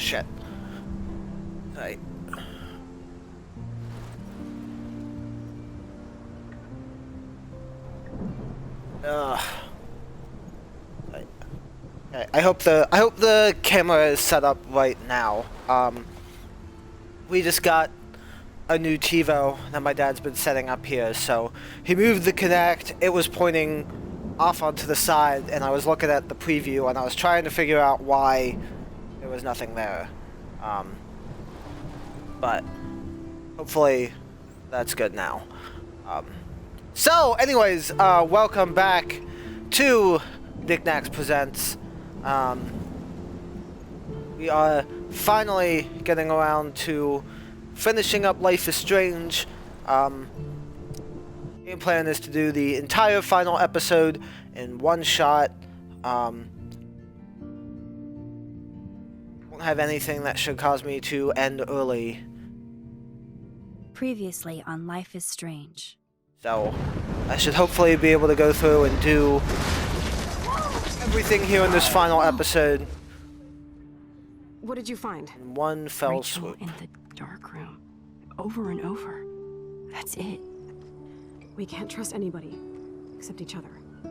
shit. Right. Right. Okay. I hope the camera is set up right now. We just got a new TiVo that my dad's been setting up here, so he moved the Kinect. It was pointing off onto the side, and I was looking at the preview, and I was trying to figure out why there was nothing there. But hopefully that's good now. So, anyways, welcome back to Nack Presents. We are finally getting around to finishing up Life is Strange. Game plan is to do the entire final episode in one shot. Won't have anything that should cause me to end early. Previously on Life is Strange. So, I should hopefully be able to go through and do everything here in this final episode. What did you find? In one fell Rachel swoop. in the dark room. Over and over. That's it. We can't trust anybody, except each other.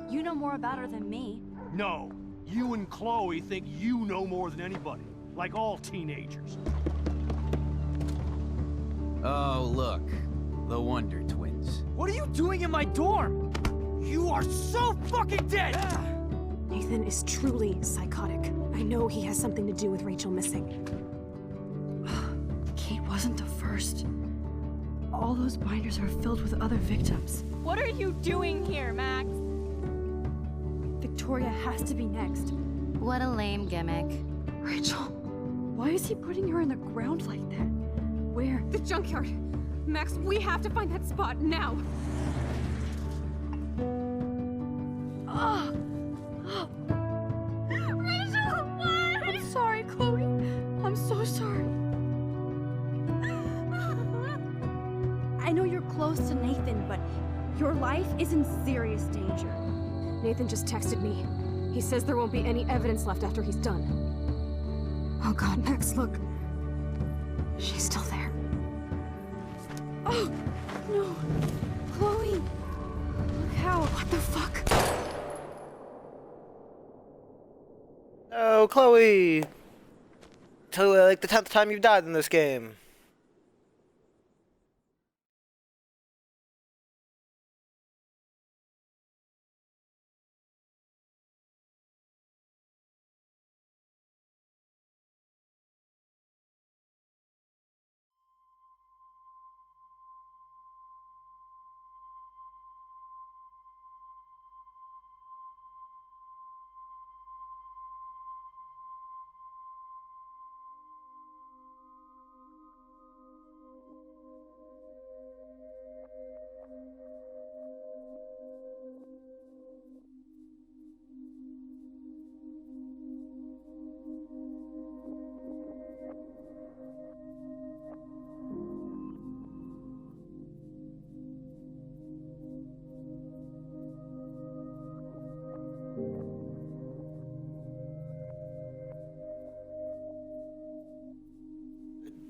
You know more about her than me. No, you and Chloe think you know more than anybody, like all teenagers. Oh, look. The Wonder Twins. What are you doing in my dorm? You are so fucking dead! Nathan is truly psychotic. I know he has something to do with Rachel missing. Kate wasn't the first. All those binders are filled with other victims. What are you doing here, Max? Victoria has to be next. What a lame gimmick. Rachel, why is he putting her in the ground like that? Where? The junkyard! Max, we have to find that spot now! Oh. Rachel, what? I'm sorry, Chloe. I'm so sorry. I know you're close to Nathan, but your life is in serious danger. Nathan just texted me. He says there won't be any evidence left after he's done. Oh god, Max, look. She's still there. Oh, no. Chloe. Look how. What the fuck? Oh, Chloe! Totally like the 10th time you've died in this game.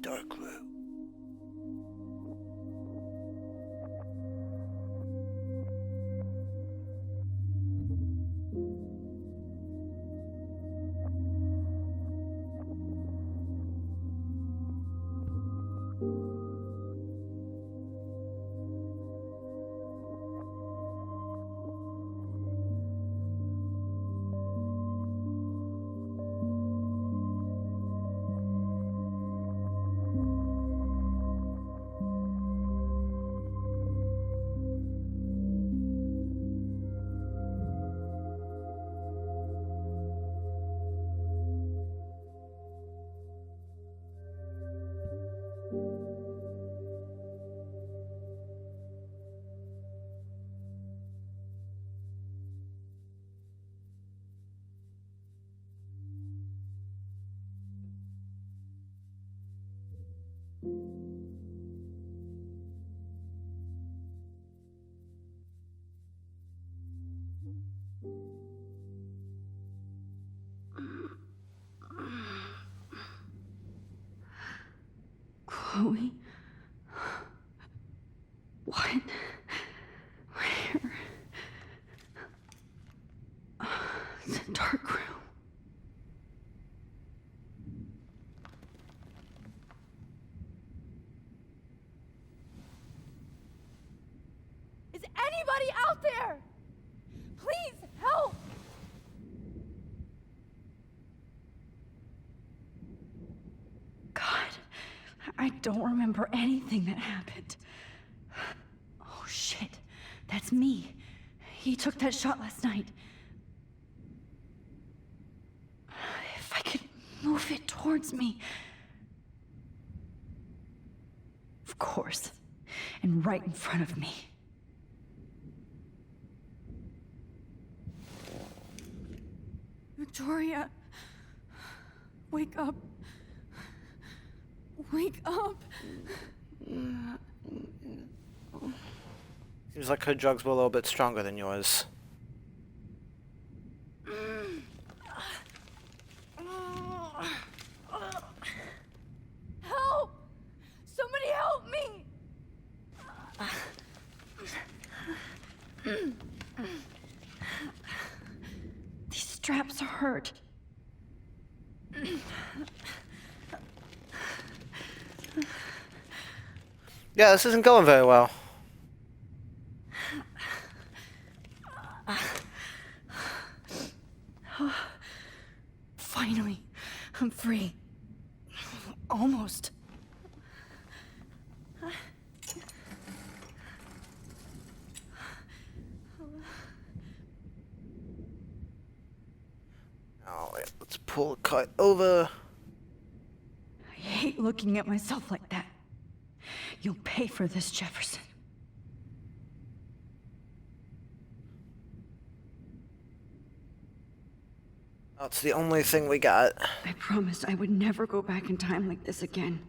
Dark room. Chloe? What? Where? It's a dark room. Is anybody out there? Please help! God, I don't remember anything that happened. Oh shit, that's me. He took that shot last night. If I could move it towards me. Of course, and right in front of me. Victoria, wake up. Wake up. Seems like her drugs were a little bit stronger than yours. Help! Somebody help me! These straps hurt. Yeah, this isn't going very well. Finally, I'm free. Almost. Alright, let's pull the cart over. I hate looking at myself like that. You'll pay for this, Jefferson. That's the only thing we got. I promised I would never go back in time like this again.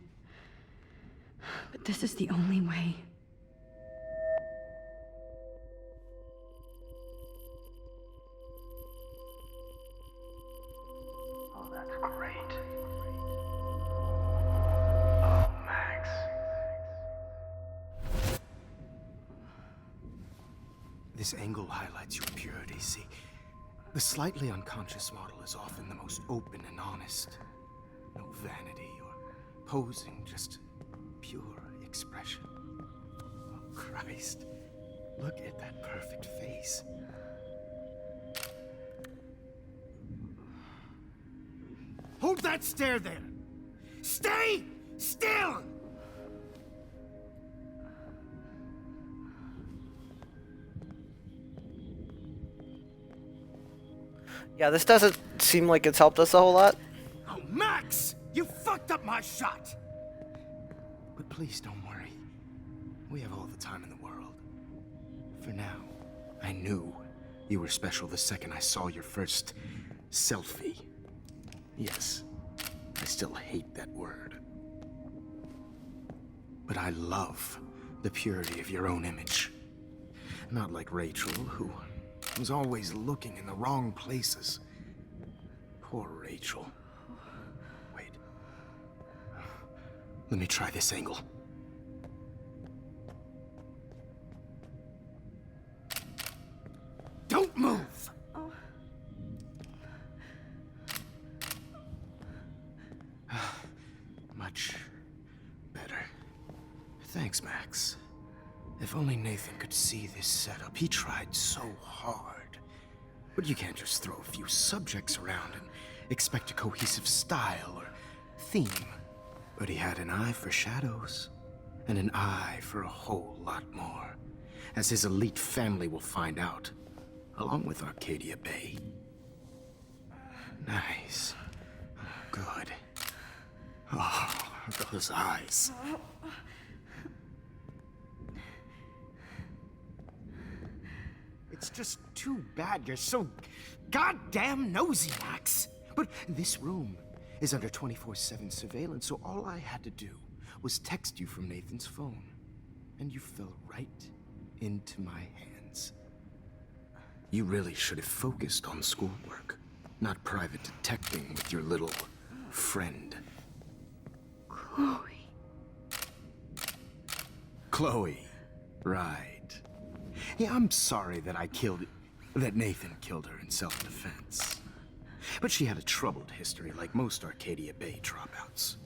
But this is the only way. Oh, that's great. Oh, Max. This angle highlights your purity, see? The slightly unconscious model is often the most open and honest. No vanity or posing, just pure expression. Oh, Christ. Look at that perfect face. Hold that stare there! Stay still! Yeah, this doesn't seem like it's helped us a whole lot. Oh, Max! You fucked up my shot! But please don't worry. We have all the time in the world. For now, I knew you were special the second I saw your first selfie. Yes, I still hate that word. But I love the purity of your own image. Not like Rachel, who was always looking in the wrong places. Poor Rachel. Wait. Let me try this angle. Don't move! Much better. Thanks, Max. If only Nathan could see this setup. He tried so hard. But you can't just throw a few subjects around and expect a cohesive style or theme. But he had an eye for shadows, and an eye for a whole lot more, as his elite family will find out, along with Arcadia Bay. Nice. Good. Oh, those eyes. It's just too bad you're so goddamn nosy, Max. But this room is under 24/7 surveillance, so all I had to do was text you from Nathan's phone. And you fell right into my hands. You really should have focused on schoolwork, not private detecting with your little friend. Chloe. Chloe. Right. Yeah, I'm sorry that Nathan killed her in self-defense. But she had a troubled history like most Arcadia Bay dropouts.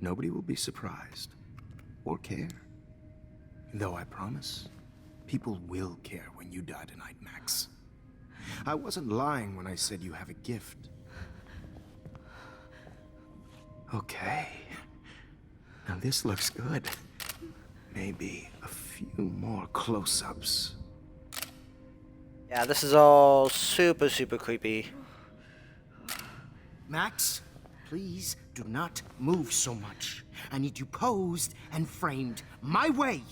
Nobody will be surprised. Or care. Though I promise, people will care when you die tonight, Max. I wasn't lying when I said you have a gift. Okay. Now this looks good. Maybe a few more close-ups. Yeah, this is all super, super creepy. Max, please do not move so much. I need you posed and framed my way.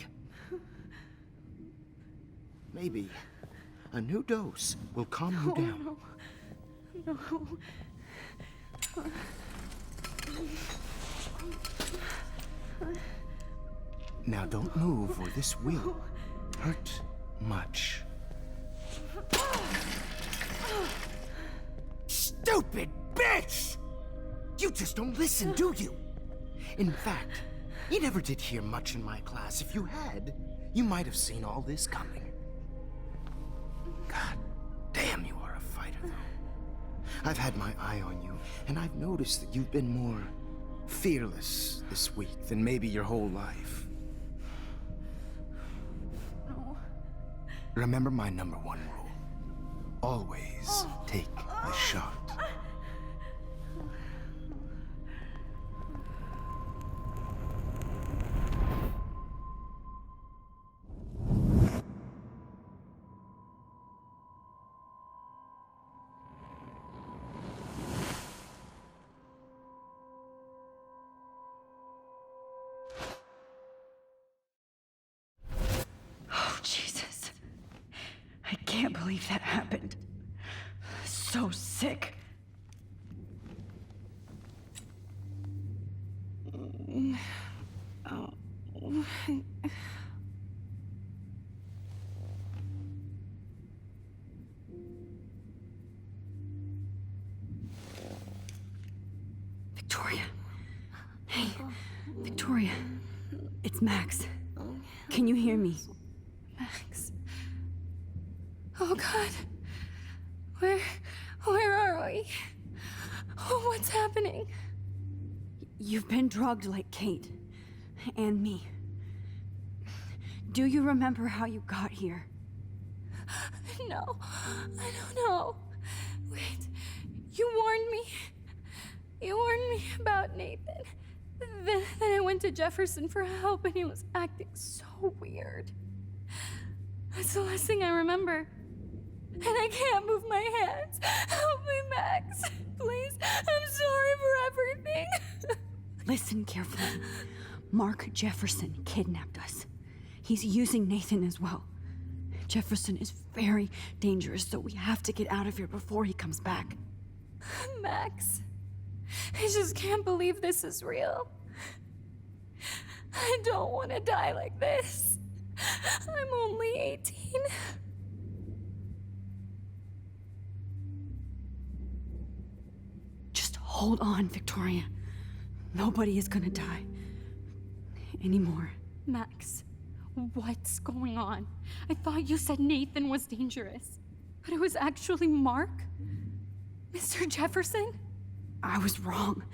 Maybe a new dose will calm you down. No. Now don't move or this will hurt much. Stupid bitch! You just don't listen, do you? In fact, you never did hear much in my class. If you had, you might have seen all this coming. God damn, you are a fighter, though. I've had my eye on you, and I've noticed that you've been more fearless this week than maybe your whole life. No. Remember my #1 rule. Always take the shot. Oh, Jesus. I can't believe that happened. So sick. Victoria. Hey, Victoria. It's Max. Can you hear me? Max. Oh God. Where are we? Oh, what's happening? You've been drugged like Kate. And me. Do you remember how you got here? No, I don't know. Wait, you warned me. You warned me about Nathan. Then I went to Jefferson for help and he was acting so weird. That's the last thing I remember. And I can't move my hands. Help me, Max. Please, I'm sorry for everything. Listen carefully. Mark Jefferson kidnapped us. He's using Nathan as well. Jefferson is very dangerous, so we have to get out of here before he comes back. Max, I just can't believe this is real. I don't want to die like this. I'm only 18. Just hold on, Victoria. Nobody is gonna die. Anymore. Max, what's going on? I thought you said Nathan was dangerous. But it was actually Mark? Mr. Jefferson? I was wrong.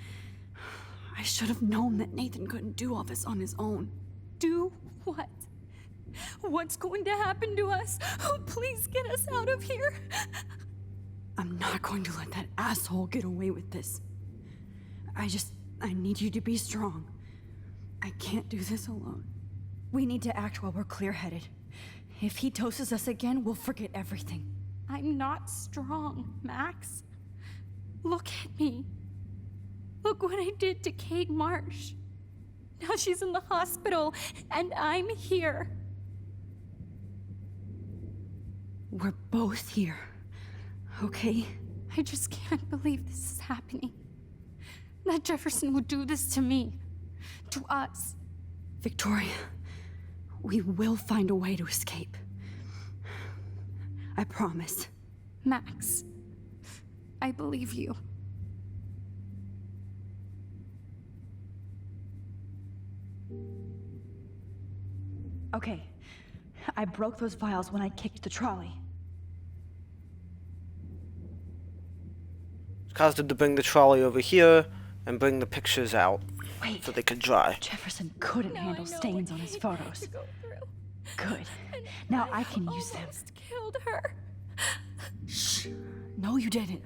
I should have known that Nathan couldn't do all this on his own. Do what? What's going to happen to us? Oh, please get us out of here. I'm not going to let that asshole get away with this. I need you to be strong. I can't do this alone. We need to act while we're clear-headed. If he doses us again, we'll forget everything. I'm not strong, Max. Look at me. Look what I did to Kate Marsh. Now she's in the hospital, and I'm here. We're both here, okay? I just can't believe this is happening. That Jefferson would do this to me. To us. Victoria, we will find a way to escape. I promise. Max, I believe you. Okay. Okay. I broke those vials when I kicked the trolley. Caused them to bring the trolley over here and bring the pictures out Wait. so they could dry. Jefferson couldn't Now I handle know stains what on his Nate photos. had to go through. Good. And Now I can use them. almost killed her. Shh. No, you didn't.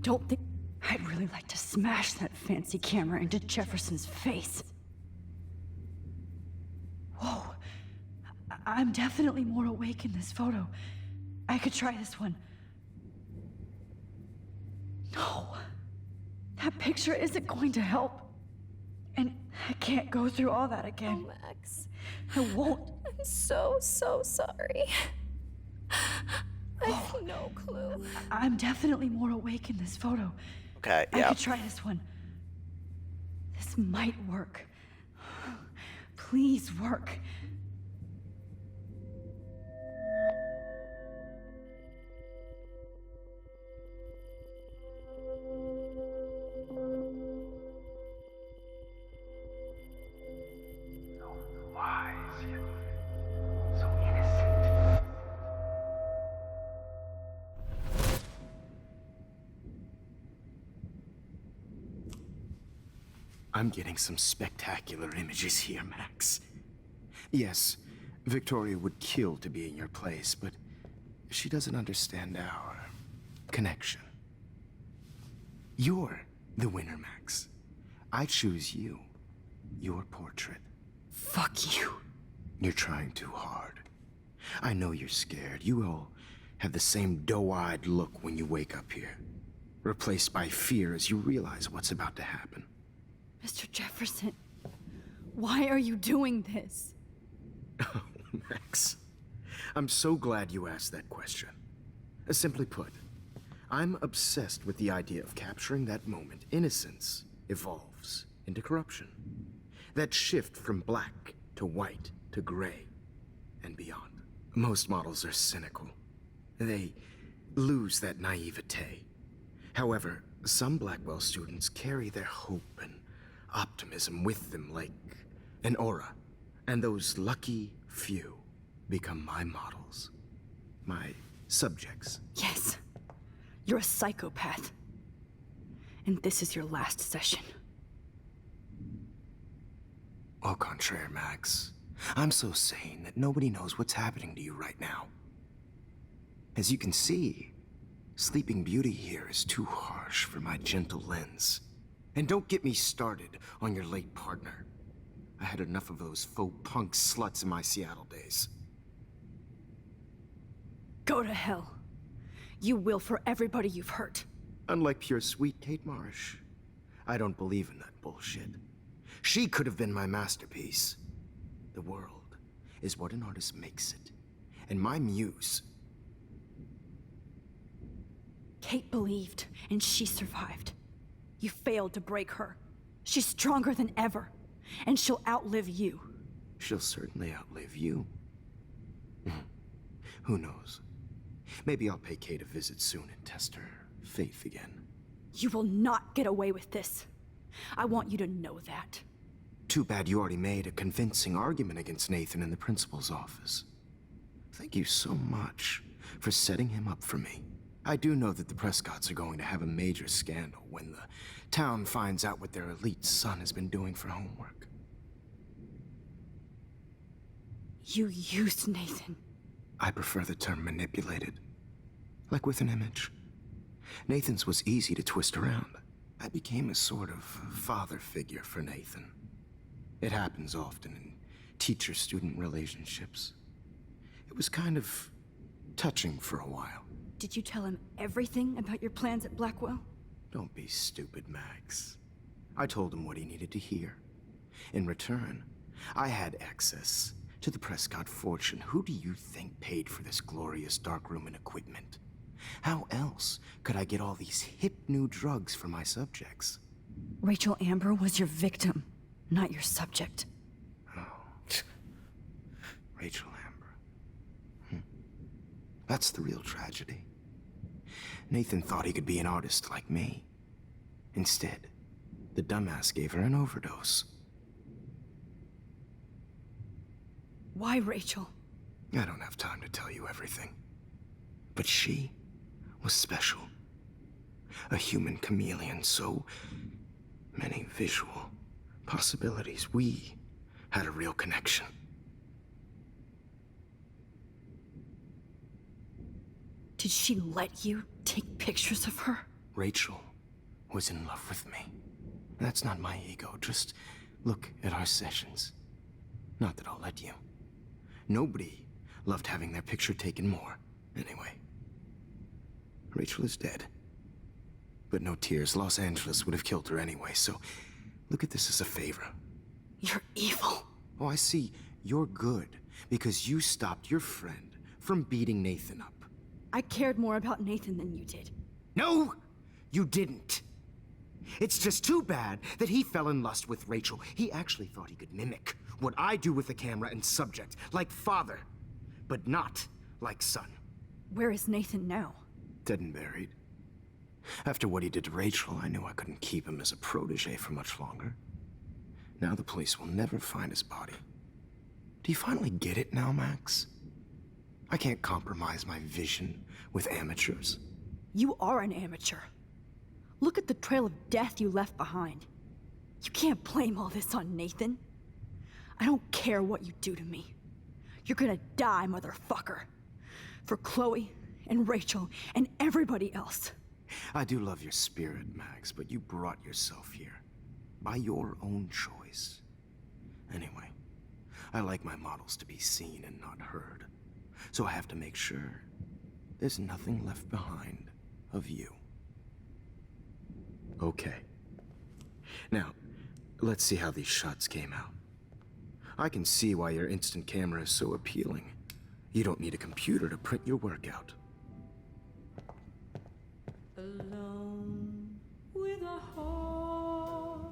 Don't think. I'd really like to smash that fancy camera into Jefferson's face. Whoa. I'm definitely more awake in this photo. I could try this one. No. That picture isn't going to help. And I can't go through all that again. Oh, Max. I won't. I'm so sorry. I have no clue. I'm definitely more awake in this photo. Okay, I yeah. could try this one. This might work. Please work. I'm getting some spectacular images here, Max. Yes, Victoria would kill to be in your place, but she doesn't understand our connection. You're the winner, Max. I choose you. Your portrait. Fuck you. You're trying too hard. I know you're scared. You all have the same doe-eyed look when you wake up here, replaced by fear as you realize what's about to happen. Mr. Jefferson, why are you doing this? Oh, Max. I'm so glad you asked that question. Simply put, I'm obsessed with the idea of capturing that moment innocence evolves into corruption. That shift from black to white to gray and beyond. Most models are cynical. They lose that naivete. However, some Blackwell students carry their hope and optimism with them like an aura. And those lucky few become my models. My subjects. Yes, you're a psychopath. And this is your last session. Au contraire, Max. I'm so sane that nobody knows what's happening to you right now. As you can see, Sleeping Beauty here is too harsh for my gentle lens. And don't get me started on your late partner. I had enough of those faux punk sluts in my Seattle days. Go to hell. You will for everybody you've hurt. Unlike pure sweet Kate Marsh, I don't believe in that bullshit. She could have been my masterpiece. The world is what an artist makes it. And my muse... Kate believed, and she survived. You failed to break her. She's stronger than ever, and she'll outlive you. She'll certainly outlive you. Who knows? Maybe I'll pay Kate a visit soon and test her faith again. You will not get away with this. I want you to know that. Too bad you already made a convincing argument against Nathan in the principal's office. Thank you so much for setting him up for me. I do know that the Prescotts are going to have a major scandal when the town finds out what their elite son has been doing for homework. You used Nathan. I prefer the term manipulated. Like with an image. Nathan's was easy to twist around. I became a sort of father figure for Nathan. It happens often in teacher-student relationships. It was kind of touching for a while. Did you tell him everything about your plans at Blackwell? Don't be stupid, Max. I told him what he needed to hear. In return, I had access to the Prescott fortune. Who do you think paid for this glorious darkroom and equipment? How else could I get all these hip new drugs for my subjects? Rachel Amber was your victim, not your subject. Oh. Rachel Amber. That's the real tragedy. Nathan thought he could be an artist like me. Instead, the dumbass gave her an overdose. Why Rachel? I don't have time to tell you everything. But she was special. A human chameleon, so many visual possibilities. We had a real connection. Did she let you take pictures of her? Rachel was in love with me. That's not my ego. Just look at our sessions. Not that I'll let you. Nobody loved having their picture taken more. Anyway, Rachel is dead. But no tears. Los Angeles would have killed her anyway, so look at this as a favor. You're evil. Oh, I see. You're good because you stopped your friend from beating Nathan up. I cared more about Nathan than you did. No, you didn't. It's just too bad that he fell in lust with Rachel. He actually thought he could mimic what I do with the camera and subject, like father, but not like son. Where is Nathan now? Dead and buried. After what he did to Rachel, I knew I couldn't keep him as a protege for much longer. Now the police will never find his body. Do you finally get it now, Max? I can't compromise my vision with amateurs. You are an amateur. Look at the trail of death you left behind. You can't blame all this on Nathan. I don't care what you do to me. You're gonna die, motherfucker. For Chloe and Rachel and everybody else. I do love your spirit, Max, but you brought yourself here. By your own choice. Anyway, I like my models to be seen and not heard. So I have to make sure there's nothing left behind of you. Okay. Now, let's see how these shots came out. I can see why your instant camera is so appealing. You don't need a computer to print your work out. Alone with a heart,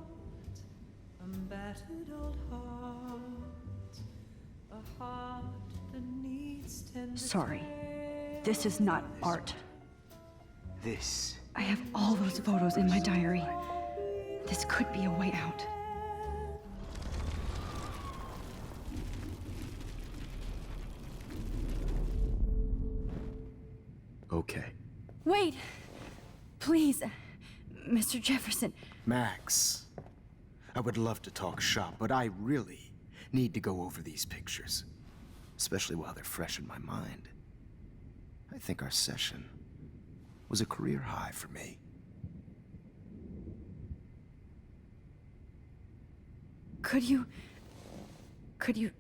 a battered old heart, a heart that needs tender Sorry. This is not art. This. I have all those photos in my diary. This could be a way out. Okay. Wait! Please, Mr. Jefferson. Max, I would love to talk shop, but I really need to go over these pictures. Especially while they're fresh in my mind. I think our session was a career high for me. Could you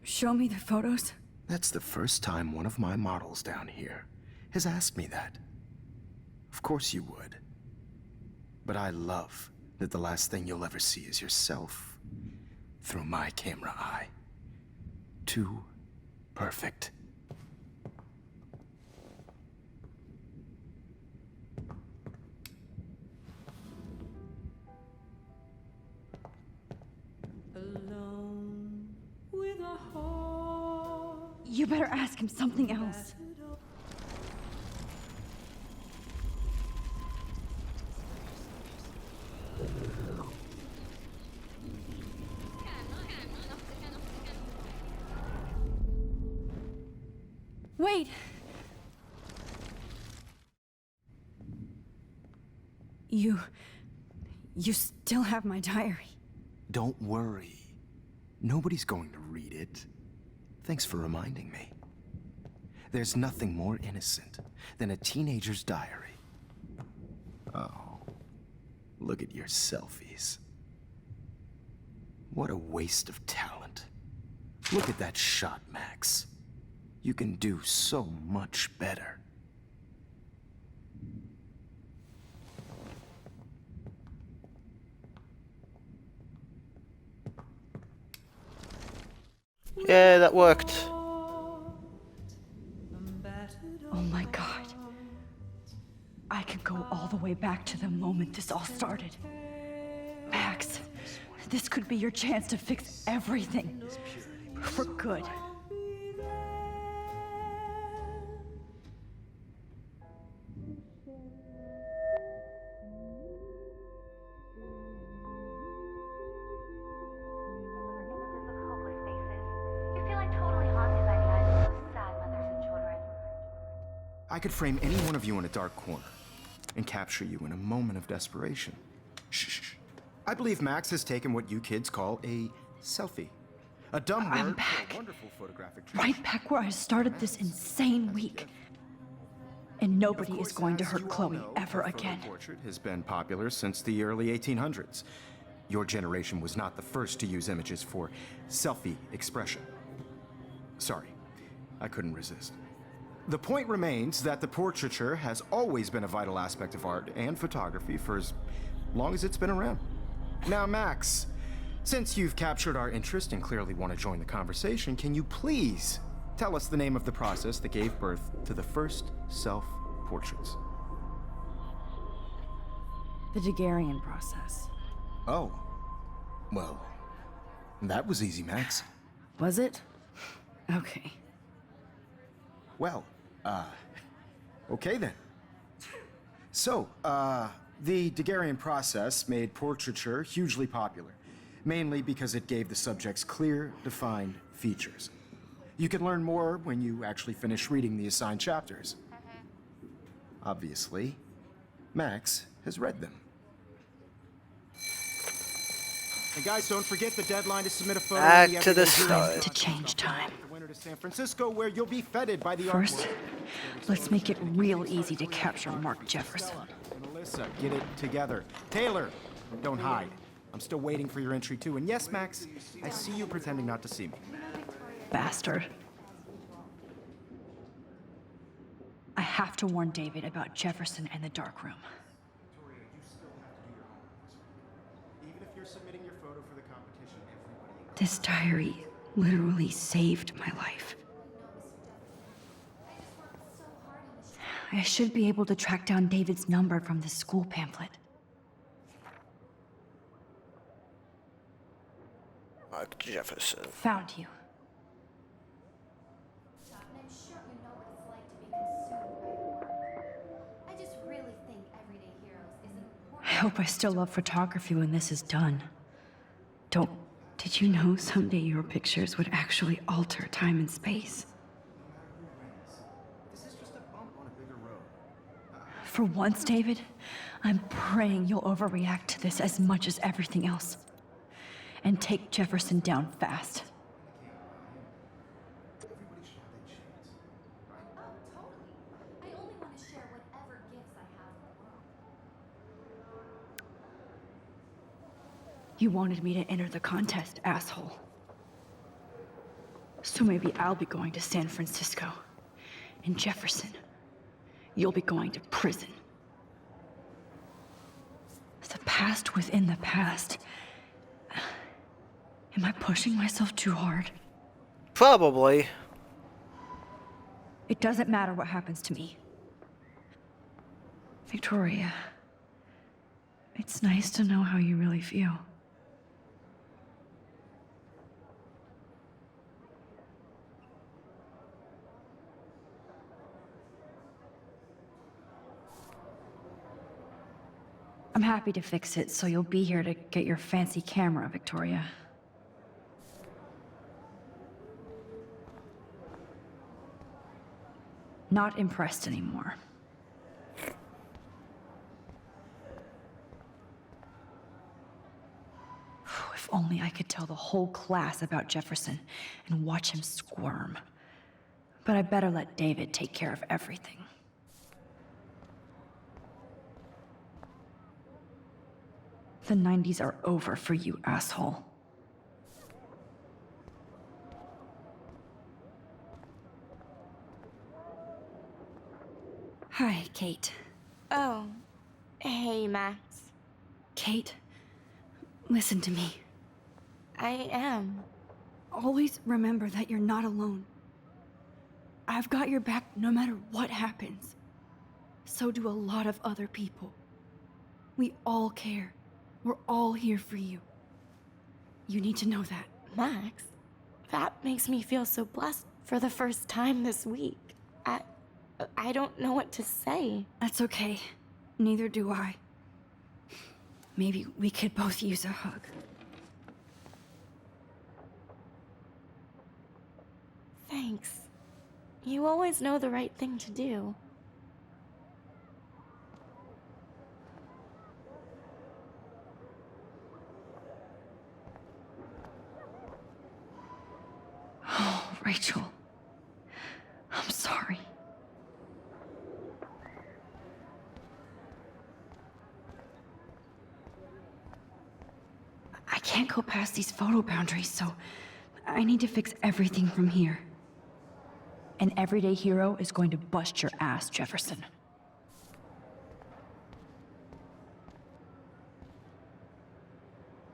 show me the photos? That's the first time one of my models down here has asked me that. Of course you would. But I love that the last thing you'll ever see is yourself through my camera eye. Too perfect. alone with a heart. You better ask him something else. Wait! You still have my diary. Don't worry. Nobody's going to read it. Thanks for reminding me. There's nothing more innocent than a teenager's diary. Oh, look at your selfies. What a waste of talent. Look at that shot, Max. You can do so much better. Yeah, that worked. Oh my god. I can go all the way back to the moment this all started. Max, this could be your chance to fix everything. For good. You feel like totally haunted. I could frame any one of you in a dark corner and capture you in a moment of desperation. Shh. I believe Max has taken what you kids call a selfie. A dumb I'm word back. for a wonderful photographic Right back where I started this insane week. And nobody is going to hurt Chloe ever again. The portrait has been popular since the early 1800s. Your generation was not the first to use images for selfie expression. Sorry, I couldn't resist. The point remains that the portraiture has always been a vital aspect of art and photography for as long as it's been around. Now, Max, since you've captured our interest and clearly want to join the conversation, can you please tell us the name of the process that gave birth to the first self-portraits? The Daguerrean process. Oh. Well, that was easy, Max. Was it? Okay. Well, okay then. So, the Daguerrean process made portraiture hugely popular, mainly because it gave the subjects clear, defined features. You can learn more when you actually finish reading the assigned chapters. Obviously, Max has read them. And guys, don't forget the deadline to submit a photo. Back to the Time start. to change time. The winter to San Francisco, where you'll be feted by the First, artwork. let's make it real easy to capture Mark Jefferson. And Alyssa, get it together. Taylor, don't hide. I'm still waiting for your entry too. And yes, Max, I see you pretending not to see me. Bastard. I have to warn David about Jefferson and the dark room. Victoria, you still have to do your homework. Even if you're submitting your photo for the competition, everybody... This diary literally saved my life. I should be able to track down David's number from the school pamphlet. Mark Jefferson. Found you. I'm sure you know what it's like to be consumed by work. I just really think Everyday Heroes is an important... I hope I still love photography when this is done. Did you know someday your pictures would actually alter time and space? This is just a bump on a bigger road. For once, David, I'm praying you'll overreact to this as much as everything else. And take Jefferson down fast. Everybody should have that chance, right? Oh, totally. I only want to share whatever gifts I have in the world. You wanted me to enter the contest, asshole. So maybe I'll be going to San Francisco. And Jefferson, you'll be going to prison. The past within the past. Am I pushing myself too hard? Probably. It doesn't matter what happens to me. Victoria, it's nice to know how you really feel. I'm happy to fix it, so you'll be here to get your fancy camera, Victoria. Not impressed anymore. If only I could tell the whole class about Jefferson and watch him squirm. But I better let David take care of everything. The 90s are over for you, asshole. Hi, Kate. Oh, hey, Max. Kate, listen to me. I am. Always remember that you're not alone. I've got your back no matter what happens. So do a lot of other people. We all care. We're all here for you. You need to know that. Max, that makes me feel so blessed for the first time this week. I don't know what to say. That's okay. Neither do I. Maybe we could both use a hug. Thanks. You always know the right thing to do. Rachel, I'm sorry. I can't go past these photo boundaries, so I need to fix everything from here. An everyday hero is going to bust your ass, Jefferson.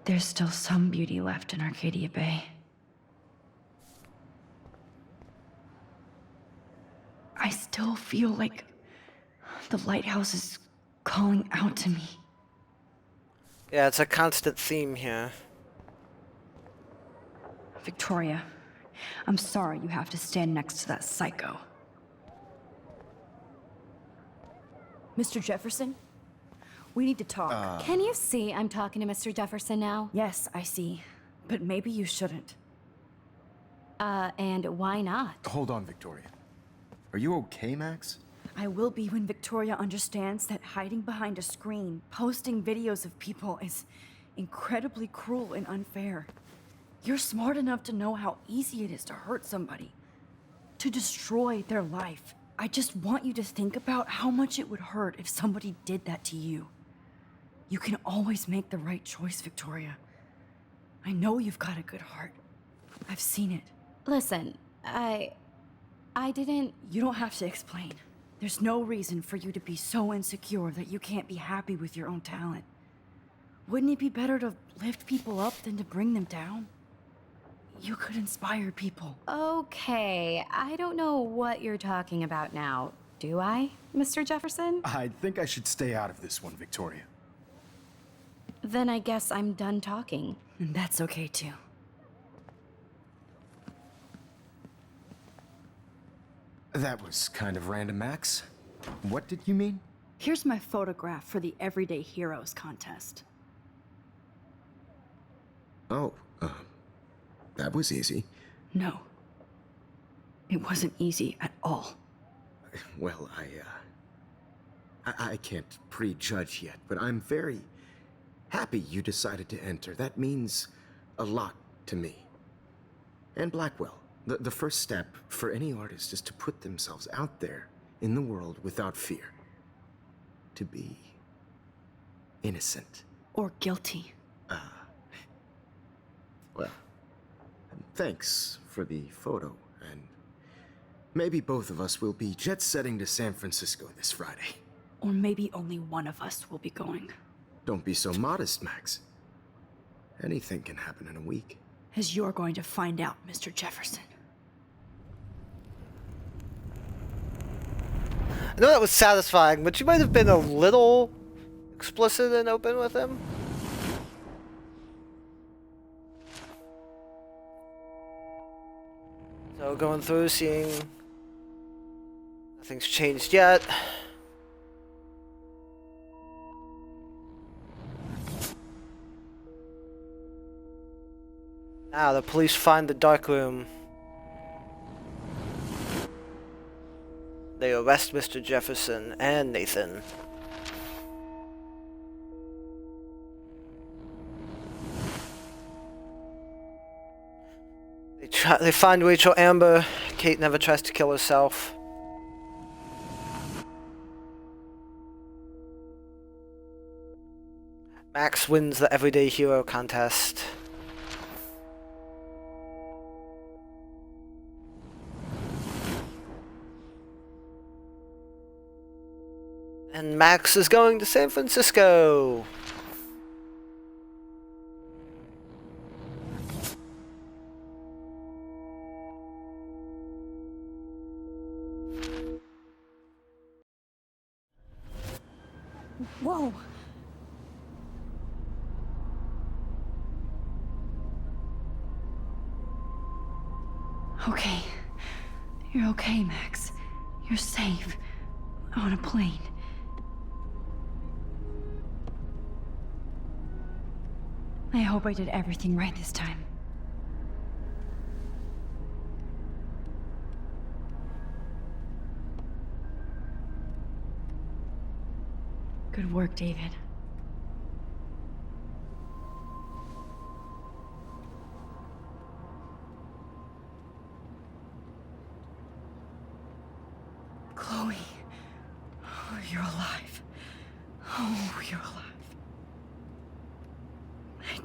There's still some beauty left in Arcadia Bay. I still feel like the lighthouse is calling out to me. Yeah, it's a constant theme here. Victoria, I'm sorry you have to stand next to that psycho. Mr. Jefferson, we need to talk. Can you see I'm talking to Mr. Jefferson now? Yes, I see. But maybe you shouldn't. And why not? Hold on, Victoria. Are you okay, Max? I will be when Victoria understands that hiding behind a screen, posting videos of people is incredibly cruel and unfair. You're smart enough to know how easy it is to hurt somebody, to destroy their life. I just want you to think about how much it would hurt if somebody did that to you. You can always make the right choice, Victoria. I know you've got a good heart. I've seen it. Listen, I didn't... You don't have to explain. There's no reason for you to be so insecure that you can't be happy with your own talent. Wouldn't it be better to lift people up than to bring them down? You could inspire people. Okay, I don't know what you're talking about now. Do I, Mr. Jefferson? I think I should stay out of this one, Victoria. Then I guess I'm done talking. And that's okay too. That was kind of random, Max. What did you mean? Here's my photograph for the Everyday Heroes contest. Oh, that was easy. No. It wasn't easy at all. Well, I can't prejudge yet, but I'm very happy you decided to enter. That means a lot to me. And Blackwell. The first step for any artist is to put themselves out there in the world without fear. To be innocent. Or guilty. Well, thanks for the photo, and maybe both of us will be jet-setting to San Francisco this Friday. Or maybe only one of us will be going. Don't be so modest, Max. Anything can happen in a week. As you're going to find out, Mr. Jefferson. I know that was satisfying, but you might have been a little explicit and open with him. So going through, seeing nothing's changed yet. Now the police find the dark room. They arrest Mr. Jefferson and Nathan. They find Rachel Amber. Kate never tries to kill herself. Max wins the Everyday Hero contest. And Max is going to San Francisco. Whoa! Okay. You're okay, Max. You're safe. On a plane. I hope I did everything right this time. Good work, David.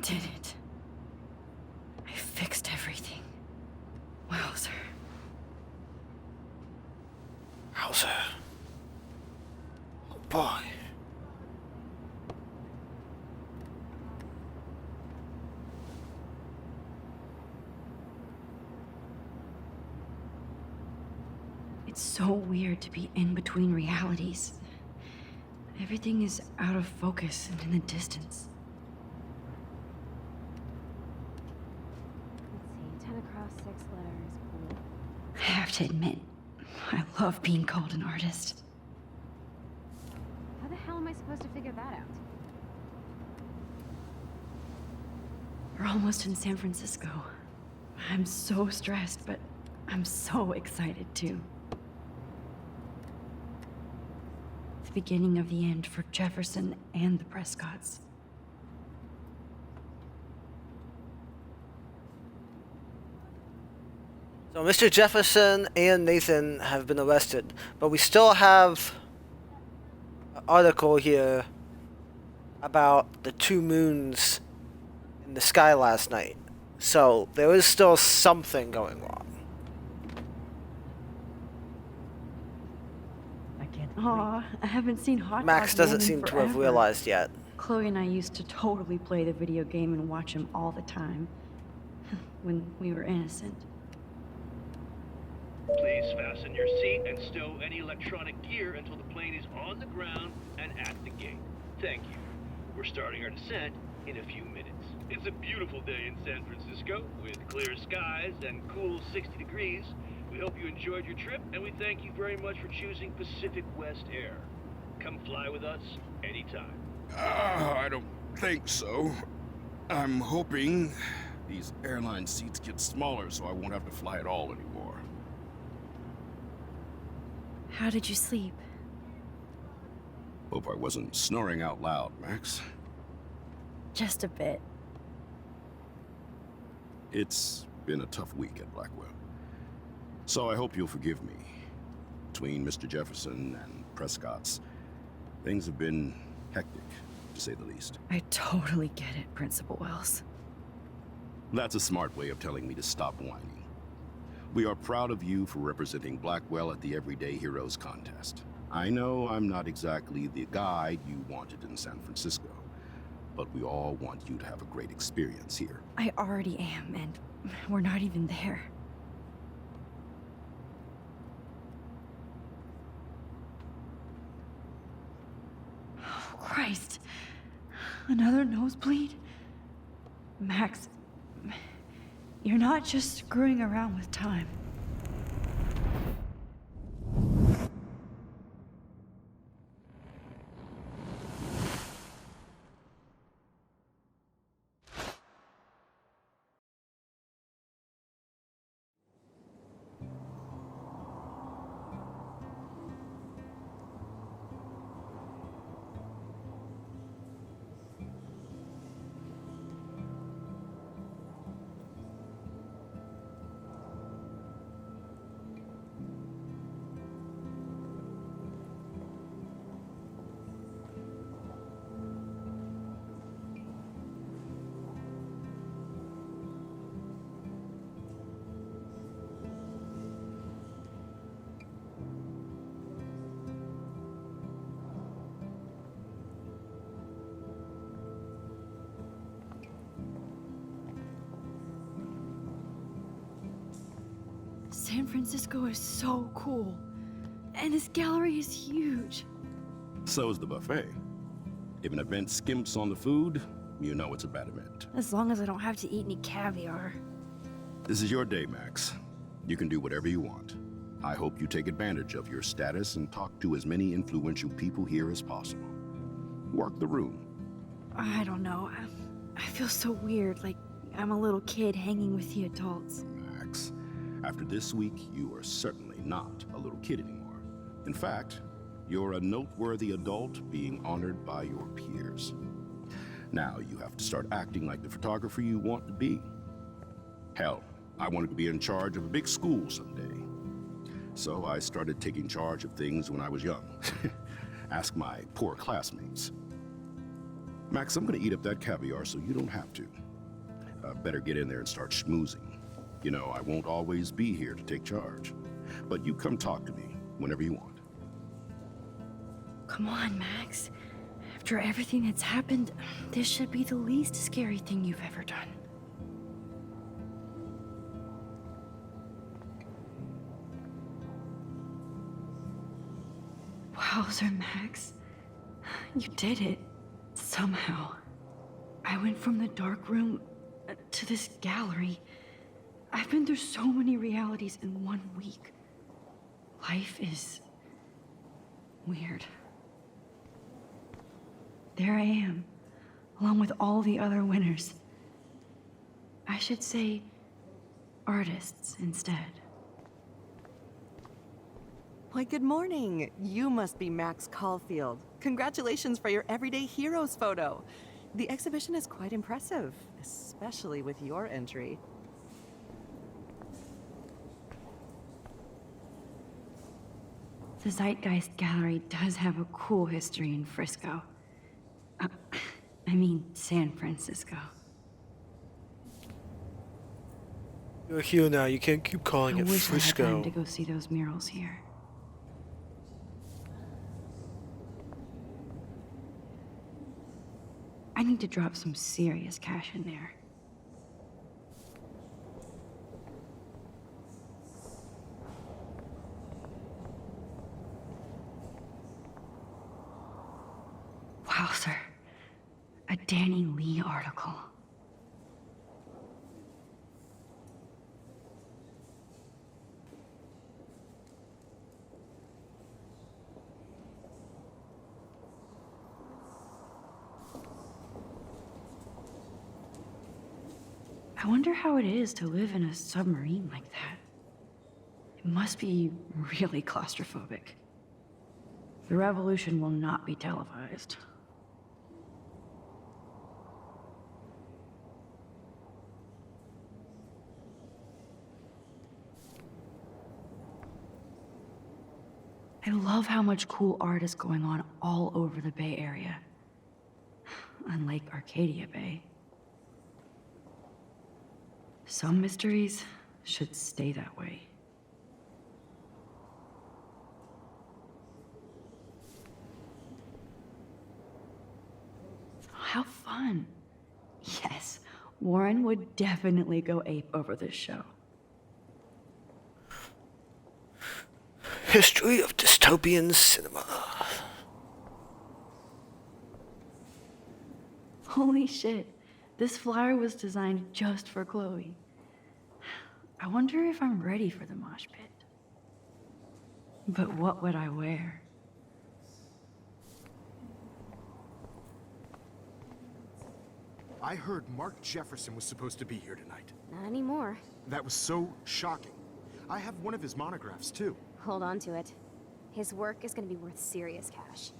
did it. I fixed everything. Wowzer. How's her? Oh boy. It's so weird to be in between realities. Everything is out of focus and in the distance. Let's see, 10 across 6 letters. Cool. I have to admit, I love being called an artist. How the hell am I supposed to figure that out? We're almost in San Francisco. I'm so stressed, but I'm so excited too. The beginning of the end for Jefferson and the Prescotts. So Mr. Jefferson and Nathan have been arrested, but we still have an article here about the 2 moons in the sky last night. So there is still something going wrong. Aw, I haven't seen Hot Max Dog doesn't Man in seem to have forever. realized yet. Chloe and I used to totally play the video game and watch him all the time. When we were innocent. Please fasten your seat and stow any electronic gear until the plane is on the ground and at the gate. Thank you. We're starting our descent in a few minutes. It's a beautiful day in San Francisco with clear skies and cool 60 degrees. We hope you enjoyed your trip, and we thank you very much for choosing Pacific West Air. Come fly with us anytime. I don't think so. I'm hoping these airline seats get smaller so I won't have to fly at all anymore. How did you sleep? Hope I wasn't snoring out loud, Max. Just a bit. It's been a tough week at Blackwell. So I hope you'll forgive me. Between Mr. Jefferson and Prescott's, things have been hectic, to say the least. I totally get it, Principal Wells. That's a smart way of telling me to stop whining. We are proud of you for representing Blackwell at the Everyday Heroes contest. I know I'm not exactly the guide you wanted in San Francisco, but we all want you to have a great experience here. I already am, and we're not even there. Oh, Christ. Another nosebleed? Max, you're not just screwing around with time. San Francisco is so cool. And this gallery is huge. So is the buffet. If an event skimps on the food, you know it's a bad event. As long as I don't have to eat any caviar. This is your day, Max. You can do whatever you want. I hope you take advantage of your status and talk to as many influential people here as possible. Work the room. I don't know. I feel so weird, like I'm a little kid hanging with the adults. Max, after this week, you are certainly not a little kid anymore. In fact, you're a noteworthy adult being honored by your peers. Now you have to start acting like the photographer you want to be. Hell, I wanted to be in charge of a big school someday. So I started taking charge of things when I was young. Ask my poor classmates. Max, I'm gonna eat up that caviar so you don't have to. Better get in there and start schmoozing. You know, I won't always be here to take charge. But you come talk to me whenever you want. Come on, Max. After everything that's happened, this should be the least scary thing you've ever done. Wowzer, Max. You did it. Somehow. I went from the dark room to this gallery. I've been through so many realities in 1 week. Life is weird. There I am, along with all the other winners. I should say artists instead. Why, good morning. You must be Max Caulfield. Congratulations for your Everyday Heroes photo. The exhibition is quite impressive, especially with your entry. The Zeitgeist Gallery does have a cool history in Frisco. I mean, San Francisco. You're here now. You can't keep calling I it wish I had Frisco. time to go see those murals here. I need to drop some serious cash in there. Wow, sir. A Danny Lee article. I wonder how it is to live in a submarine like that. It must be really claustrophobic. The revolution will not be televised. I love how much cool art is going on all over the Bay Area. Unlike Arcadia Bay. Some mysteries should stay that way. How fun. Yes, Warren would definitely go ape over this show. History of dystopian cinema. Holy shit. This flyer was designed just for Chloe. I wonder if I'm ready for the mosh pit. But what would I wear? I heard Mark Jefferson was supposed to be here tonight. Not anymore. That was so shocking. I have one of his monographs, too. Hold on to it. His work is gonna be worth serious cash.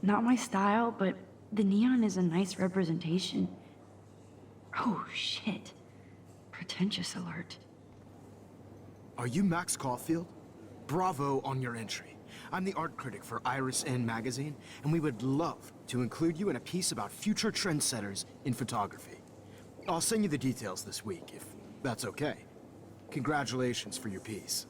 Not my style, but the neon is a nice representation. Oh, shit. Pretentious alert. Are you Max Caulfield? Bravo on your entry. I'm the art critic for Iris N magazine, and we would love to include you in a piece about future trendsetters in photography. I'll send you the details this week, if that's okay. Congratulations for your piece.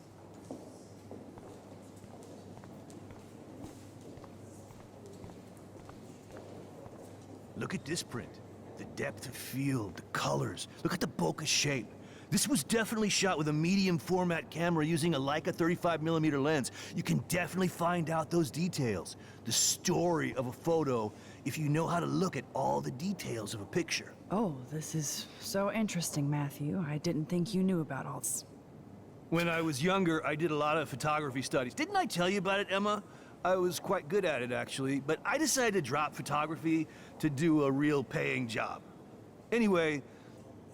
Look at this print. The depth of field, the colors. Look at the bokeh shape. This was definitely shot with a medium format camera using a Leica 35mm lens. You can definitely find out those details. The story of a photo if you know how to look at all the details of a picture. Oh, this is so interesting, Matthew. I didn't think you knew about all this. When I was younger, I did a lot of photography studies. Didn't I tell you about it, Emma? I was quite good at it, actually, but I decided to drop photography to do a real paying job. Anyway,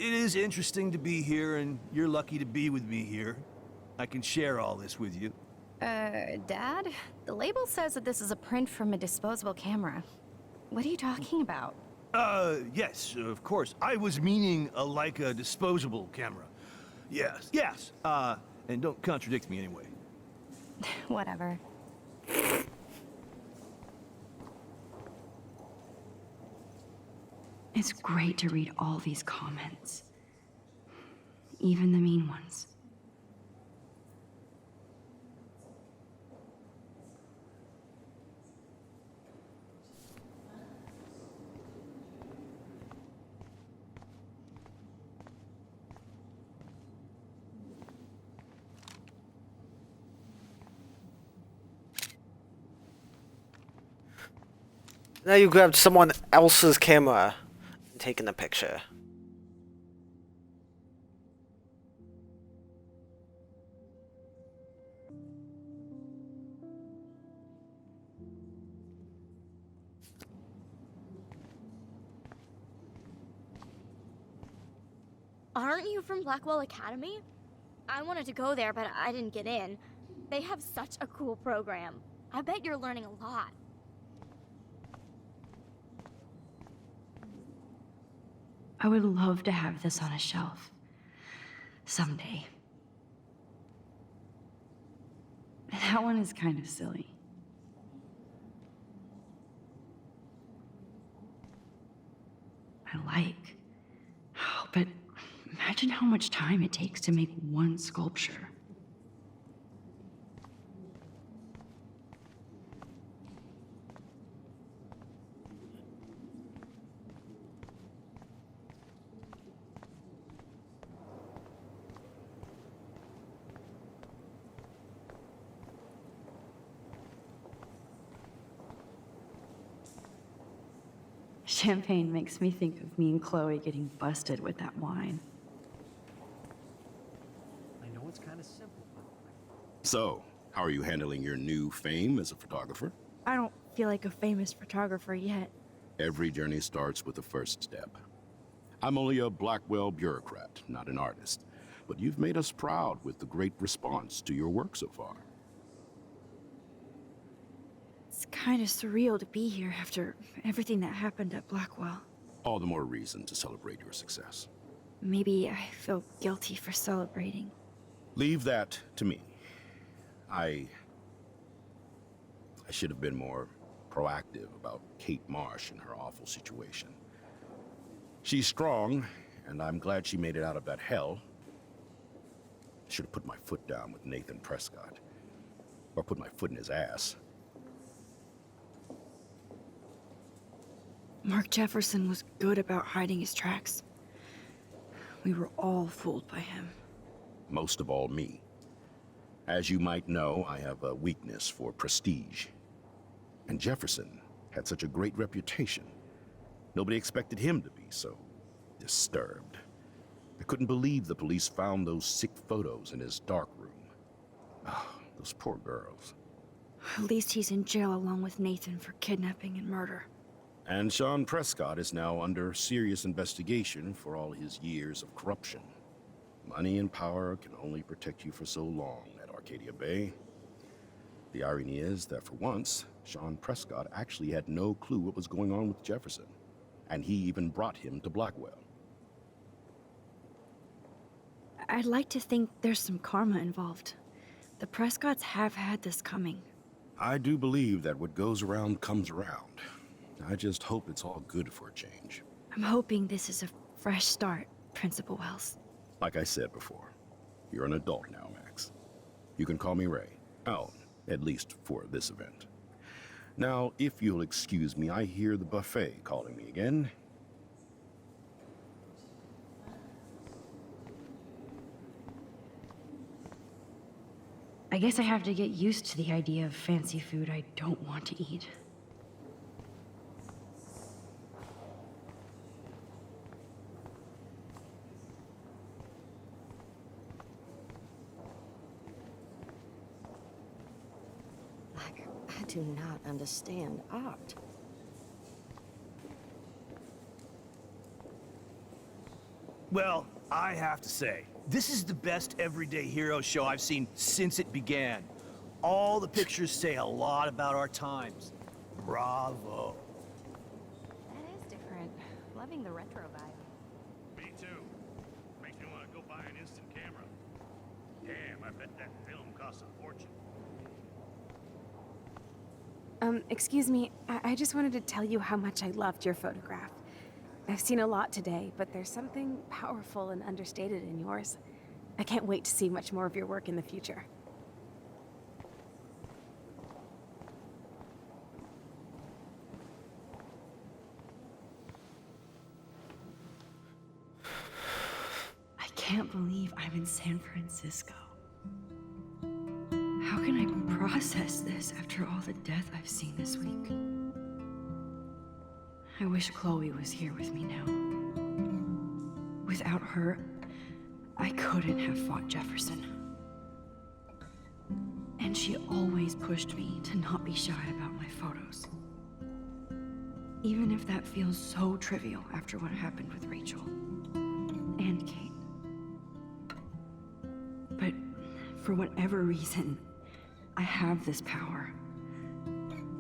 it is interesting to be here, and you're lucky to be with me here. I can share all this with you. Dad? The label says that this is a print from a disposable camera. What are you talking about? Yes, of course. I was meaning a Leica disposable camera. Yes, and don't contradict me anyway. Whatever. It's great to read all these comments. Even the mean ones. Now you grabbed someone else's camera and taken a picture. Aren't you from Blackwell Academy? I wanted to go there, but I didn't get in. They have such a cool program. I bet you're learning a lot. I would love to have this on a shelf. Someday. That one is kind of silly. I like. Oh, but imagine how much time it takes to make one sculpture. Champagne makes me think of me and Chloe getting busted with that wine. I know it's kind of simple, but... So, how are you handling your new fame as a photographer? I don't feel like a famous photographer yet. Every journey starts with the first step. I'm only a Blackwell bureaucrat, not an artist. But you've made us proud with the great response to your work so far. It's kind of surreal to be here after everything that happened at Blackwell. All the more reason to celebrate your success. Maybe I feel guilty for celebrating. Leave that to me. I should have been more proactive about Kate Marsh and her awful situation. She's strong, and I'm glad she made it out of that hell. I should have put my foot down with Nathan Prescott. Or put my foot in his ass. Mark Jefferson was good about hiding his tracks. We were all fooled by him. Most of all, me. As you might know, I have a weakness for prestige. And Jefferson had such a great reputation. Nobody expected him to be so disturbed. I couldn't believe the police found those sick photos in his dark room. Oh, those poor girls. At least he's in jail along with Nathan for kidnapping and murder. And Sean Prescott is now under serious investigation for all his years of corruption. Money and power can only protect you for so long at Arcadia Bay. The irony is that for once, Sean Prescott actually had no clue what was going on with Jefferson. And he even brought him to Blackwell. I'd like to think there's some karma involved. The Prescotts have had this coming. I do believe that what goes around comes around. I just hope it's all good for a change. I'm hoping this is a fresh start, Principal Wells. Like I said before, you're an adult now, Max. You can call me Ray. Oh, at least for this event. Now, if you'll excuse me, I hear the buffet calling me again. I guess I have to get used to the idea of fancy food I don't want to eat. I do not understand art. Well, I have to say, this is the best Everyday Hero show I've seen since it began. All the pictures say a lot about our times. Bravo. That is different. Loving the retro vibe. Me too. Makes me want to go buy an instant camera. Damn, I bet that film costs a fortune. Excuse me, I just wanted to tell you how much I loved your photograph. I've seen a lot today, but there's something powerful and understated in yours. I can't wait to see much more of your work in the future. I can't believe I'm in San Francisco. How can I process this after all the death I've seen this week? I wish Chloe was here with me now. Without her, I couldn't have fought Jefferson. And she always pushed me to not be shy about my photos. Even if that feels so trivial after what happened with Rachel and Kate. But for whatever reason, I have this power.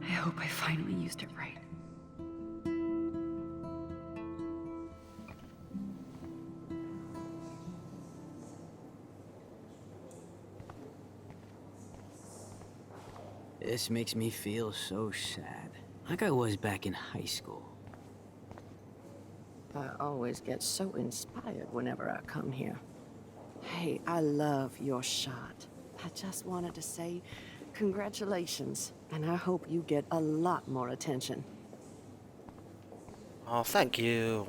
I hope I finally used it right. This makes me feel so sad. Like I was back in high school. I always get so inspired whenever I come here. Hey, I love your shot. I just wanted to say congratulations, and I hope you get a lot more attention. Oh, thank you.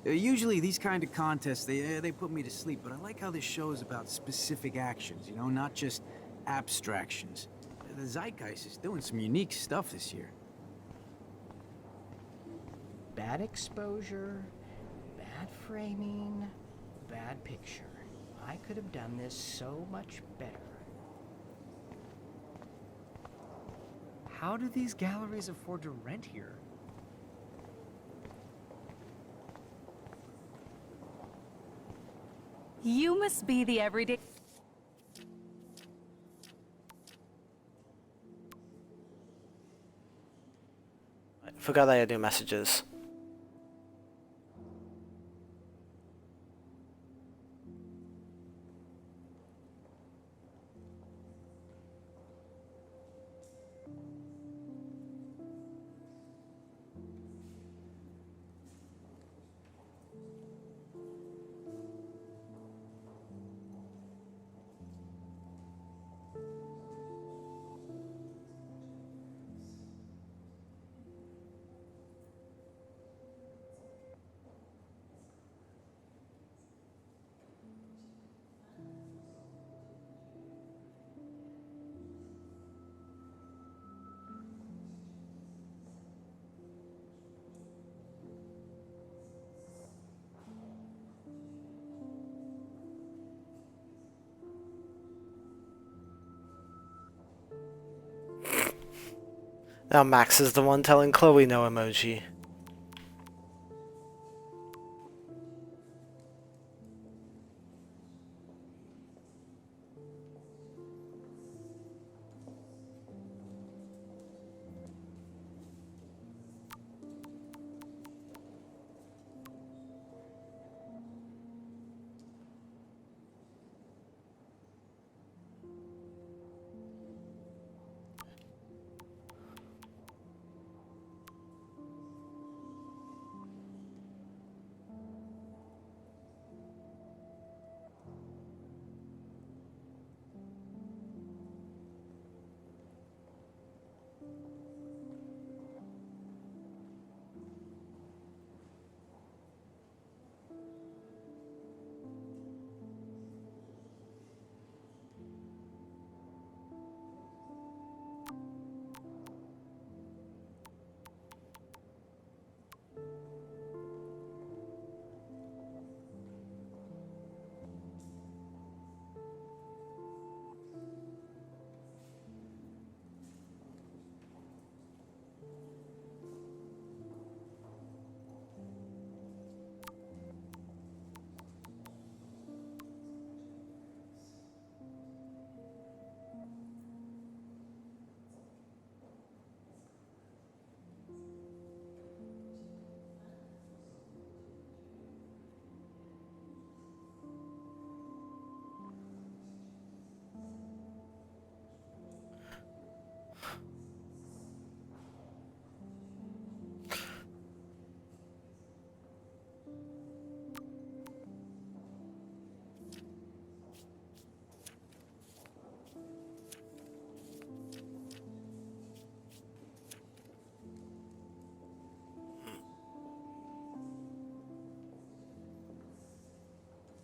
Usually these kind of contests, they put me to sleep, but I like how this show is about specific actions, you know, not just abstractions. The Zeitgeist is doing some unique stuff this year. Bad exposure, bad framing, bad picture. I could have done this so much better. How do these galleries afford to rent here? You must be the everyday... I forgot I had new messages. Now Max is the one telling Chloe no emoji.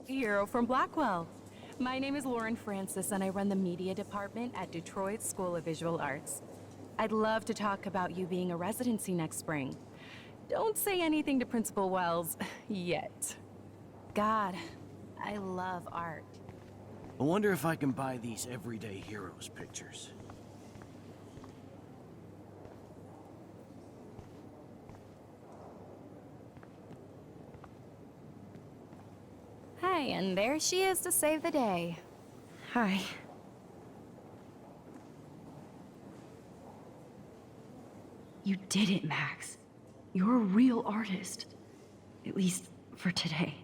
Hero from Blackwell. My name is Lauren Francis, and I run the media department at Detroit School of Visual Arts. I'd love to talk about you being a residency next spring. Don't say anything to Principal Wells yet. God, I love art. I wonder if I can buy these everyday heroes pictures. Hi, and there she is to save the day. Hi. You did it, Max. You're a real artist. At least for today.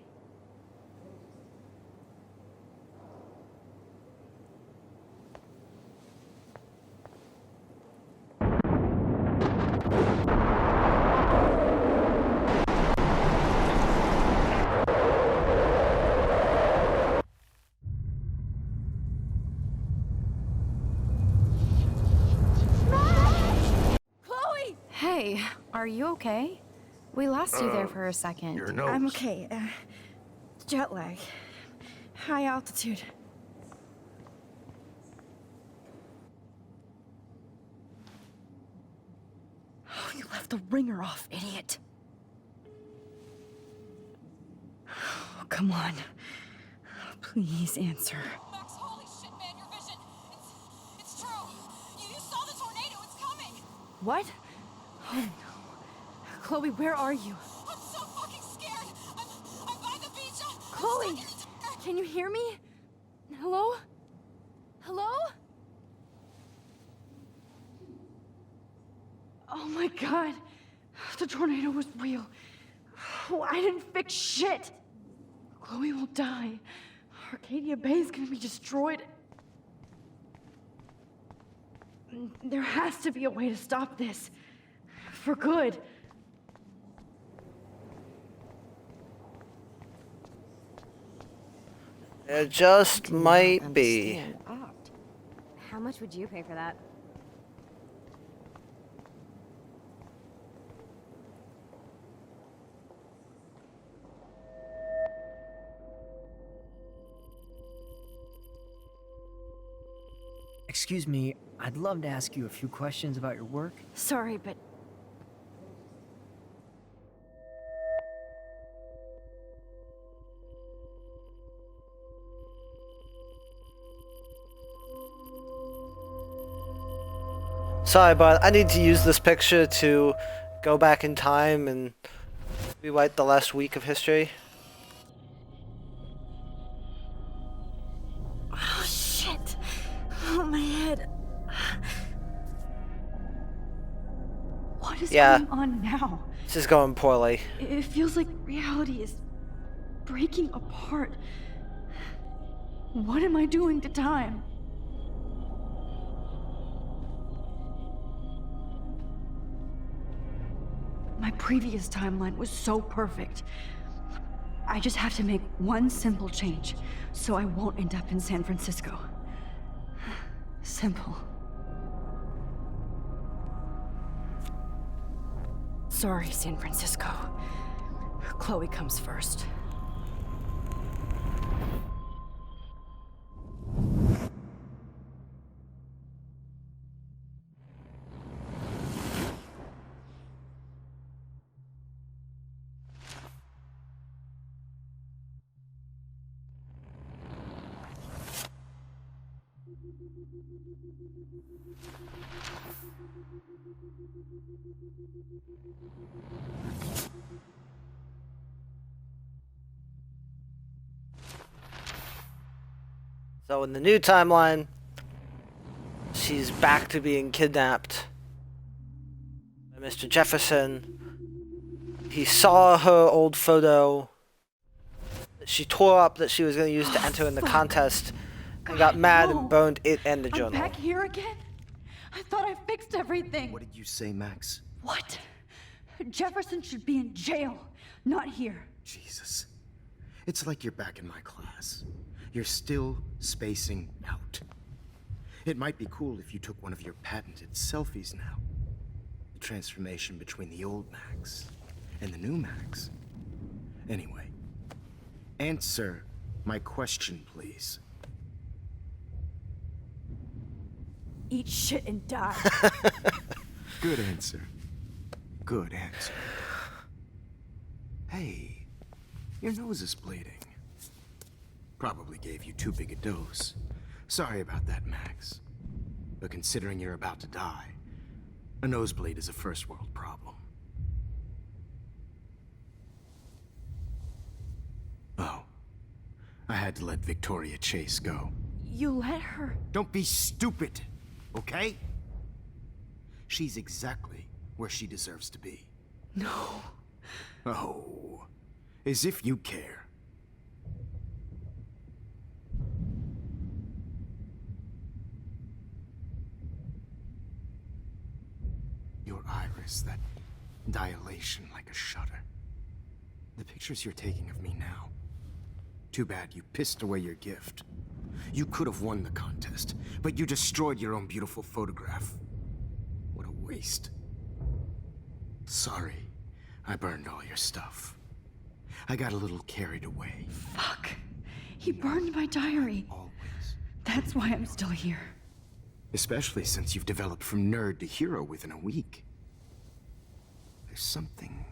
Chloe! Hey, are you okay? We lost you there for a second. Your nose. I'm okay. Jet lag. High altitude. Oh, you left the ringer off, idiot. Oh, come on. Please answer. Max, holy shit, man, your vision. It's true. You saw the tornado. It's coming. What? Oh no. Chloe, where are you? I'm so fucking scared. I'm by the beach. Chloe! Can you hear me? Hello? Hello? Oh my god. The tornado was real. Oh, I didn't fix shit. Chloe will die. Arcadia Bay is gonna be destroyed. There has to be a way to stop this. For good. It just might be. How much would you pay for that? Excuse me, I'd love to ask you a few questions about your work. Sorry, but Sorry, but I need to use this picture to go back in time and rewrite the last week of history. oh shit. Oh, my head. What is going on now? This is going poorly. It feels like reality is breaking apart. What am I doing to time? My previous timeline was so perfect. I just have to make one simple change, so I won't end up in San Francisco. Simple. Sorry, San Francisco. Chloe comes first. So in the new timeline, she's back to being kidnapped by Mr. Jefferson. He saw her old photo that she tore up that she was going to use to enter in the contest and got mad and burned it and the I'm journal. back here again? I thought I fixed everything. What did you say, Max? What? Jefferson should be in jail, not here. Jesus. It's like you're back in my class. You're still spacing out. It might be cool if you took one of your patented selfies now. The transformation between the old Max and the new Max. Anyway, answer My question, please. Eat shit and die. Good answer. Good answer. Hey, your nose is bleeding. Probably gave you too big a dose. Sorry about that, Max. But considering you're about to die, a nosebleed is a first world problem. Oh. I had to let Victoria Chase go. You let her? Don't be stupid, okay? She's exactly where she deserves to be. No. Oh, as if you care. Your iris, that dilation like a shutter. The pictures you're taking of me now. Too bad you pissed away your gift. You could have won the contest, but you destroyed your own beautiful photograph. What a waste. Sorry, I burned all your stuff. I got a little carried away. Fuck. He burned my diary. Always. That's why I'm still here. Especially since you've developed from nerd to hero within a week. There's something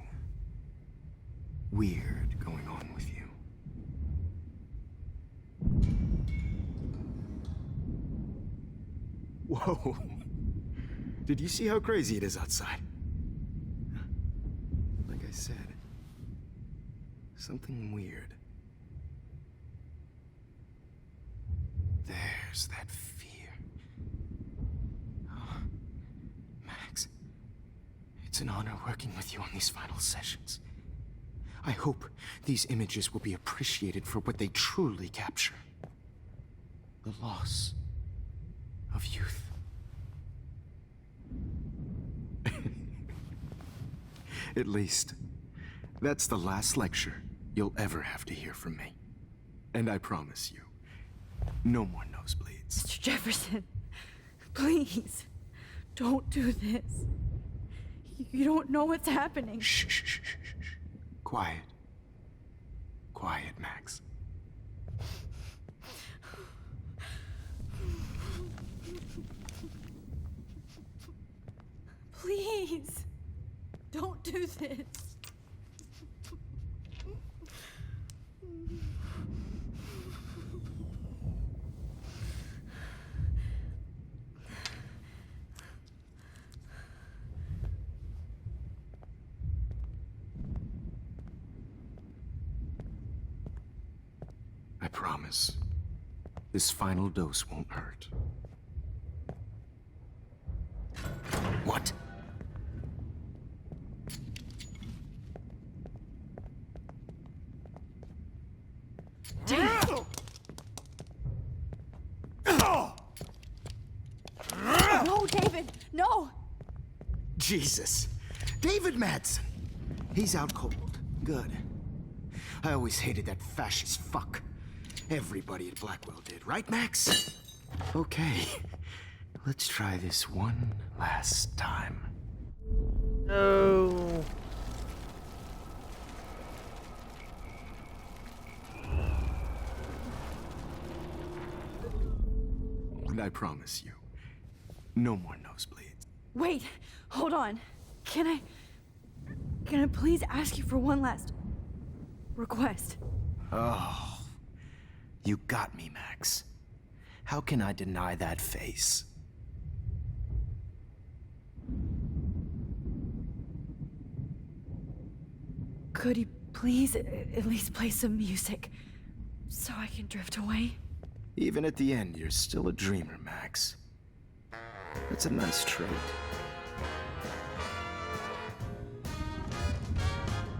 weird going on with you. Whoa. Did you see how crazy it is outside? Like I said, something weird. There's that fear. Oh, Max, it's an honor working with you on these final sessions. I hope these images will be appreciated for what they truly capture. The loss of youth. At least, that's the last lecture you'll ever have to hear from me. And I promise you, no more nosebleeds. Mr. Jefferson, please, don't do this. You don't know what's happening. Shh, shh, shh, shh, shh. Quiet. Quiet, Max. Please, don't do this. I promise, this final dose won't hurt. What? No, David, no! Jesus. David Madsen. He's out cold. Good. I always hated that fascist fuck. Everybody at Blackwell did, right, Max? Okay. Let's try this one last time. No. And I promise you, no more nosebleeds. Wait, hold on. Can I please ask you for one last request? Oh, you got me, Max. How can I deny that face? Could you please at least play some music so I can drift away? Even at the end, you're still a dreamer, Max. That's a nice trait.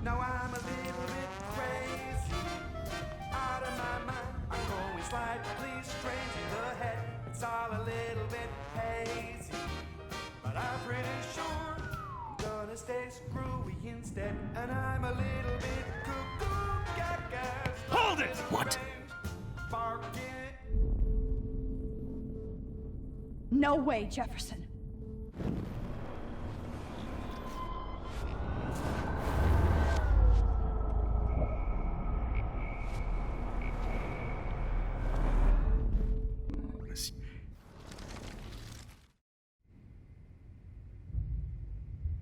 Now I'm a little bit crazy, out of my mind. I'm going slightly strange in the head. It's all a little bit hazy, but I'm pretty sure I'm gonna stay screwy instead. And I'm a little bit cuckoo, gaga. Hold it! What? Barking. No way, Jefferson.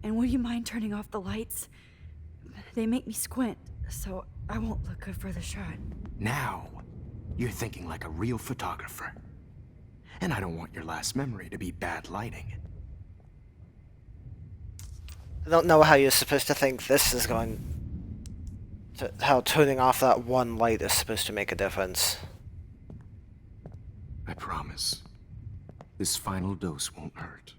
And would you mind turning off the lights? They make me squint, so I won't look good for the shot. Now, you're thinking like a real photographer. And I don't want your last memory to be bad lighting. I don't know how you're supposed to think this is going to, how turning off that one light is supposed to make a difference. I promise. This final dose won't hurt.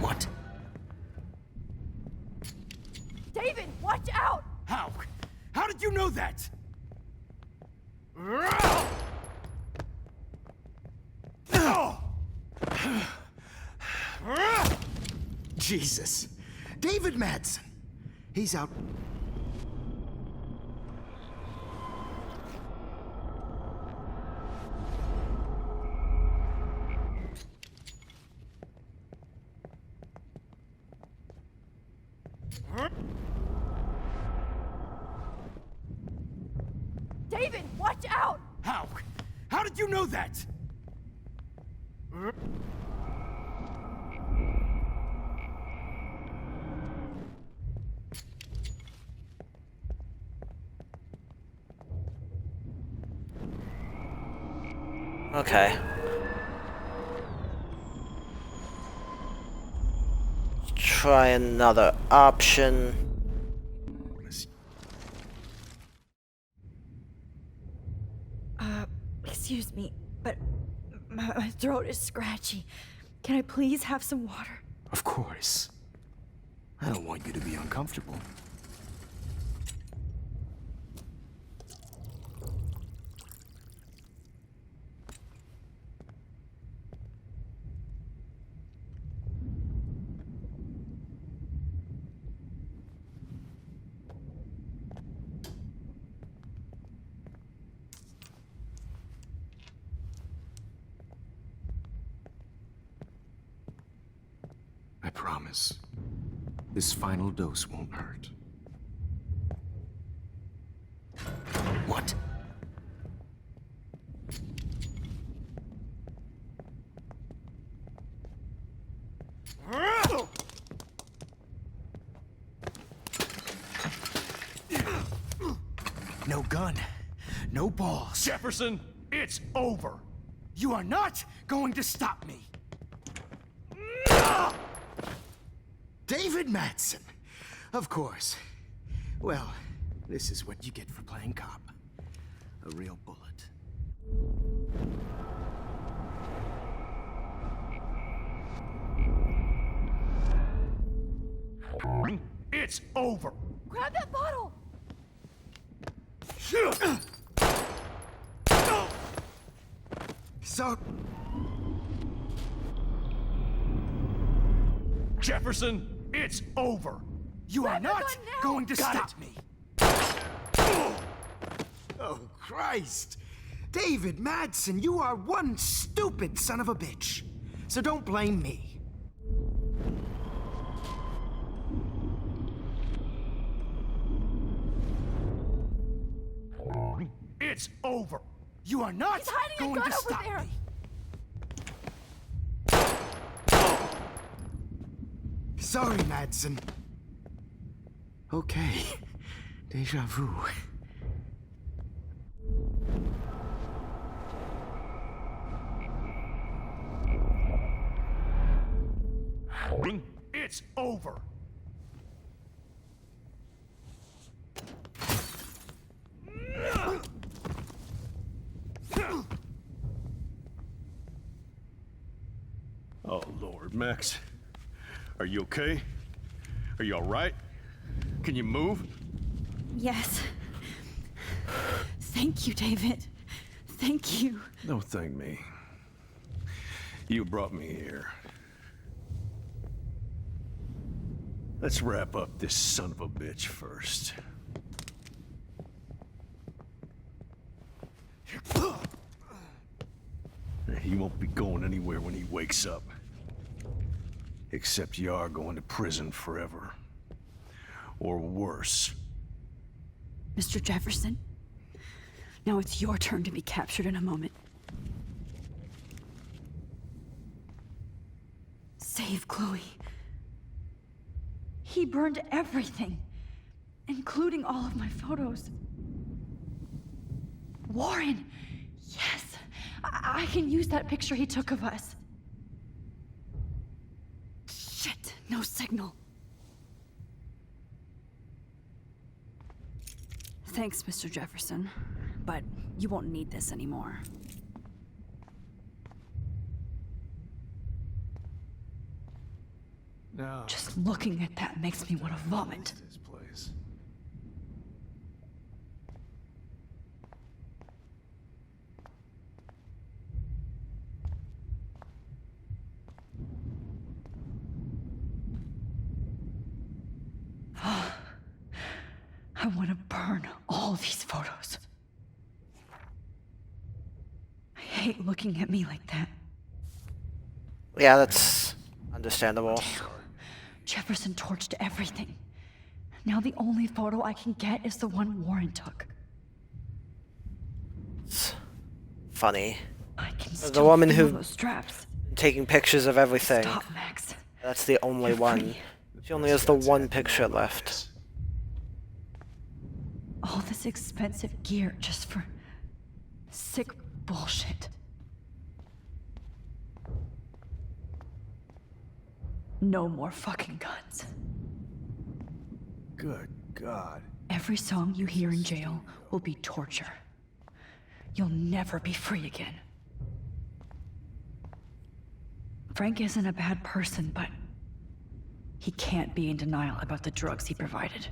What? David, watch out! How? How did you know that? Jesus. David Madsen. He's out. David, watch out! How? How did you know that? Okay. Let's try another option. Excuse me, but my throat is scratchy. Can I please have some water? Of course. I don't want you to be uncomfortable. I promise. This final dose won't hurt. What? No gun. No balls. Jefferson, it's over. You are not going to stop me. David Madsen. Of course. Well, this is what you get for playing cop. A real bullet. It's over. Grab that bottle! So... Jefferson, it's over. You are not going to Got stop it. me. Oh, Christ. David Madsen, you are one stupid son of a bitch. So don't blame me. It's over. You are not He's hiding a going gun to over stop there. me. Sorry, Madsen. Okay. Deja vu. It's over. Oh, Lord, Max. Are you okay? Are you all right? Can you move? Yes. Thank you, David. Thank you. Don't thank me. You brought me here. Let's wrap up this son of a bitch first. He won't be going anywhere when he wakes up. Except you are going to prison forever. Or worse. Mr. Jefferson, now it's your turn to be captured in a moment. Save Chloe. He burned everything, including all of my photos. Warren! Yes! I can use that picture he took of us. Shit, no signal. Thanks, Mr. Jefferson, but you won't need this anymore. No. Just looking at that makes me want to vomit. This place. I want to burn all these photos. I hate looking at me like that. Yeah, that's understandable. Jefferson torched everything. Now the only photo I can get is the one Warren took. It's funny. I can The still woman feel who those straps. taking pictures of everything. Stop, Max. That's the only You're one. free. She only has the one picture left. All this expensive gear just for sick bullshit. No more fucking guns. Good God. Every song you hear in jail will be torture. You'll never be free again. Frank isn't a bad person, but he can't be in denial about the drugs he provided.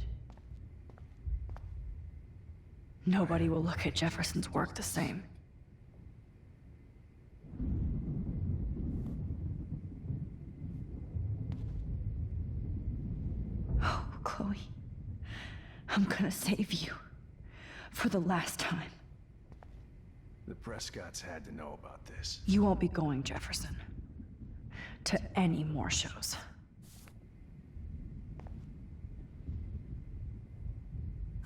Nobody will look at Jefferson's work the same. Oh, Chloe. I'm gonna save you. For the last time. The Prescotts had to know about this. You won't be going, Jefferson. To any more shows.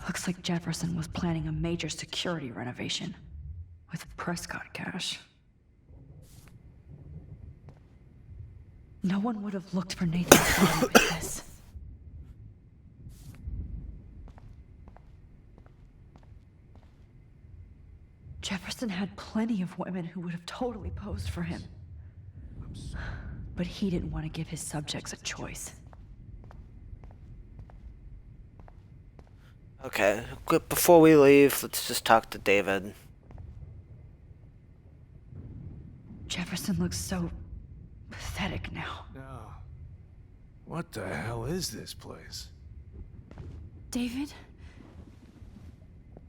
Looks like Jefferson was planning a major security renovation. With Prescott cash. No one would have looked for Nathan's body like this. Jefferson had plenty of women who would have totally posed for him. But he didn't want to give his subjects a choice. Okay, before we leave, let's just talk to David. Jefferson looks so pathetic now. No. What the hell is this place? David?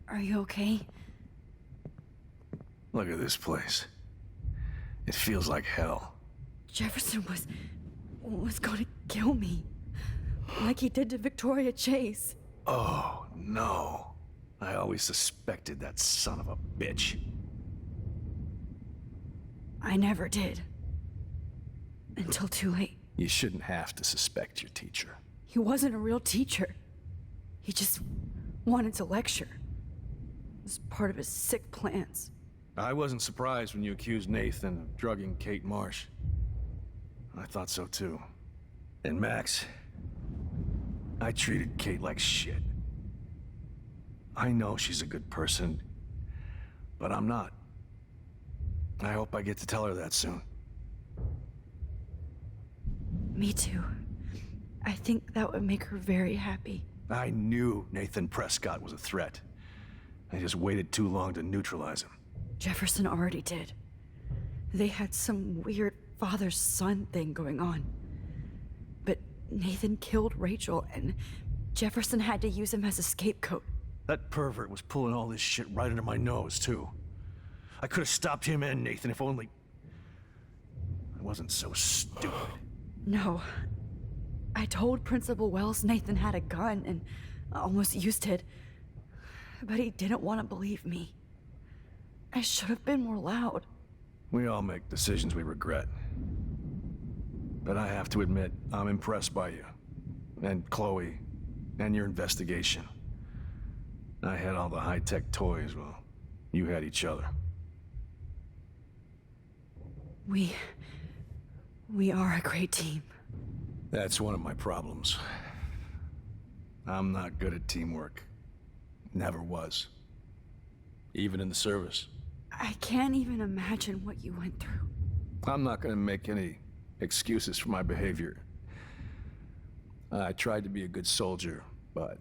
Are you okay? Look at this place. It feels like hell. Jefferson was going to kill me. Like he did to Victoria Chase. Oh, no. I always suspected that son of a bitch. I never did. Until too late. You shouldn't have to suspect your teacher. He wasn't a real teacher. He just wanted to lecture. It was part of his sick plans. I wasn't surprised when you accused Nathan of drugging Kate Marsh. I thought so too. And Max, I treated Kate like shit. I know she's a good person, but I'm not. I hope I get to tell her that soon. Me too. I think that would make her very happy. I knew Nathan Prescott was a threat. I just waited too long to neutralize him. Jefferson already did. They had some weird father-son thing going on. But Nathan killed Rachel, and Jefferson had to use him as a scapegoat. That pervert was pulling all this shit right under my nose, too. I could have stopped him and Nathan if only... I wasn't so stupid. No. I told Principal Wells Nathan had a gun and almost used it. But he didn't want to believe me. I should have been more loud. We all make decisions we regret. But I have to admit, I'm impressed by you. And Chloe. And your investigation. I had all the high-tech toys, well, you had each other. We We are a great team. That's one of my problems. I'm not good at teamwork. Never was. Even in the service. I can't even imagine what you went through. I'm not gonna make any excuses for my behavior. I tried to be a good soldier, but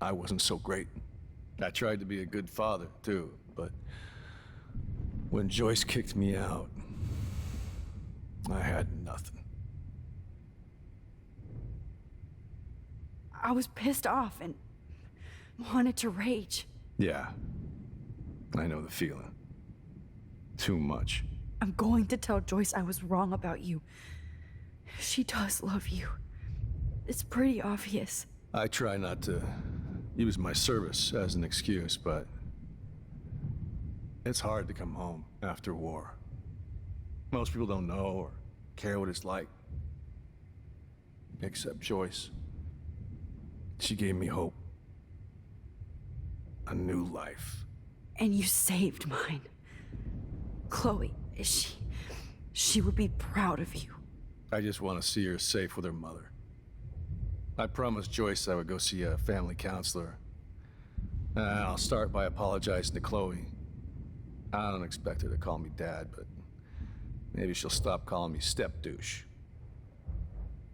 I wasn't so great. I tried to be a good father, too, but when Joyce kicked me out, I had nothing. I was pissed off and wanted to rage. Yeah, I know the feeling. Too much. I'm going to tell Joyce I was wrong about you. She does love you. It's pretty obvious. I try not to use my service as an excuse, but it's hard to come home after war. Most people don't know or care what it's like. Except Joyce. She gave me hope. A new life. And you saved mine. Chloe, she would be proud of you. I just want to see her safe with her mother. I promised Joyce I would go see a family counselor. I'll start by apologizing to Chloe. I don't expect her to call me Dad, but maybe she'll stop calling me step-douche.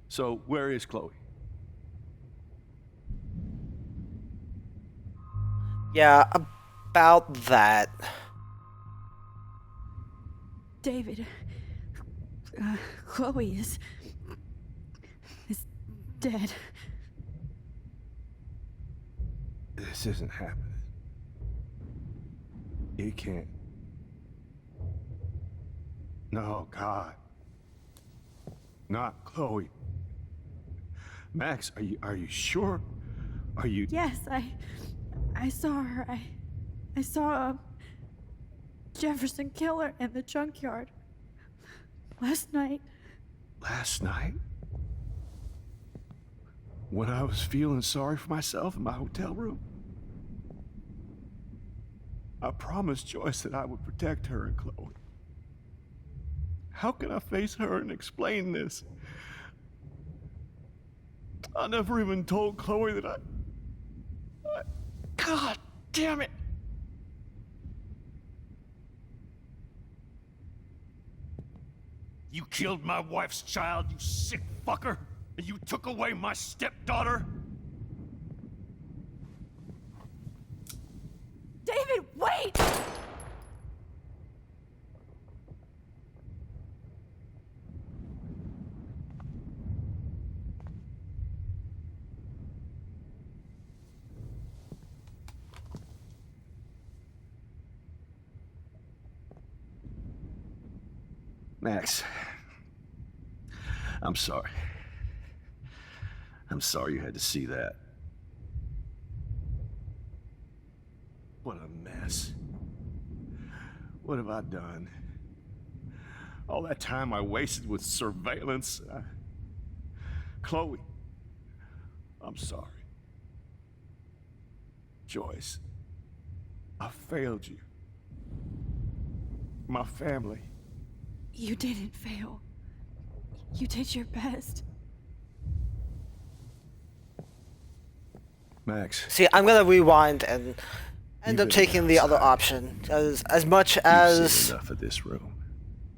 So, where is Chloe? Yeah, about that. David, Chloe is dead. This isn't happening. It can't. No, God. Not Chloe. Max, are you sure? Are you... Yes, I saw her. I saw Jefferson kill her in the junkyard. Last night. Last night? When I was feeling sorry for myself in my hotel room? I promised Joyce that I would protect her and Chloe. How can I face her and explain this? I never even told Chloe that I... God damn it! You killed my wife's child, you sick fucker! And you took away my stepdaughter? David, wait! Max, I'm sorry. I'm sorry you had to see that. What a mess. What have I done? All that time I wasted with surveillance. Chloe, I'm sorry. Joyce, I failed you. My family. You didn't fail. You did your best. Max. See, I'm gonna rewind and end up taking the other option. As much as You've seen enough of this room.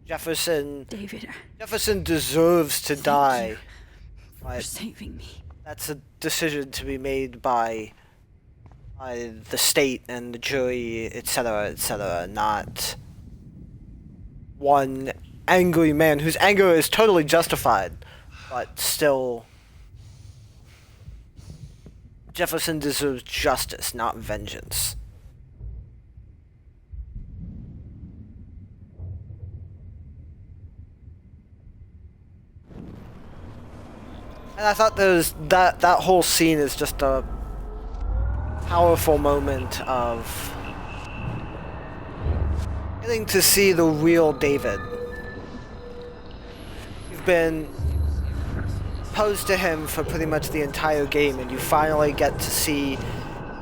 Jefferson David, deserves to die. for saving me. That's a decision to be made by the state and the jury, etc., not one angry man whose anger is totally justified, but still, Jefferson deserves justice, not vengeance. And I thought that whole scene is just a powerful moment of getting to see the real David. You've been opposed to him for pretty much the entire game, and you finally get to see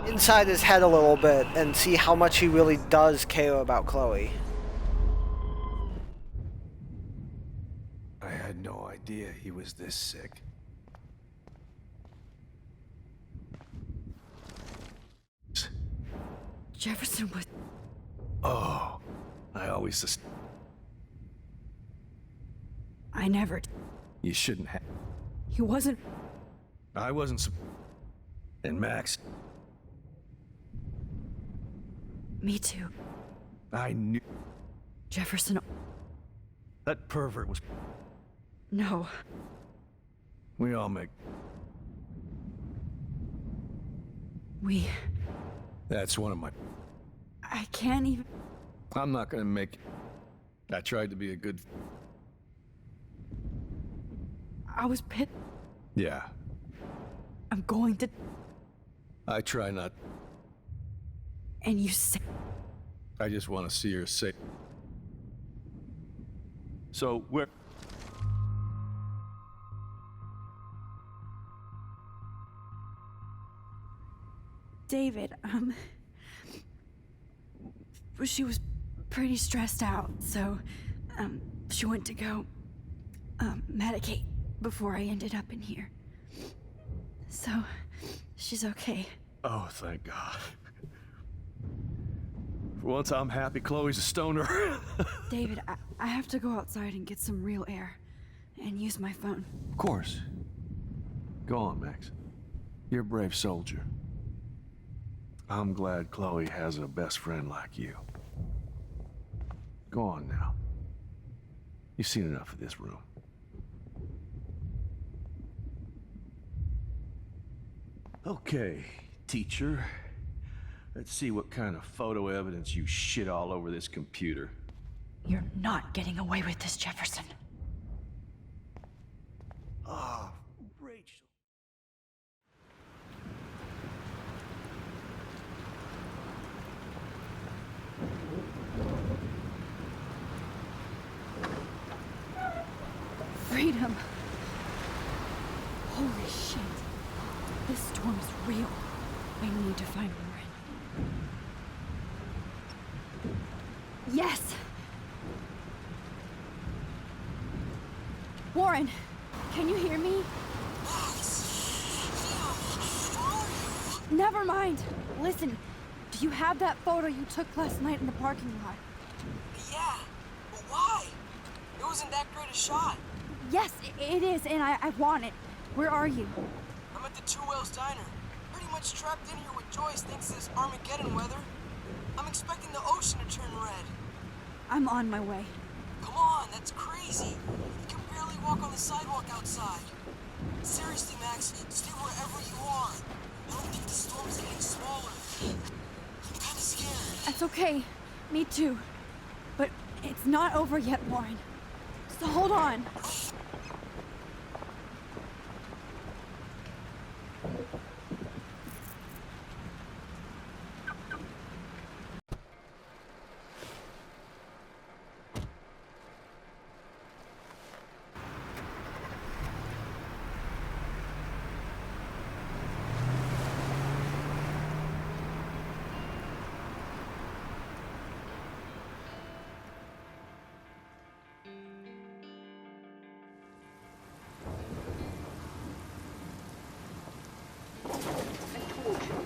inside his head a little bit and see how much he really does care about Chloe. had no idea he was this sick. Jefferson was... Oh, I always just... I never... You shouldn't have... He wasn't... I wasn't... And Max... Me too. I knew... Jefferson... That pervert was... No. We all make... We... That's one of my... I can't even... I'm not gonna make it. I tried to be a good... I was pit... Yeah, I'm going to... I try not... And you say... I just want to see her safe. So, where... David, she was pretty stressed out, so, she went to go, medicate before I ended up in here. So, she's okay. Oh, thank God. For once, I'm happy Chloe's a stoner. David, I have to go outside and get some real air, and use my phone. Of course. Go on, Max. You're a brave soldier. I'm glad Chloe has a best friend like you. Go on now. You've seen enough of this room. Okay, teacher. Let's see what kind of photo evidence you shit all over this computer. You're not getting away with this, Jefferson. Oh, Rachel. Freedom. Holy shit. This storm is real. I need to find Warren. Yes! Warren, can you hear me? Never mind. Listen, do you have that photo you took last night in the parking lot? Yeah, but why? It wasn't that great a shot. Yes, it is, and I want it. Where are you? I'm at the Two Whales Diner. Pretty much trapped in here with Joyce thanks to this Armageddon weather. I'm expecting the ocean to turn red. I'm on my way. Come on, that's crazy. You can barely walk on the sidewalk outside. Seriously, Max, stay wherever you are. I don't think the storm is getting smaller. I'm kinda scared. That's okay. Me too. But it's not over yet, Warren. So hold on.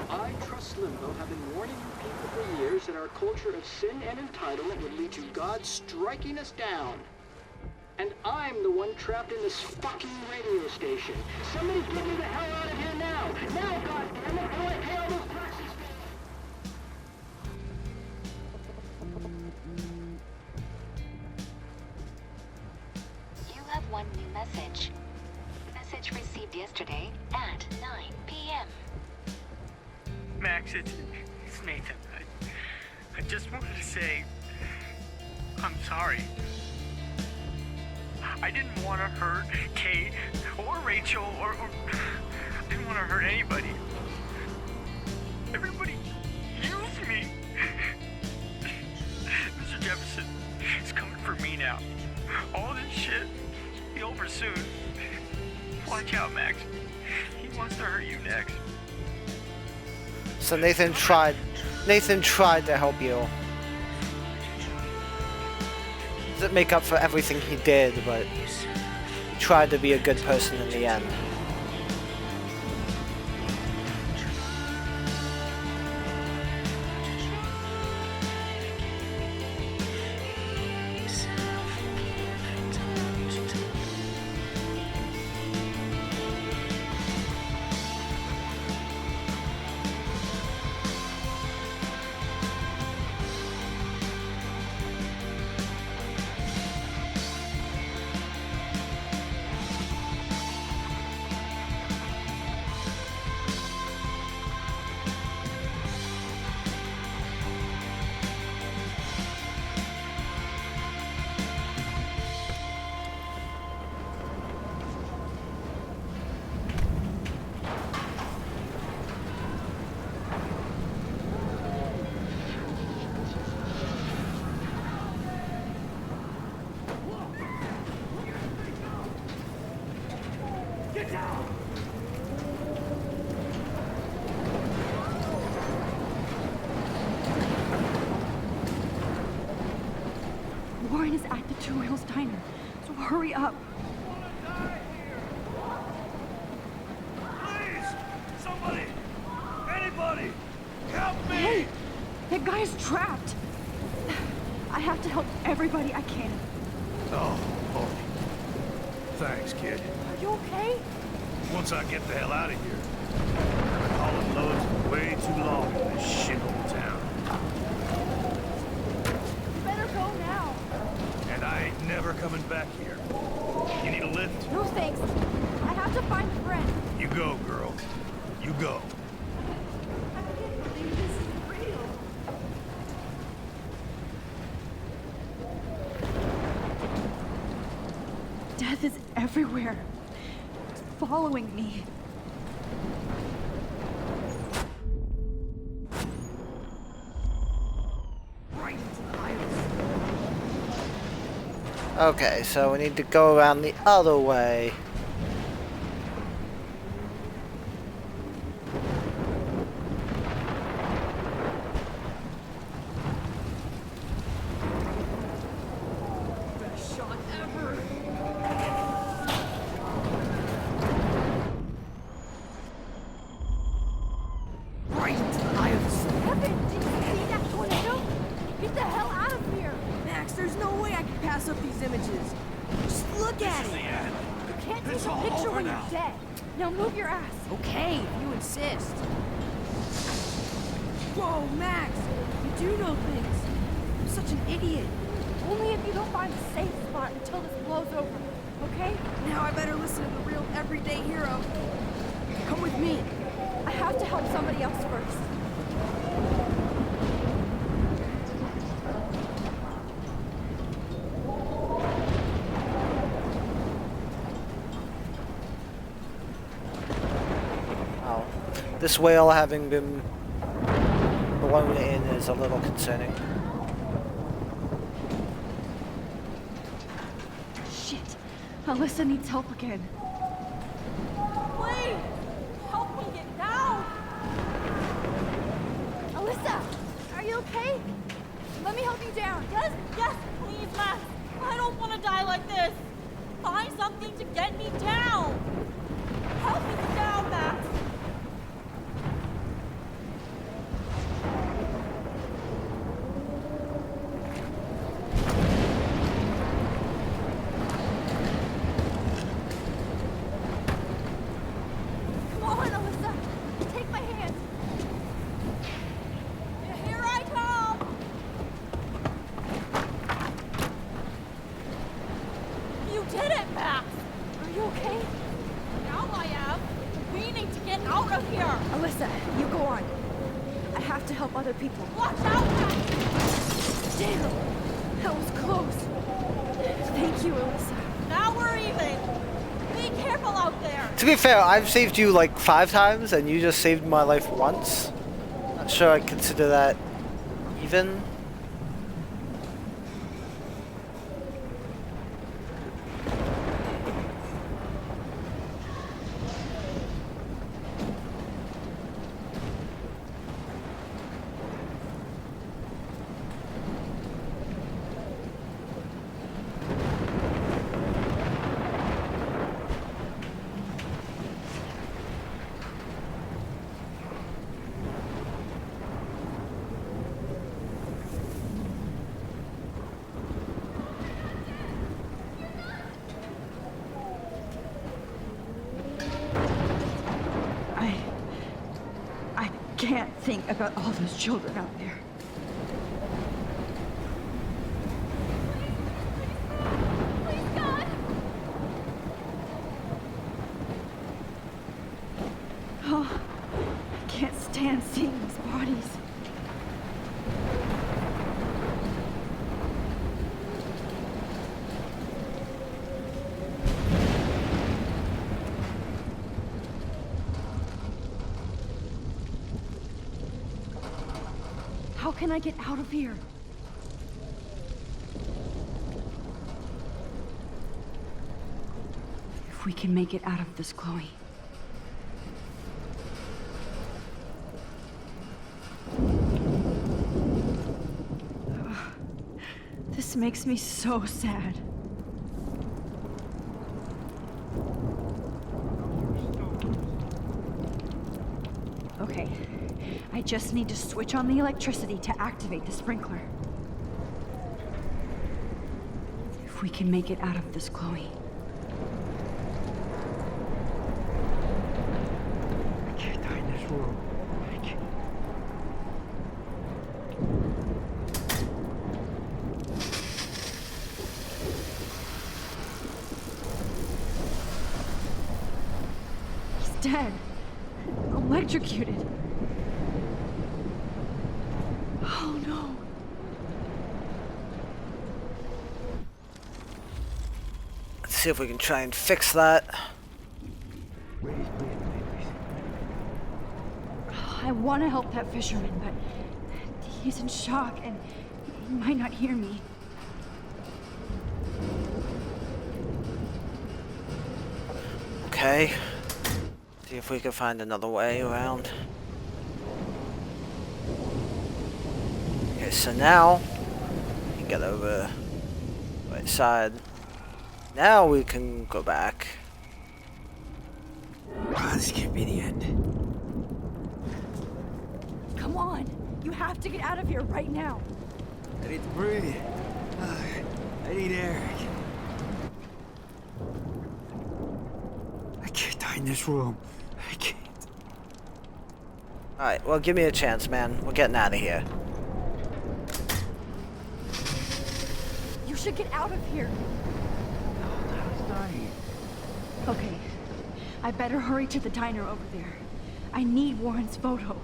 I trust Limbo have been warning you people for years that our culture of sin and entitlement would lead to God striking us down. And I'm the one trapped in this fucking radio station. Somebody get me the hell out of here now! Now, goddammit, before I pay all those taxes! You have one new message. Message received yesterday at 9 p.m. Max, it's Nathan. I just wanted to say I'm sorry. I didn't want to hurt Kate or Rachel or I didn't want to hurt anybody. Everybody used me. Mr. Jefferson is coming for me now. All this shit will be over soon. Watch out, Max. He wants to hurt you next. So Nathan tried to help you. Doesn't make up for everything he did, but tried to be a good person in the end. Warren is at the Two Wheels Diner, so hurry up. Please! Somebody! Anybody! Help me! Hey! That guy's trapped! I have to help everybody I can. Oh, boy. Thanks, kid. Are you okay? Once I get the hell out of here. I've been hauling loads for way too long in this shithole town. You better go now. And I ain't never coming back here. You need a lift? No thanks. I have to find a friend. You go, girl. You go. I can't believe this is real. Death is everywhere. It's following me. Right into the iris. Okay, so we need to go around the other way. Best shot ever. Right into the iris. Evan, did you see that tornado? Get the hell out of here. Max, there's no way I can pass up these images. Just look at it. You can't take a picture when you're dead. Now move your ass. Okay, if you insist. Whoa, Max, you do know things. I'm such an idiot. Only if you don't find a safe spot until this blows over, okay? Now I better listen to the real everyday hero. Come with me. I have to help somebody else first. Oh, this whale having been blown in is a little concerning. Shit. Alyssa needs help again. Please! Help me get down! Alyssa! Are you okay? Let me help you down. Yes, please, Max. I don't want to die like this. Find something to get me down. Help me get down, Max. Come on, Alyssa. Take my hand. Here I come. You did it, Max. Are you okay? Now I am. We need to get out of here. Alyssa, you go on. I have to help other people. Watch out, Max. Damn! That was close. Thank you, Alyssa. Now we're even. Be careful out there. To be fair, I've saved you like 5 times and you just saved my life once. Not sure I consider that even. can't think about all those children out there. Please, God! Oh, I can't stand seeing these bodies. How can I get out of here? If we can make it out of this, Chloe. This makes me so sad. Okay, I just need to switch on the electricity to activate the sprinkler. If we can make it out of this, Chloe. I can't die in this room. I can't. He's dead. Electrocuted. Oh no. Let's see if we can try and fix that. I want to help that fisherman, but he's in shock and he might not hear me. Okay. See if we can find another way around. Okay, so now we can get over the right side. Now we can go back. This can't be the end. Come on. You have to get out of here right now. I need to breathe. I need air. I can't die in this room. I can't. Alright, well give me a chance, man. We're getting out of here. You should get out of here. Okay. I better hurry to the diner over there. I need Warren's photo.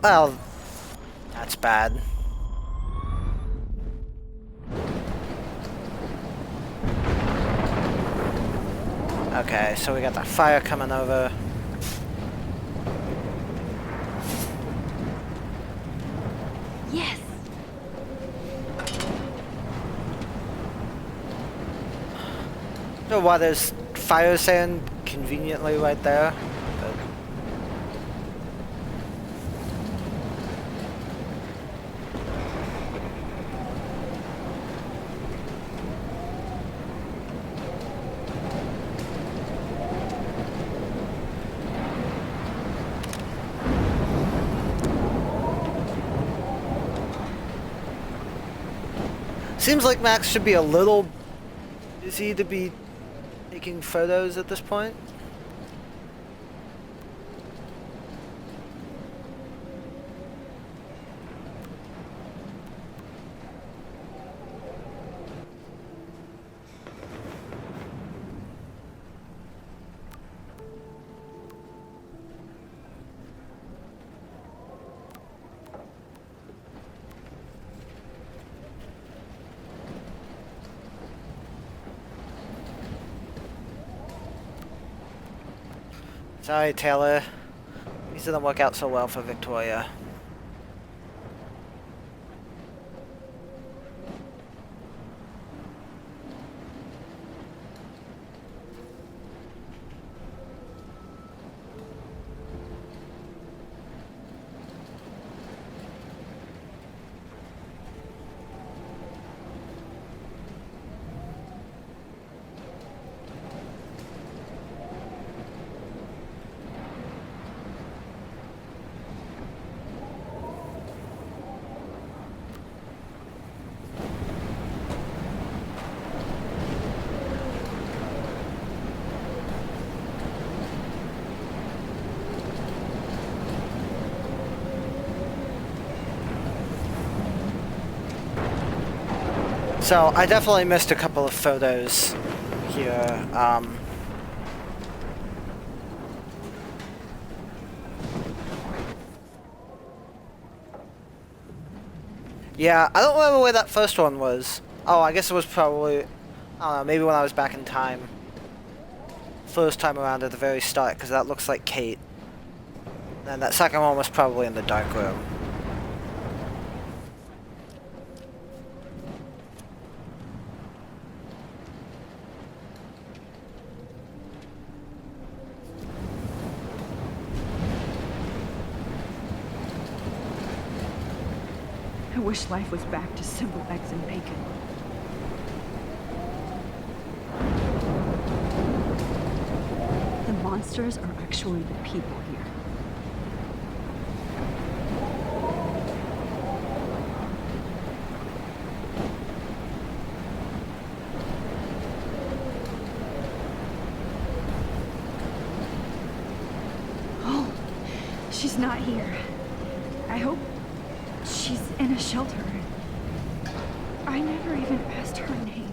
Well, that's bad. Okay, so we got the fire coming over. Yes. So why there's fire sand conveniently right there? But seems like Max should be a little busy to be taking photos at this point. Sorry, Taylor. These didn't work out so well for Victoria. So I definitely missed a couple of photos here. Yeah, I don't remember where that first one was. Oh, I guess it was probably, I don't know, maybe when I was back in time. First time around at the very start, because that looks like Kate. And that second one was probably in the dark room. I wish life was back to simple eggs and bacon. The monsters are actually the people here. Oh, she's not here. I hope she's in a shelter. I never even asked her name.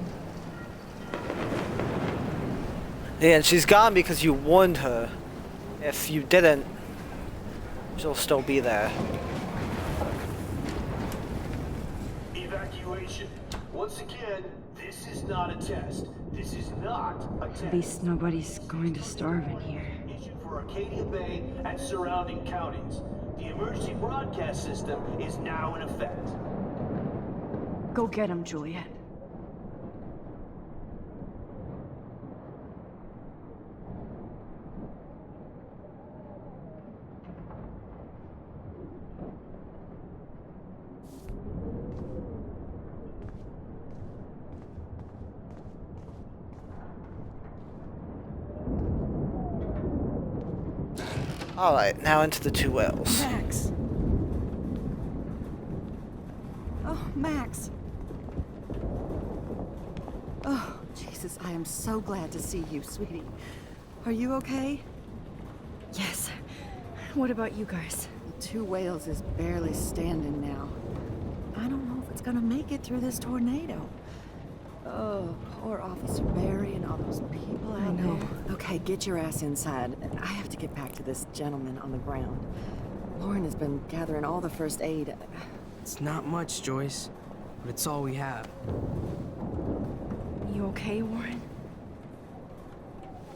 Yeah, and she's gone because you warned her. If you didn't, she'll still be there. Evacuation. Once again, this is not a test. This is not a test. At least nobody's going to starve in here. Issued for Arcadia Bay and surrounding counties. The emergency broadcast system is now in effect. Go get him, Juliet. Alright, now into the two whales. Max. Oh, Max. Oh, Jesus, I am so glad to see you, sweetie. Are you okay? Yes. What about you guys? The two whales is barely standing now. I don't know if it's gonna make it through this tornado. Oh, poor Officer Barry and all those people out there. Okay, get your ass inside. I have to get back to this gentleman on the ground. Lauren has been gathering all the first aid. It's not much, Joyce, but it's all we have. You okay, Warren?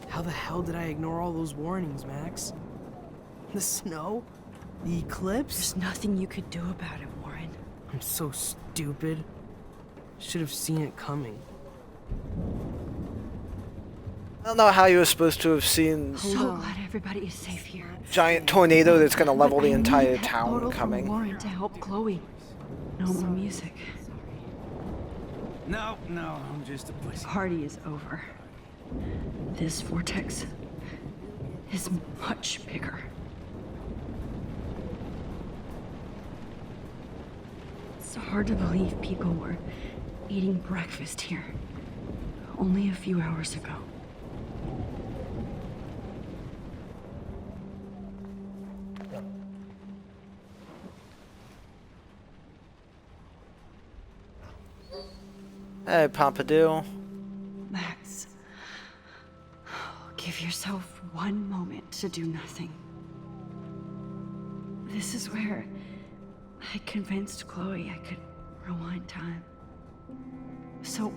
How the hell did I ignore all those warnings, Max? The snow? The eclipse? There's nothing you could do about it, Warren. I'm so stupid. Should have seen it coming. I don't know how you were supposed to have seen So glad everybody is safe here. giant tornado that's gonna level the I need entire that town photo from coming. Warren to help Chloe. No more music. No, I'm just a pussy. Party is over. This vortex is much bigger. It's hard to believe people were eating breakfast here only a few hours ago. Hey, Pompadour. Max, give yourself one moment to do nothing. This is where I convinced Chloe I could rewind time. So,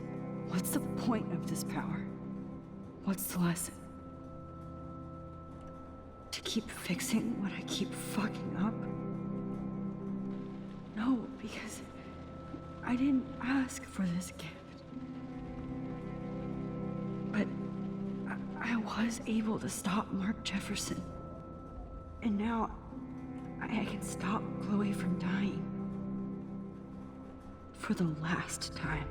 what's the point of this power? What's the lesson? To keep fixing what I keep fucking up? No, because I didn't ask for this gift. But I was able to stop Mark Jefferson. And now I can stop Chloe from dying. For the last time.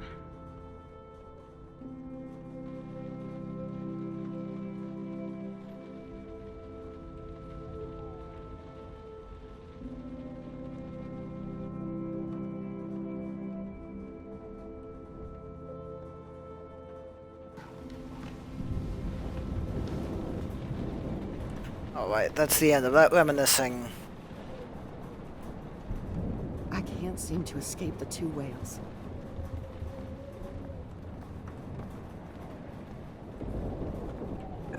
Alright, that's the end of that reminiscing. I can't seem to escape the two whales.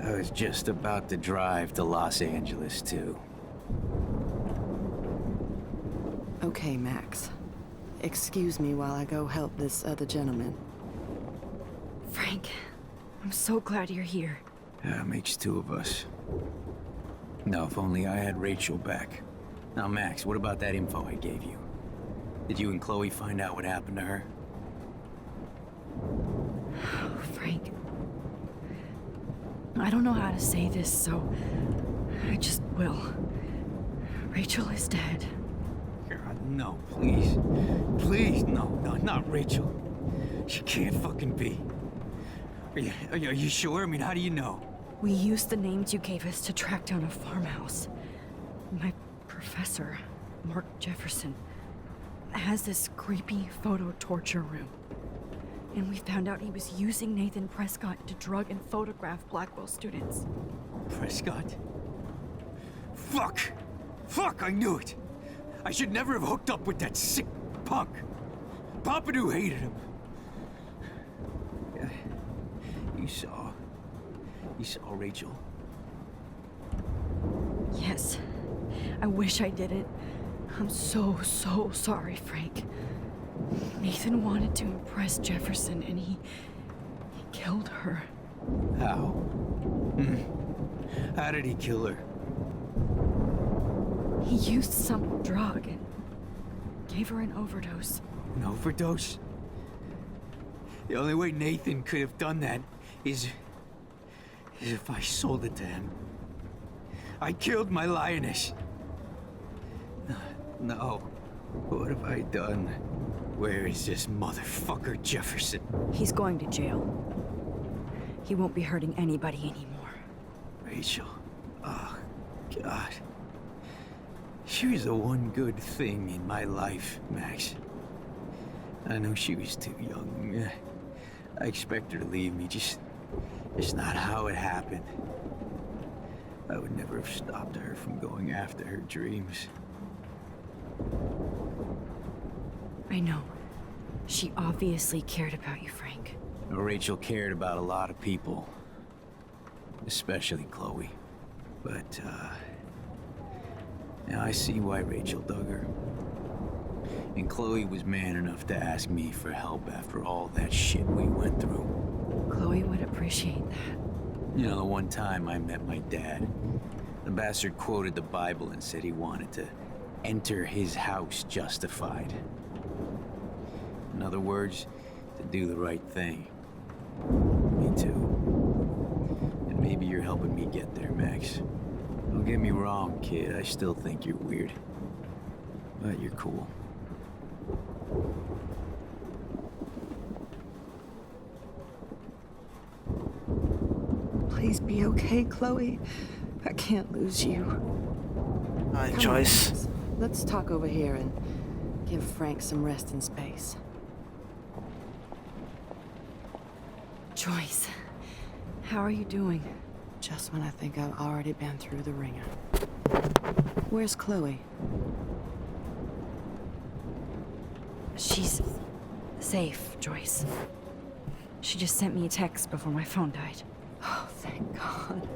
I was just about to drive to Los Angeles, too. Okay, Max. Excuse me while I go help this other gentleman. Frank, I'm so glad you're here. Yeah, makes two of us. Now, if only I had Rachel back. Now, Max, what about that info I gave you? Did you and Chloe find out what happened to her? Oh, Frank. I don't know how to say this, so I just will. Rachel is dead. God, no, please. Please, no, not Rachel. She can't fucking be. Are you sure? I mean, how do you know? We used the names you gave us to track down a farmhouse. My professor, Mark Jefferson, has this creepy photo torture room. And we found out he was using Nathan Prescott to drug and photograph Blackwell students. Prescott? Fuck! Fuck, I knew it! I should never have hooked up with that sick punk. Pompidou hated him. Yeah. You saw Rachel? Yes. I wish I didn't. I'm so sorry, Frank. Nathan wanted to impress Jefferson, and he killed her. How? How did he kill her? He used some drug and gave her an overdose. An overdose? The only way Nathan could have done that is if I sold it to him. I killed my lioness. No. What have I done? Where is this motherfucker Jefferson? He's going to jail. He won't be hurting anybody anymore. Rachel. Oh, God. She was the one good thing in my life, Max. I know she was too young. I expect her to leave me, just not how it happened. I would never have stopped her from going after her dreams. I know. She obviously cared about you, Frank. Rachel cared about a lot of people. Especially Chloe. But, now I see why Rachel dug her. And Chloe was man enough to ask me for help after all that shit we went through. Chloe would appreciate that. You know, the one time I met my dad, the bastard quoted the Bible and said he wanted to enter his house justified. In other words, to do the right thing. Me too. And maybe you're helping me get there, Max. Don't get me wrong, kid. I still think you're weird. But you're cool. Please be okay, Chloe. I can't lose you. Hi, Come Joyce. on, let's talk over here and give Frank some rest and space. Joyce, how are you doing? Just when I think I've already been through the ringer. Where's Chloe? She's safe, Joyce. She just sent me a text before my phone died. Oh, thank God.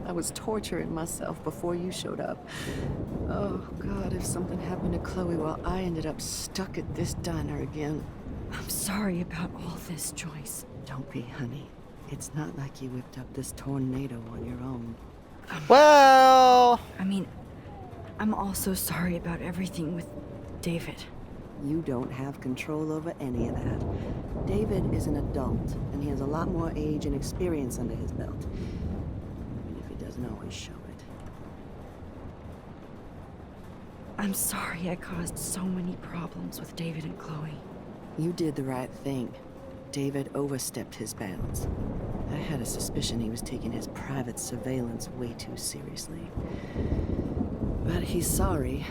I was torturing myself before you showed up. Oh, God, if something happened to Chloe while I ended up stuck at this diner again. I'm sorry about all this, Joyce. Don't be, honey. It's not like you whipped up this tornado on your own. Well... I mean, I'm also sorry about everything with David. You don't have control over any of that. David is an adult, and he has a lot more age and experience under his belt. Even if he doesn't always show it. I'm sorry I caused so many problems with David and Chloe. You did the right thing. David overstepped his bounds. I had a suspicion he was taking his private surveillance way too seriously. But he's sorry,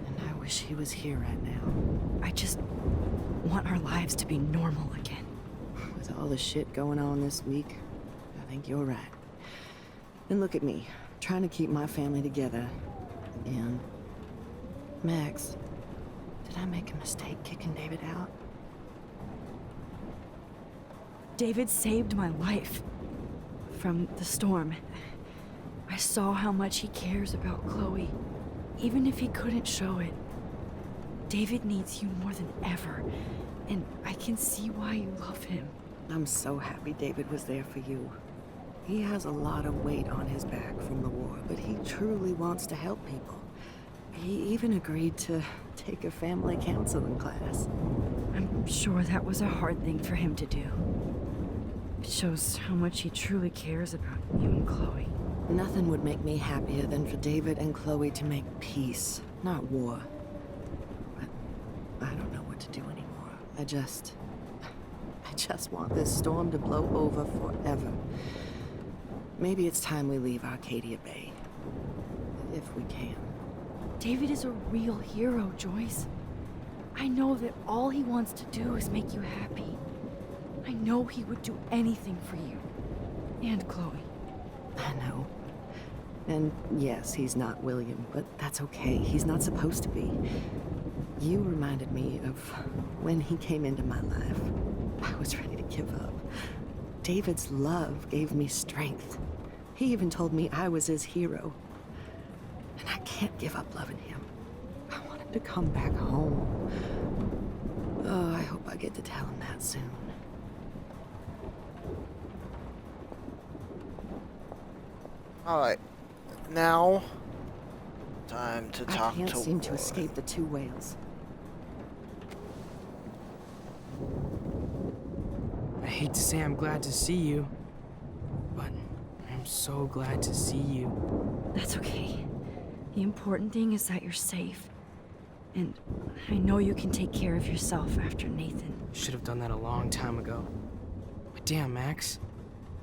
and I wish he was here right now. I just want our lives to be normal again. With all the shit going on this week, I think you're right. And look at me, trying to keep my family together. And Max, did I make a mistake kicking David out? David saved my life. from the storm. I saw how much he cares about Chloe, even if he couldn't show it. David needs you more than ever, and I can see why you love him. I'm so happy David was there for you. He has a lot of weight on his back from the war, but he truly wants to help people. He even agreed to take a family counseling class. I'm sure that was a hard thing for him to do. It shows how much he truly cares about you and Chloe. Nothing would make me happier than for David and Chloe to make peace, not war. But I don't know what to do anymore. I just want this storm to blow over forever. Maybe it's time we leave Arcadia Bay. If we can. David is a real hero, Joyce. I know that all he wants to do is make you happy. I know he would do anything for you. And Chloe. I know. And yes, he's not William, but that's okay. He's not supposed to be. You reminded me of when he came into my life. I was ready to give up. David's love gave me strength. He even told me I was his hero. And I can't give up loving him. I want him to come back home. Oh, I hope I get to tell him that soon. Alright. Now, time to talk to I can't seem to Warren. escape the two whales. I hate to say I'm glad to see you, but I'm so glad to see you. That's okay. The important thing is that you're safe. And I know you can take care of yourself after Nathan. Should have done that a long time ago. But damn, Max.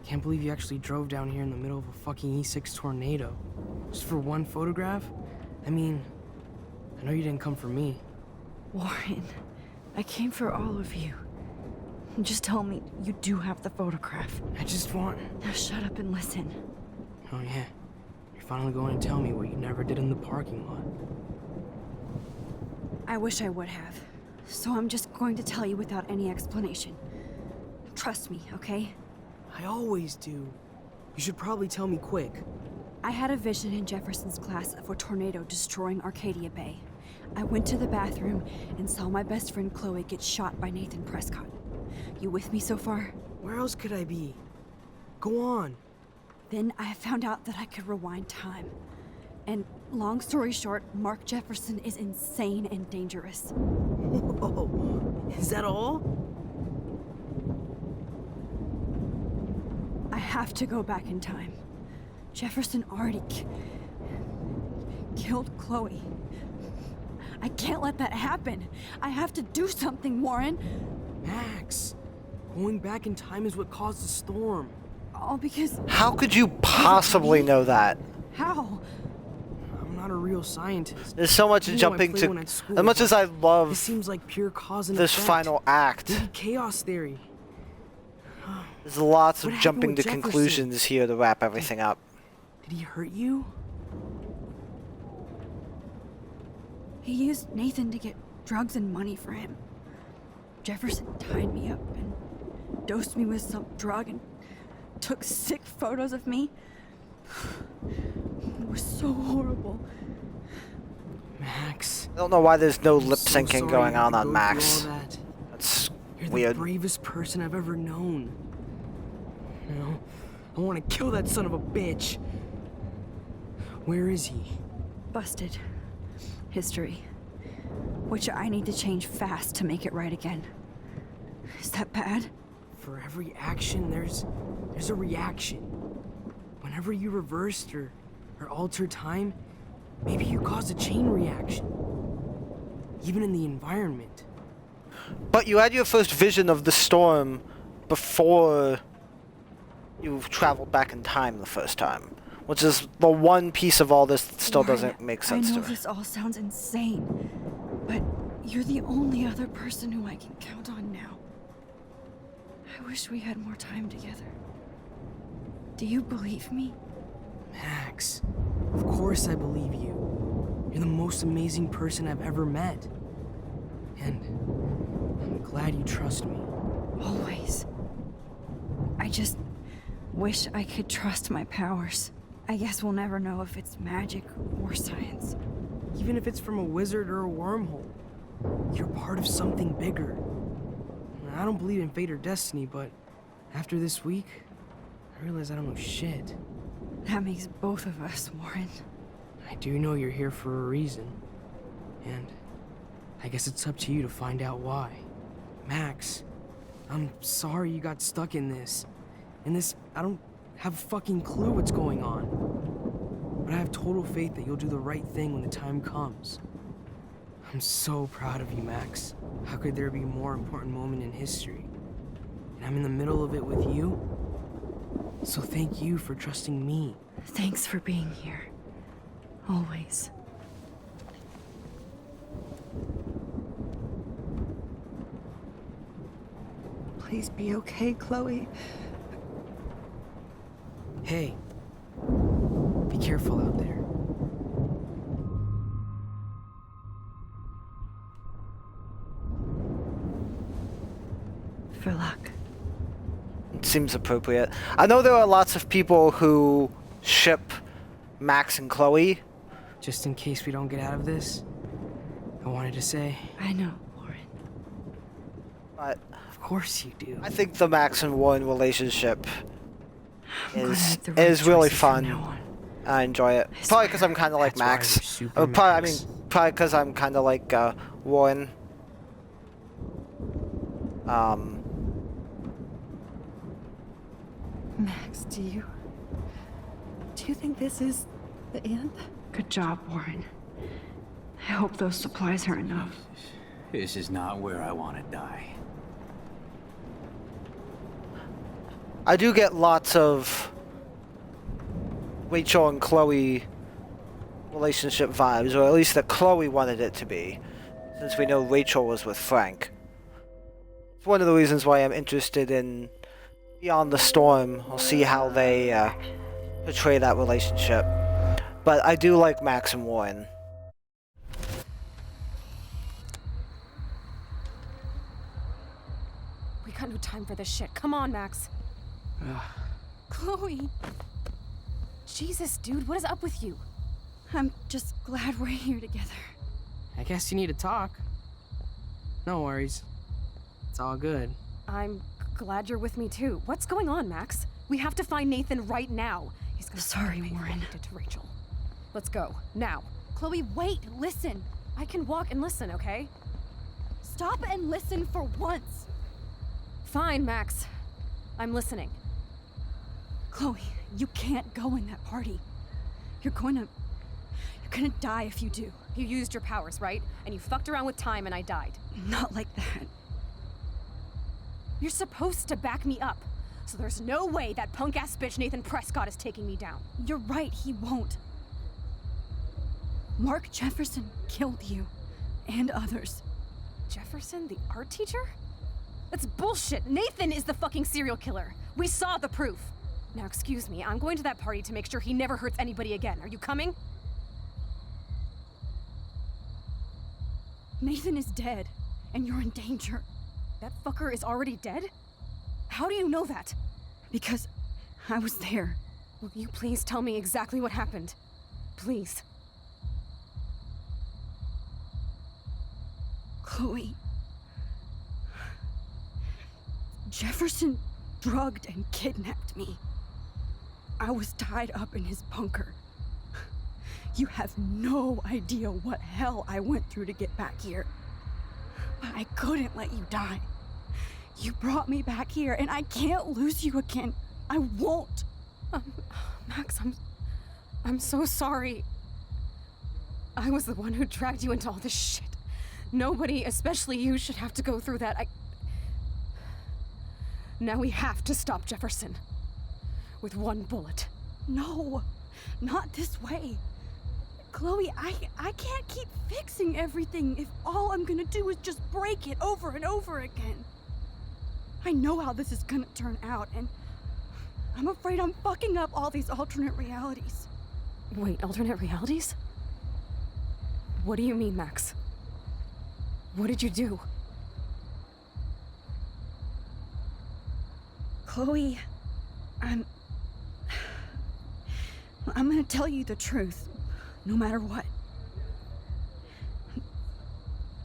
Can't believe you actually drove down here in the middle of a fucking E6 tornado. Just for one photograph? I mean, I know you didn't come for me. Warren, I came for all of you. Just tell me you do have the photograph. I just want... Now shut up and listen. Oh yeah. You're finally going to tell me what you never did in the parking lot. I wish I would have. So I'm just going to tell you without any explanation. Trust me, okay? I always do. You should probably tell me quick. I had a vision in Jefferson's class of a tornado destroying Arcadia Bay. I went to the bathroom and saw my best friend Chloe get shot by Nathan Prescott. You with me so far? Where else could I be? Go on. Then I found out that I could rewind time. And long story short, Mark Jefferson is insane and dangerous. Whoa, is that all? I have to go back in time. Jefferson already killed Chloe. I can't let that happen. I have to do something, Warren. Max, going back in time is what caused the storm. All because... How could you possibly know that? How? I'm not a real scientist. There's so much jumping to... As much as I love this seems like pure cause and this effect. final act, Maybe chaos theory. there's lots of What happened jumping with to Jefferson? conclusions here to wrap everything up. Did he hurt you? He used Nathan to get drugs and money for him. Jefferson tied me up and dosed me with some drug and took sick photos of me. It was so horrible. Max. I don't know why there's no I'm lip so syncing sorry going you had on to on go Max. through all that. That's You're weird. the bravest person I've ever known. You know, I want to kill that son of a bitch. Where is he? Busted. History. Which I need to change fast to make it right again. Is that bad? For every action, there's a reaction. Whenever you reversed or altered time, maybe you caused a chain reaction. Even in the environment. But you had your first vision of the storm before you traveled back in time the first time. Which is the one piece of all this that still Warren, doesn't make sense I to know me. this all sounds insane, but you're the only other person who I can count on now. I wish we had more time together. Do you believe me? Max, of course I believe you. You're the most amazing person I've ever met. And I'm glad you trust me. Always. wish I could trust my powers. I guess we'll never know if it's magic or science. Even if it's from a wizard or a wormhole, you're part of something bigger. I don't believe in fate or destiny, but after this week, I realize I don't know shit. That makes both of us, Warren. I do know you're here for a reason. And I guess it's up to you to find out why. Max, I'm sorry you got stuck in this. I don't have a fucking clue what's going on. But I have total faith that you'll do the right thing when the time comes. I'm so proud of you, Max. How could there be a more important moment in history? And I'm in the middle of it with you. So thank you for trusting me. Thanks for being here. Always. Please be okay, Chloe. Hey, be careful out there. For luck. It seems appropriate. I know there are lots of people who ship Max and Chloe. Just in case we don't get out of this, I wanted to say... I know, Warren. But... Of course you do. I think the Max and Warren relationship is really fun. I enjoy it. Probably because I'm kind of like Max. Probably because I'm kind of like Warren. Max, do you think this is the end? Good job, Warren. I hope those supplies are enough. This is not where I want to die. I do get lots of Rachel and Chloe relationship vibes, or at least that Chloe wanted it to be, since we know Rachel was with Frank. It's one of the reasons why I'm interested in Beyond the Storm. We'll see how they portray that relationship. But I do like Max and Warren. We got no time for this shit. Come on, Max. Chloe. Jesus, dude, what is up with you? I'm just glad we're here together. I guess you need to talk. No worries. It's all good. I'm glad you're with me too. What's going on, Max? We have to find Nathan right now. He's gonna Sorry, Warren. Did to Rachel. Let's go now. Chloe, wait, listen. I can walk and listen, okay? Stop and listen for once. Fine, Max. I'm listening. Chloe, you can't go in that party. You're gonna die if you do. You used your powers, right? And you fucked around with time and I died. Not like that. You're supposed to back me up. So there's no way that punk-ass bitch Nathan Prescott is taking me down. You're right, he won't. Mark Jefferson killed you. And others. Jefferson, the art teacher? That's bullshit. Nathan is the fucking serial killer. We saw the proof. Now, excuse me, I'm going to that party to make sure he never hurts anybody again. Are you coming? Nathan is dead, and you're in danger. That fucker is already dead? How do you know that? Because I was there. Will you please tell me exactly what happened? Please. Chloe. Jefferson drugged and kidnapped me. I was tied up in his bunker. You have no idea what hell I went through to get back here. But I couldn't let you die. You brought me back here, and I can't lose you again. I won't. Max, I'm so sorry. I was the one who dragged you into all this shit. Nobody, especially you, should have to go through that. Now we have to stop Jefferson. With one bullet. No, not this way. Chloe, I can't keep fixing everything if all I'm gonna do is just break it over and over again. I know how this is gonna turn out, and I'm afraid I'm fucking up all these alternate realities. Wait, alternate realities? What do you mean, Max? What did you do? Chloe, I'm gonna tell you the truth, no matter what.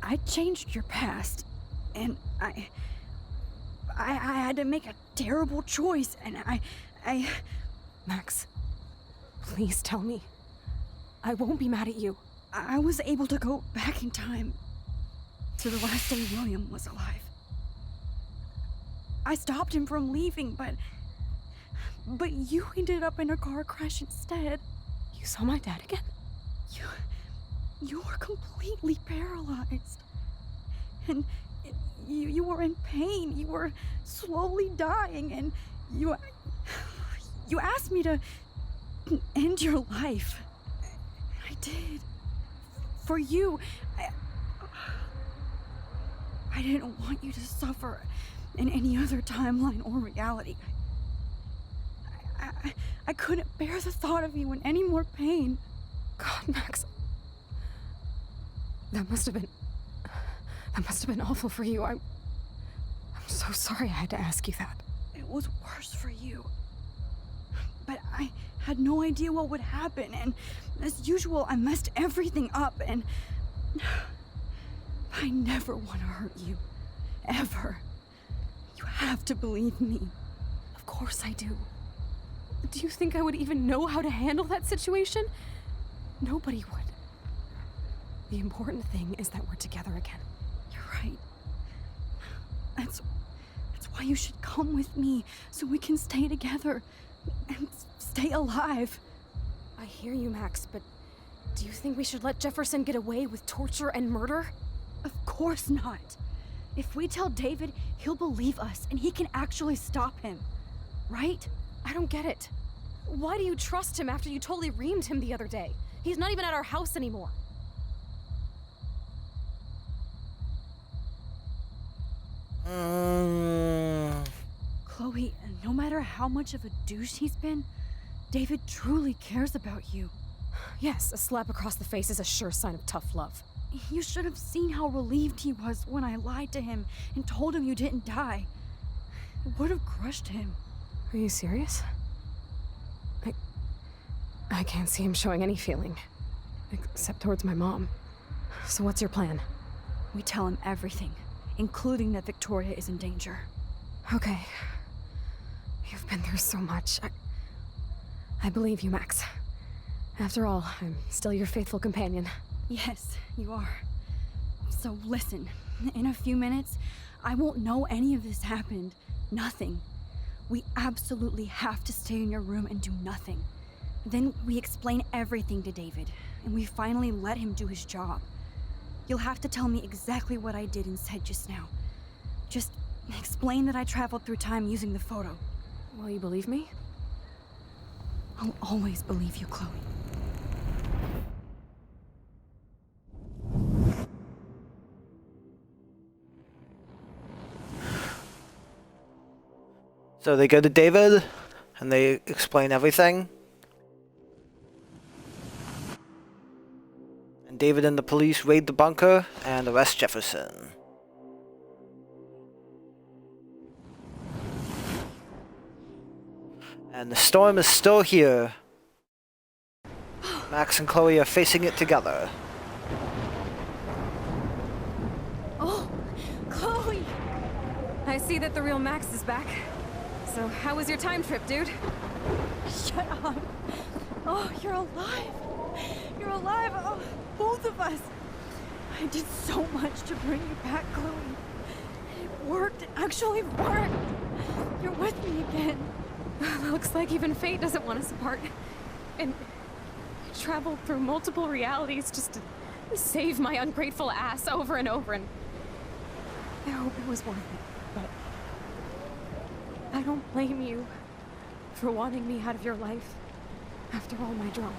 I changed your past, and I had to make a terrible choice, and I... Max, please tell me. I won't be mad at you. I was able to go back in time to the last day William was alive. I stopped him from leaving, but you ended up in a car crash instead. You saw my dad again? You were completely paralyzed. And you were in pain. You were slowly dying, and you asked me to end your life. I did. For you. I didn't want you to suffer in any other timeline or reality. I couldn't bear the thought of you in any more pain. God, Max. That must have been awful for you. I'm so sorry I had to ask you that. It was worse for you. But I had no idea what would happen, and as usual, I messed everything up, and I never want to hurt you. Ever. You have to believe me. Of course I do. Do you think I would even know how to handle that situation? Nobody would. The important thing is that we're together again. You're right. That's why you should come with me, so we can stay together and stay alive. I hear you, Max, but do you think we should let Jefferson get away with torture and murder? Of course not. If we tell David, he'll believe us, and he can actually stop him. Right? I don't get it. Why do you trust him after you totally reamed him the other day? He's not even at our house anymore. Chloe, no matter how much of a douche he's been, David truly cares about you. Yes, a slap across the face is a sure sign of tough love. You should have seen how relieved he was when I lied to him and told him you didn't die. It would have crushed him. Are you serious? I can't see him showing any feeling. Except towards my mom. So what's your plan? We tell him everything, including that Victoria is in danger. Okay. You've been through so much. I believe you, Max. After all, I'm still your faithful companion. Yes, you are. So listen, in a few minutes, I won't know any of this happened. Nothing. We absolutely have to stay in your room and do nothing. Then we explain everything to David, and we finally let him do his job. You'll have to tell me exactly what I did and said just now. Just explain that I traveled through time using the photo. Will you believe me? I'll always believe you, Chloe. So they go to David, and they explain everything. And David and the police raid the bunker and arrest Jefferson. And the storm is still here. Max and Chloe are facing it together. Oh, Chloe! I see that the real Max is back. So how was your time trip, dude? Shut up. Oh, you're alive. You're alive. Oh, both of us. I did so much to bring you back, Chloe. It worked. It actually worked. You're with me again. Looks like even fate doesn't want us apart. And I traveled through multiple realities just to save my ungrateful ass over and over, and I hope it was worth it, but I don't blame you for wanting me out of your life after all my drama.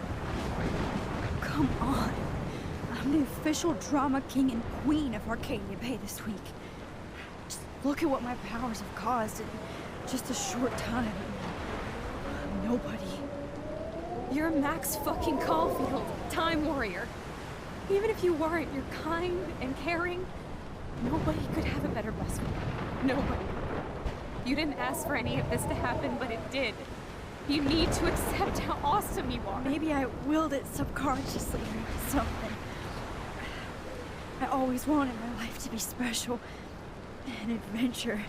Come on. I'm the official drama king and queen of Arcadia Bay this week. Just look at what my powers have caused in just a short time. Nobody. You're Max fucking Caulfield, Time Warrior. Even if you weren't, you're kind and caring. Nobody could have a better best friend. Nobody. You didn't ask for any of this to happen, but it did. You need to accept how awesome you are. Maybe I willed it subconsciously or something. I always wanted my life to be special. An adventure.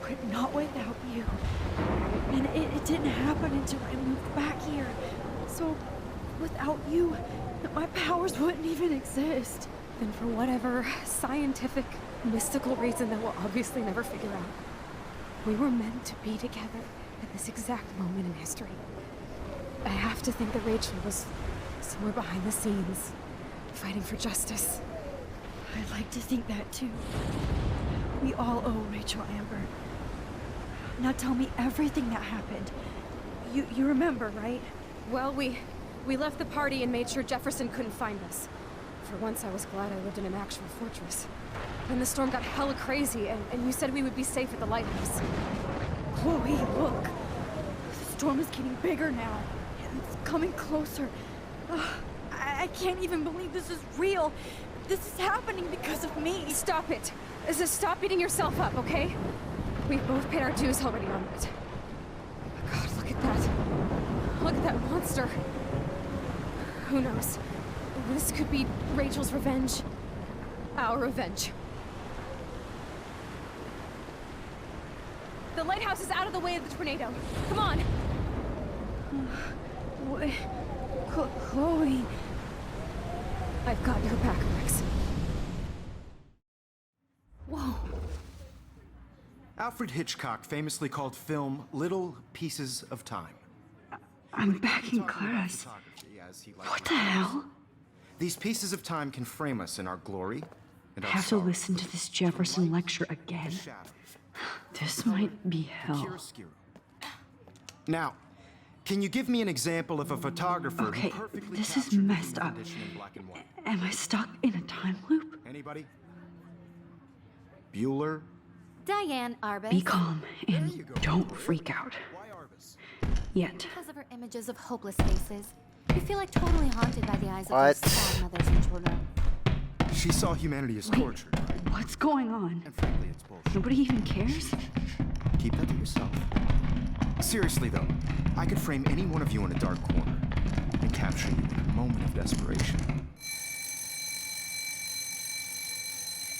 But not without you. And it didn't happen until I moved back here. So, without you, my powers wouldn't even exist. And for whatever scientific, mystical reason that we'll obviously never figure out, we were meant to be together at this exact moment in history. I have to think that Rachel was somewhere behind the scenes, fighting for justice. I'd like to think that too. We all owe Rachel Amber. Now tell me everything that happened. You remember, right? Well, we left the party and made sure Jefferson couldn't find us. For once, I was glad I lived in an actual fortress. Then the storm got hella crazy, and you said we would be safe at the lighthouse. Chloe, look. The storm is getting bigger now. It's coming closer. I can't even believe this is real. This is happening because of me. Stop it. Stop beating yourself up, okay? We've both paid our dues already on it. God, look at that. Look at that monster. Who knows? This could be Rachel's revenge. Our revenge. The lighthouse is out of the way of the tornado. Come on. What? Chloe. I've got your back, Max. Whoa. Alfred Hitchcock famously called film little pieces of time. I'm back in class. What the hell? These pieces of time can frame us in our glory and I our have to sorrow. listen to this Jefferson lecture again. This might be hell. Now, can you give me an example of a photographer Okay, who perfectly this is captured messed human up. condition in black and white? Am I stuck in a time loop? Anybody? Bueller? Diane Arbus. Be calm and don't freak out. Yet. Because of her images of hopeless faces, you feel like totally haunted by the eyes of What? those sad mothers and children. She saw humanity as tortured, right? What's going on? And frankly, it's bullshit. Nobody even cares? Keep that to yourself. Seriously, though, I could frame any one of you in a dark corner and capture you in a moment of desperation.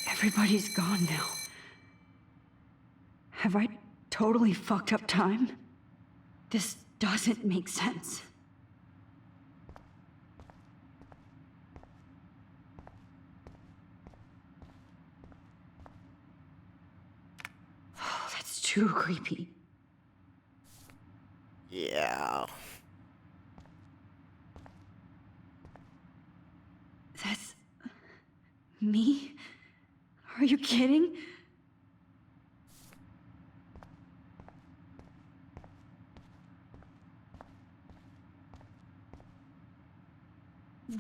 Everybody's gone now. Have I totally fucked up time? This doesn't make sense. Oh, that's too creepy. Yeah. That's me? Are you kidding?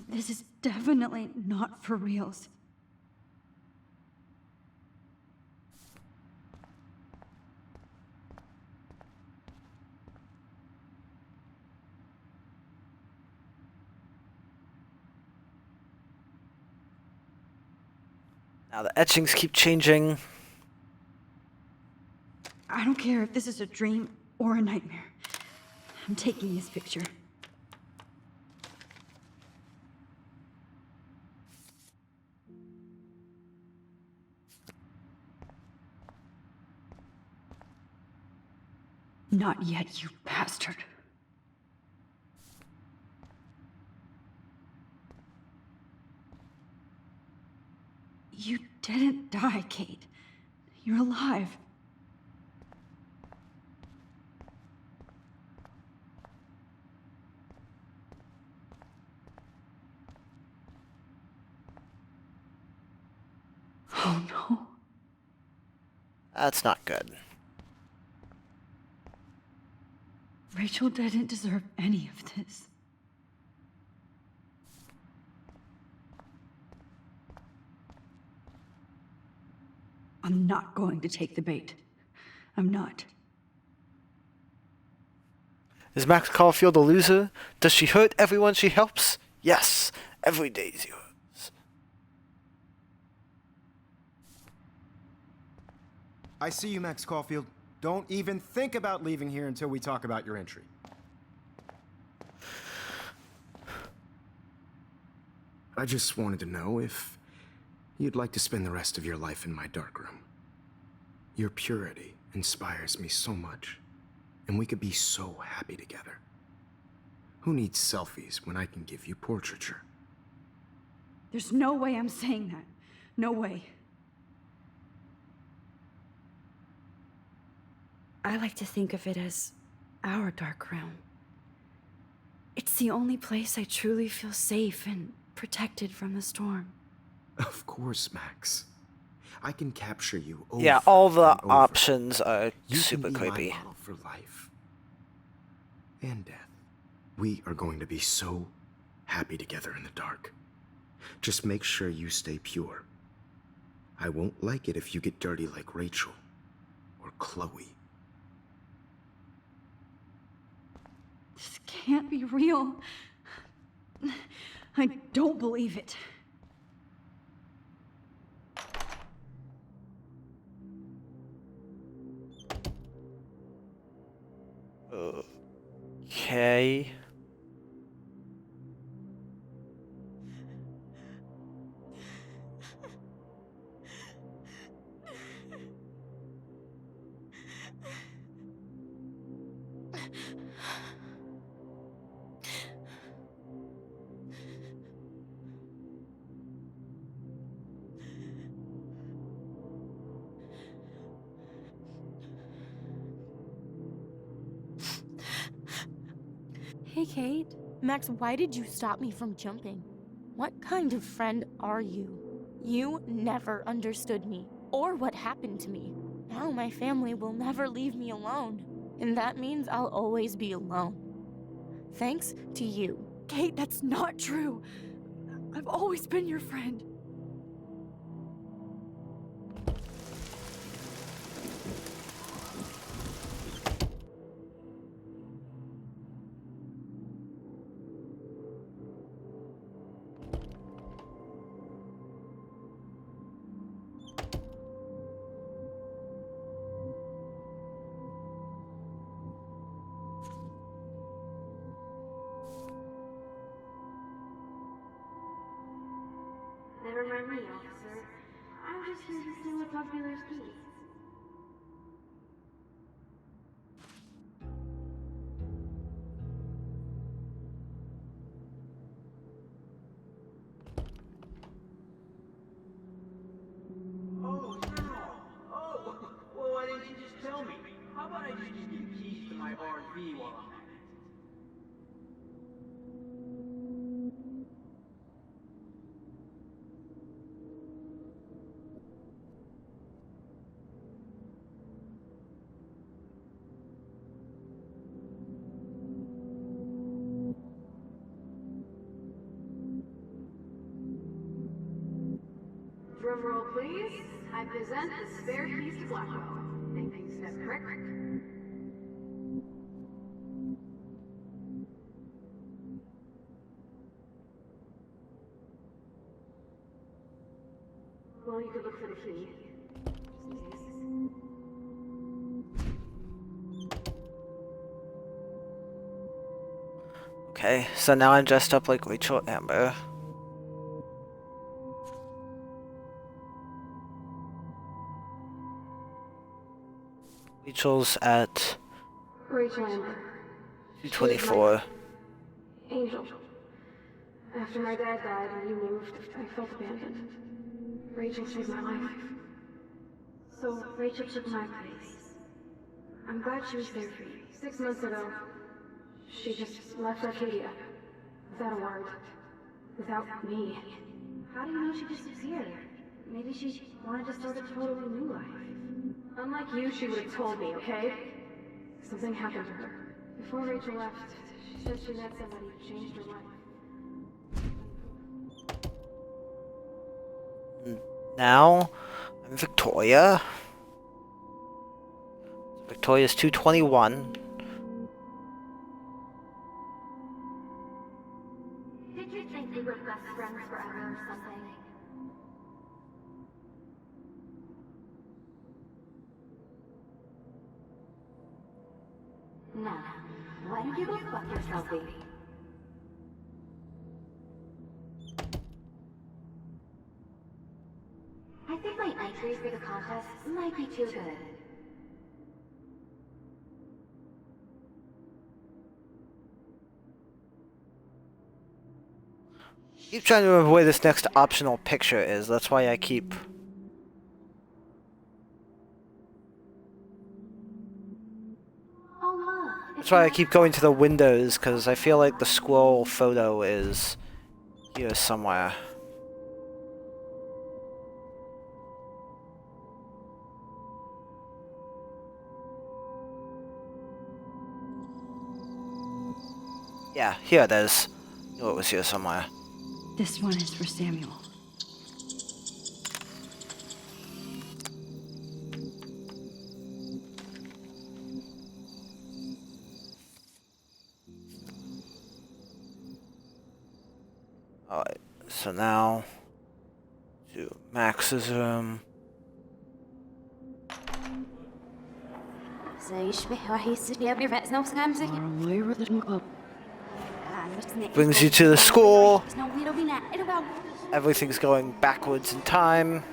This is definitely not for reals. Now the etchings keep changing. I don't care if this is a dream or a nightmare. I'm taking this picture. Not yet, you bastard. You didn't die, Kate. You're alive. Oh no. That's not good. Rachel didn't deserve any of this. I'm not going to take the bait. I'm not. Is Max Caulfield a loser? Does she hurt everyone she helps? Yes, every day's yours. I see you, Max Caulfield. Don't even think about leaving here until we talk about your entry. I just wanted to know if you'd like to spend the rest of your life in my darkroom. Your purity inspires me so much, and we could be so happy together. Who needs selfies when I can give you portraiture? There's no way I'm saying that. No way. I like to think of it as our dark room. It's the only place I truly feel safe and protected from the storm. Of course, Max. I can capture you over Yeah, all the and over. options are You super can be creepy. my model for life and death. We are going to be so happy together in the dark. Just make sure you stay pure. I won't like it if you get dirty like Rachel or Chloe. This can't be real. I don't believe it. Okay. Hey, Kate. Max, why did you stop me from jumping? What kind of friend are you? You never understood me, or what happened to me. Now my family will never leave me alone, and that means I'll always be alone. Thanks to you. Kate, that's not true. I've always been your friend. Never mind me, officer. I'm just here to see what's up Miller's keys. Oh, oh, well, why didn't you just tell me? How about I just give keys to my RV while I'm at it? Drum roll, please. I present the spare keys to Blackwell. Thank you, Step Crick. Well, you could look for the key. Just in case. Okay, so now I'm dressed up like Rachel Amber. Rachel's at Rachel Amber. 224. Angel. After my dad died and you moved, I felt abandoned. Rachel saved my life. So Rachel took my place. I'm glad she was there for you. 6 months ago, she just left Arcadia. Without a word. Without me. How do you know she disappeared? Maybe she wanted to start a totally new life. Unlike you, she would have told me, okay? Something happened to her. Before Rachel left, she said she met somebody who changed her life. Now, I'm Victoria. Victoria's 221. Did you think we were best friends forever or something? No. Why don't you go fuck yourself, baby? think my entry for the contest might be too good. Keep trying to remember where this next optional picture is. That's why I keep... That's why I keep going to the windows, because I feel like the scroll photo is here somewhere. Yeah, here it is. I knew it was here somewhere. This one is for Samuel. Alright, so now to Max's room. Brings you to the school. Everything's going backwards in time.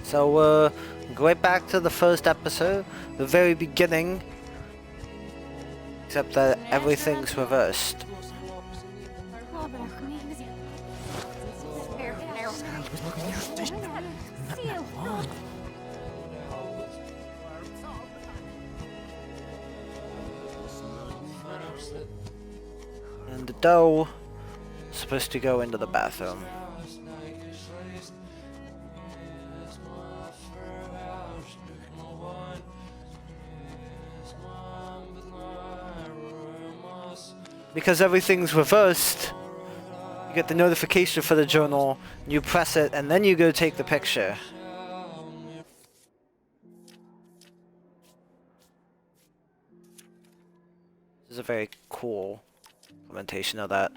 So, go right back to the first episode, the very beginning, except that everything's reversed. And the dough is supposed to go into the bathroom. Because everything's reversed, you get the notification for the journal, you press it, and then you go take the picture. This is a very cool implementation of that.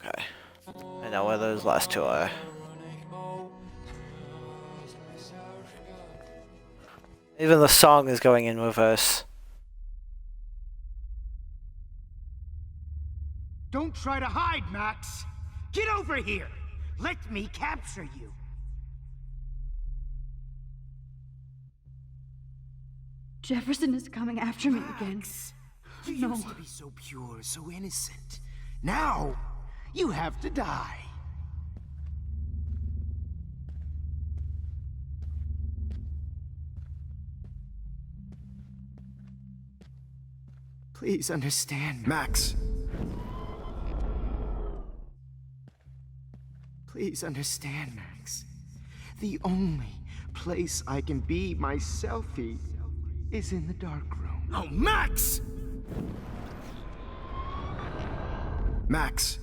Okay, I know where those last two are. Even the song is going in reverse. Don't try to hide, Max! Get over here! Let me capture you! Jefferson is coming after me again. You No. used to be so pure, so innocent. Now, you have to die. Please understand, Max! Please understand, Max. The only place I can be myself is in the dark room. Oh, Max! Max!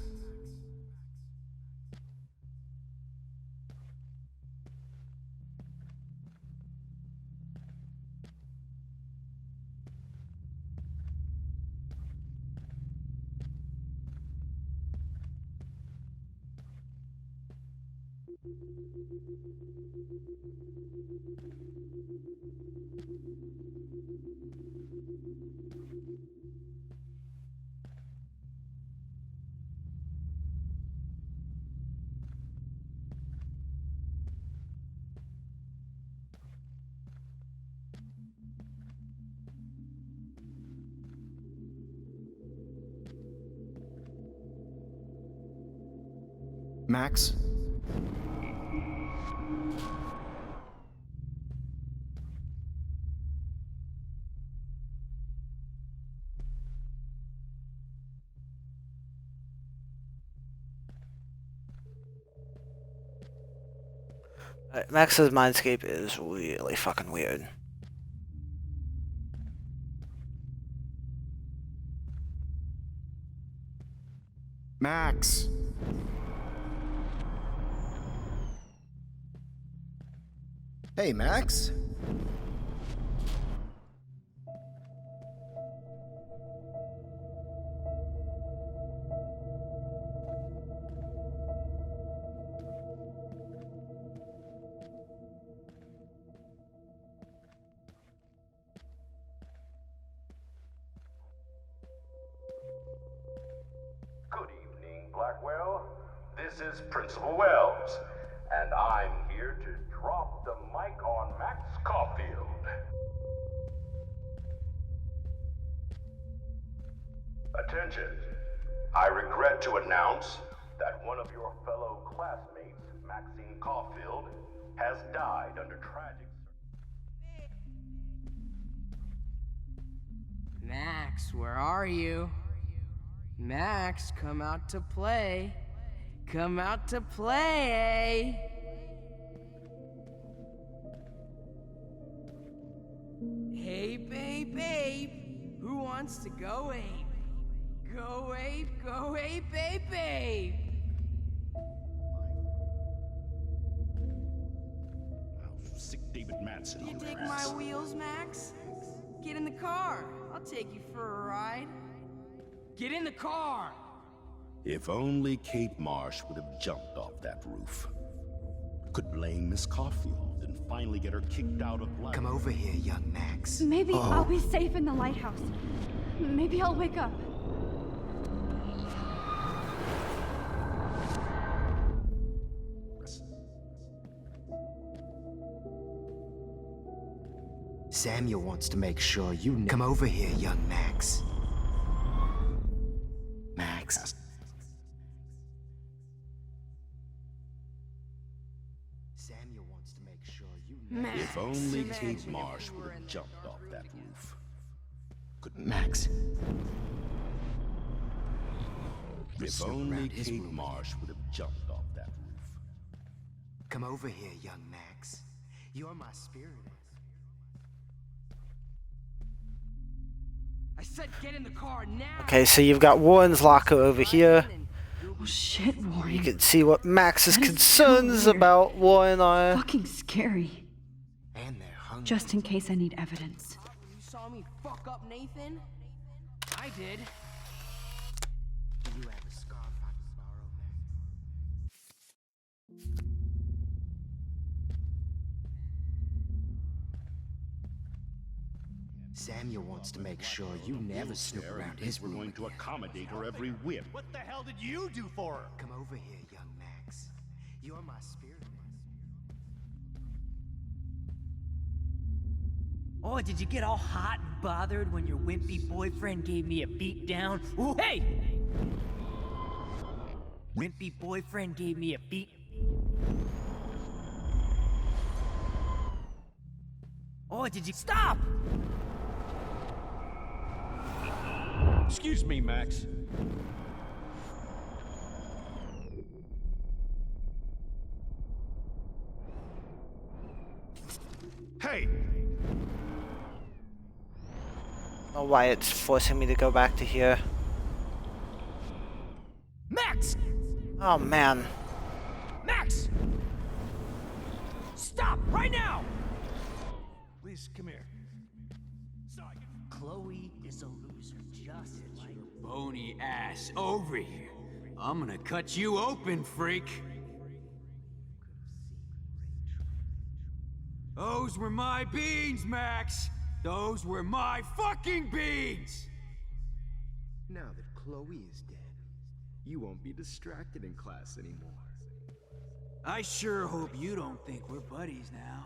Max? Max's mindscape is really fucking weird. Max! Hey, Max? Good evening, Blackwell. This is Principal Wells, and I'm here to drop the mic on Max Caulfield. Attention. I regret to announce that one of your fellow classmates, Maxine Caulfield, has died under tragic Max, where are you? Max, come out to play. Come out to play. Hey, babe. Who wants to go ape? Go ape, babe. Sick David Madsen. You dig my wheels, Max? Get in the car. I'll take you for a ride. Get in the car! If only Kate Marsh would have jumped off that roof. Could blame Miss Caulfield and finally get her kicked out of life. Come over here, young Max. Maybe I'll be safe in the lighthouse. Maybe I'll wake up. Samuel wants to make sure you know. Come over here, young Max. Max. Samuel wants to make sure you know. If only Kate Marsh would have jumped off that roof. Could Max. If only Kate Marsh would have jumped off that roof. Come over here, young Max. You're my spirit. I said get in the car now. Okay, so you've got Warren's locker over here. Oh shit, Warren. You can see what Max's That is concerns so weird. about Warren are. Fucking scary. And they're hungry. Just in case I need evidence. You saw me fuck up Nathan? I did. Do you have a scarf I can borrow, Max? Samuel wants to make sure you never snoop around his We're room. going to accommodate her every whim. What the hell did you do for her? Come over here, young Max. You're my spirit. Oh, did you get all hot and bothered when your wimpy boyfriend gave me a beat down? Ooh, hey! Wimpy boyfriend gave me a beat. Oh, did you stop? Excuse me, Max. Hey! Oh, why it's forcing me to go back to here. Max! Oh, man. Max! Stop right now! Please, come here. Chloe is a loser, just like Bony ass over here. I'm gonna cut you open, freak. Those were my beans, Max. Those were my fucking beans. Now that Chloe is dead, you won't be distracted in class anymore. I sure hope you don't think we're buddies now.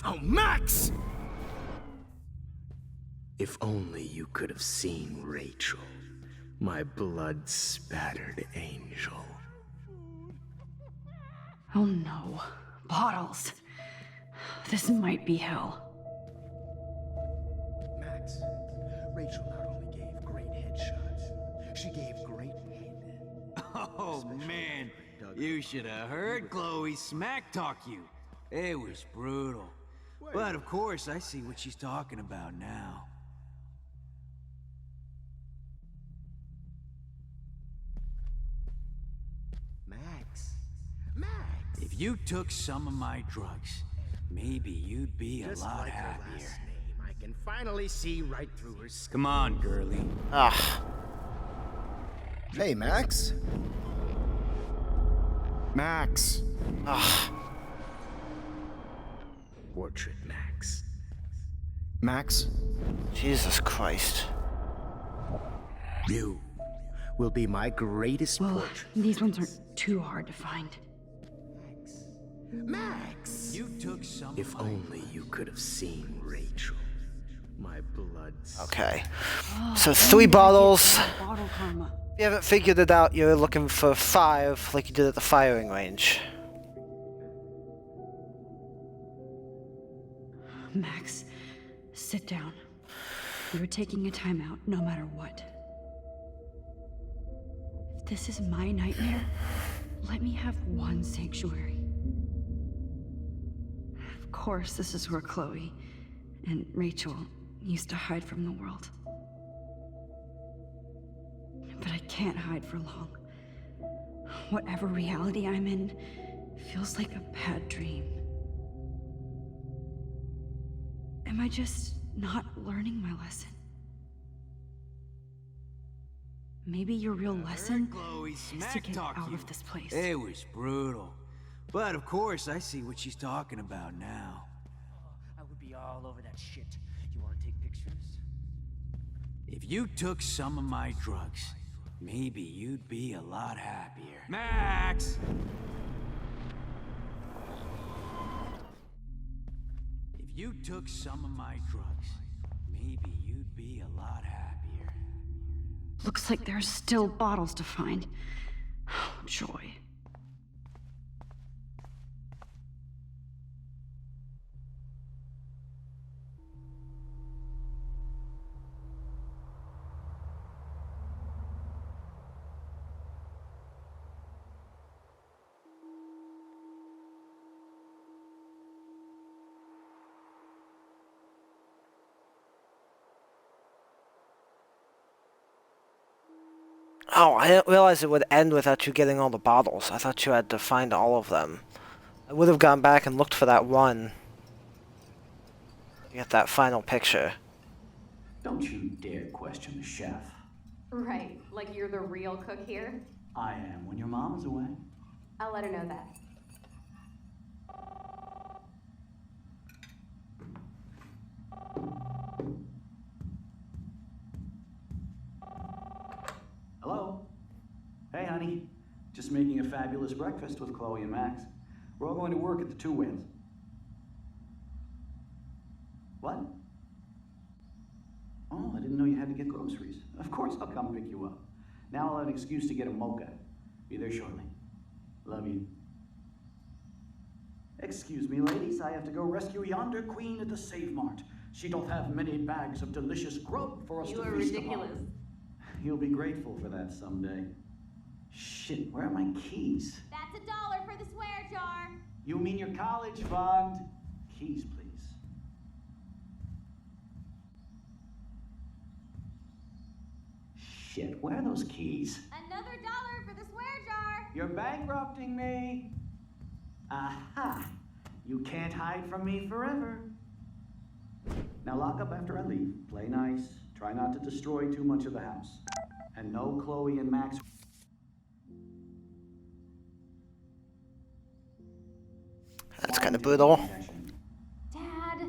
Oh, Max! If only you could have seen Rachel. My blood-spattered angel. Oh no. Bottles. This might be hell. Max, Rachel not only gave great headshots, she gave great head. Oh, man. You should have heard Chloe smack talk you. It was brutal. But of course, I see what she's talking about now. Max. Max! If you took some of my drugs, maybe you'd be a Just lot like her happier. last name, I can finally see right through her skin. Come on, girlie. Ah. Hey, Max. Max. Ah. Portrait Max. Max. Jesus Christ. You will be my greatest Well, portrait. these ones aren't too hard to find. Max! You took some If of my only you could have seen Rachel. My blood. Okay. Oh, So when 3 did I get bottles. that bottle karma? If you haven't figured it out, you're looking for 5 like you did at the firing range. Max, sit down. You're taking a timeout no matter what. If this is my nightmare, let me have one sanctuary. Of course, this is where Chloe and Rachel used to hide from the world. But I can't hide for long. Whatever reality I'm in feels like a bad dream. Am I just not learning my lesson? Maybe your real lesson Chloe is to smack get talk out you. of this place. It was brutal. But of course, I see what she's talking about now. I would be all over that shit. You want to take pictures? If you took some of my drugs, maybe you'd be a lot happier. Max! If you took some of my drugs, maybe you'd be a lot happier. Looks like there's still bottles to find. Oh, joy. Oh, I didn't realize it would end without you getting all the bottles. I thought you had to find all of them. I would have gone back and looked for that one. Get that final picture. Don't you dare question the chef. Right, like you're the real cook here? I am when your mom is away. I'll let her know that. Hello? Hey, honey. Just making a fabulous breakfast with Chloe and Max. We're all going to work at the Two Wins. What? Oh, I didn't know you had to get groceries. Of course I'll come pick you up. Now I'll have an excuse to get a mocha. Be there shortly. Love you. Excuse me, ladies. I have to go rescue yonder queen at the Save Mart. She doth have many bags of delicious grub for us to feast upon. You'll be grateful for that someday. Shit, where are my keys? That's $1 for the swear jar. You mean your college fund? Keys, please. Shit, where are those keys? Another $1 for the swear jar. You're bankrupting me. Aha! You can't hide from me forever. Now lock up after I leave. Play nice. Try not to destroy too much of the house. And no Chloe and Max. That's kind of brutal. Dad.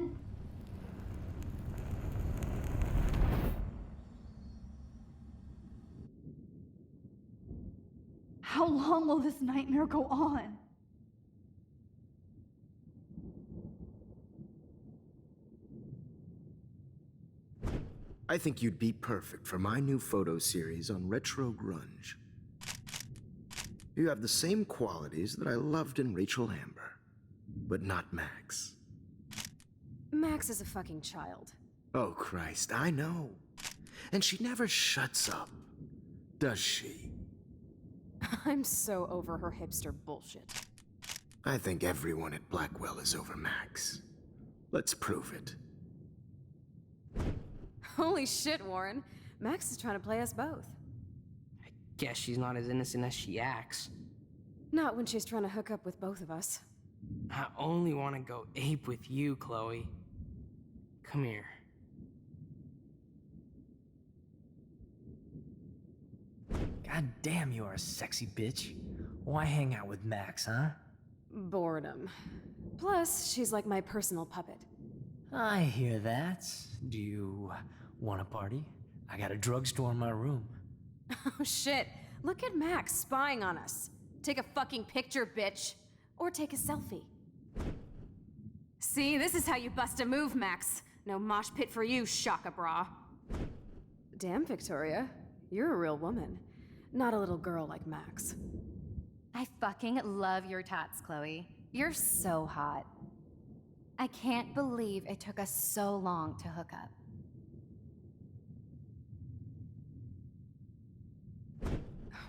How long will this nightmare go on? I think you'd be perfect for my new photo series on retro grunge. You have the same qualities that I loved in Rachel Amber, but not Max. Max is a fucking child. Oh, Christ, I know. And she never shuts up, does she? I'm so over her hipster bullshit. I think everyone at Blackwell is over Max. Let's prove it. Holy shit, Warren. Max is trying to play us both. Guess she's not as innocent as she acts. Not when she's trying to hook up with both of us. I only want to go ape with you, Chloe. Come here. God damn, you are a sexy bitch. Why hang out with Max, huh? Boredom. Plus, she's like my personal puppet. I hear that. Do you want a party? I got a drugstore in my room. Oh shit. Look at Max spying on us. Take a fucking picture, bitch. Or take a selfie. See, this is how you bust a move, Max. No mosh pit for you, Shaka Bra. Damn, Victoria. You're a real woman. Not a little girl like Max. I fucking love your tats, Chloe. You're so hot. I can't believe it took us so long to hook up.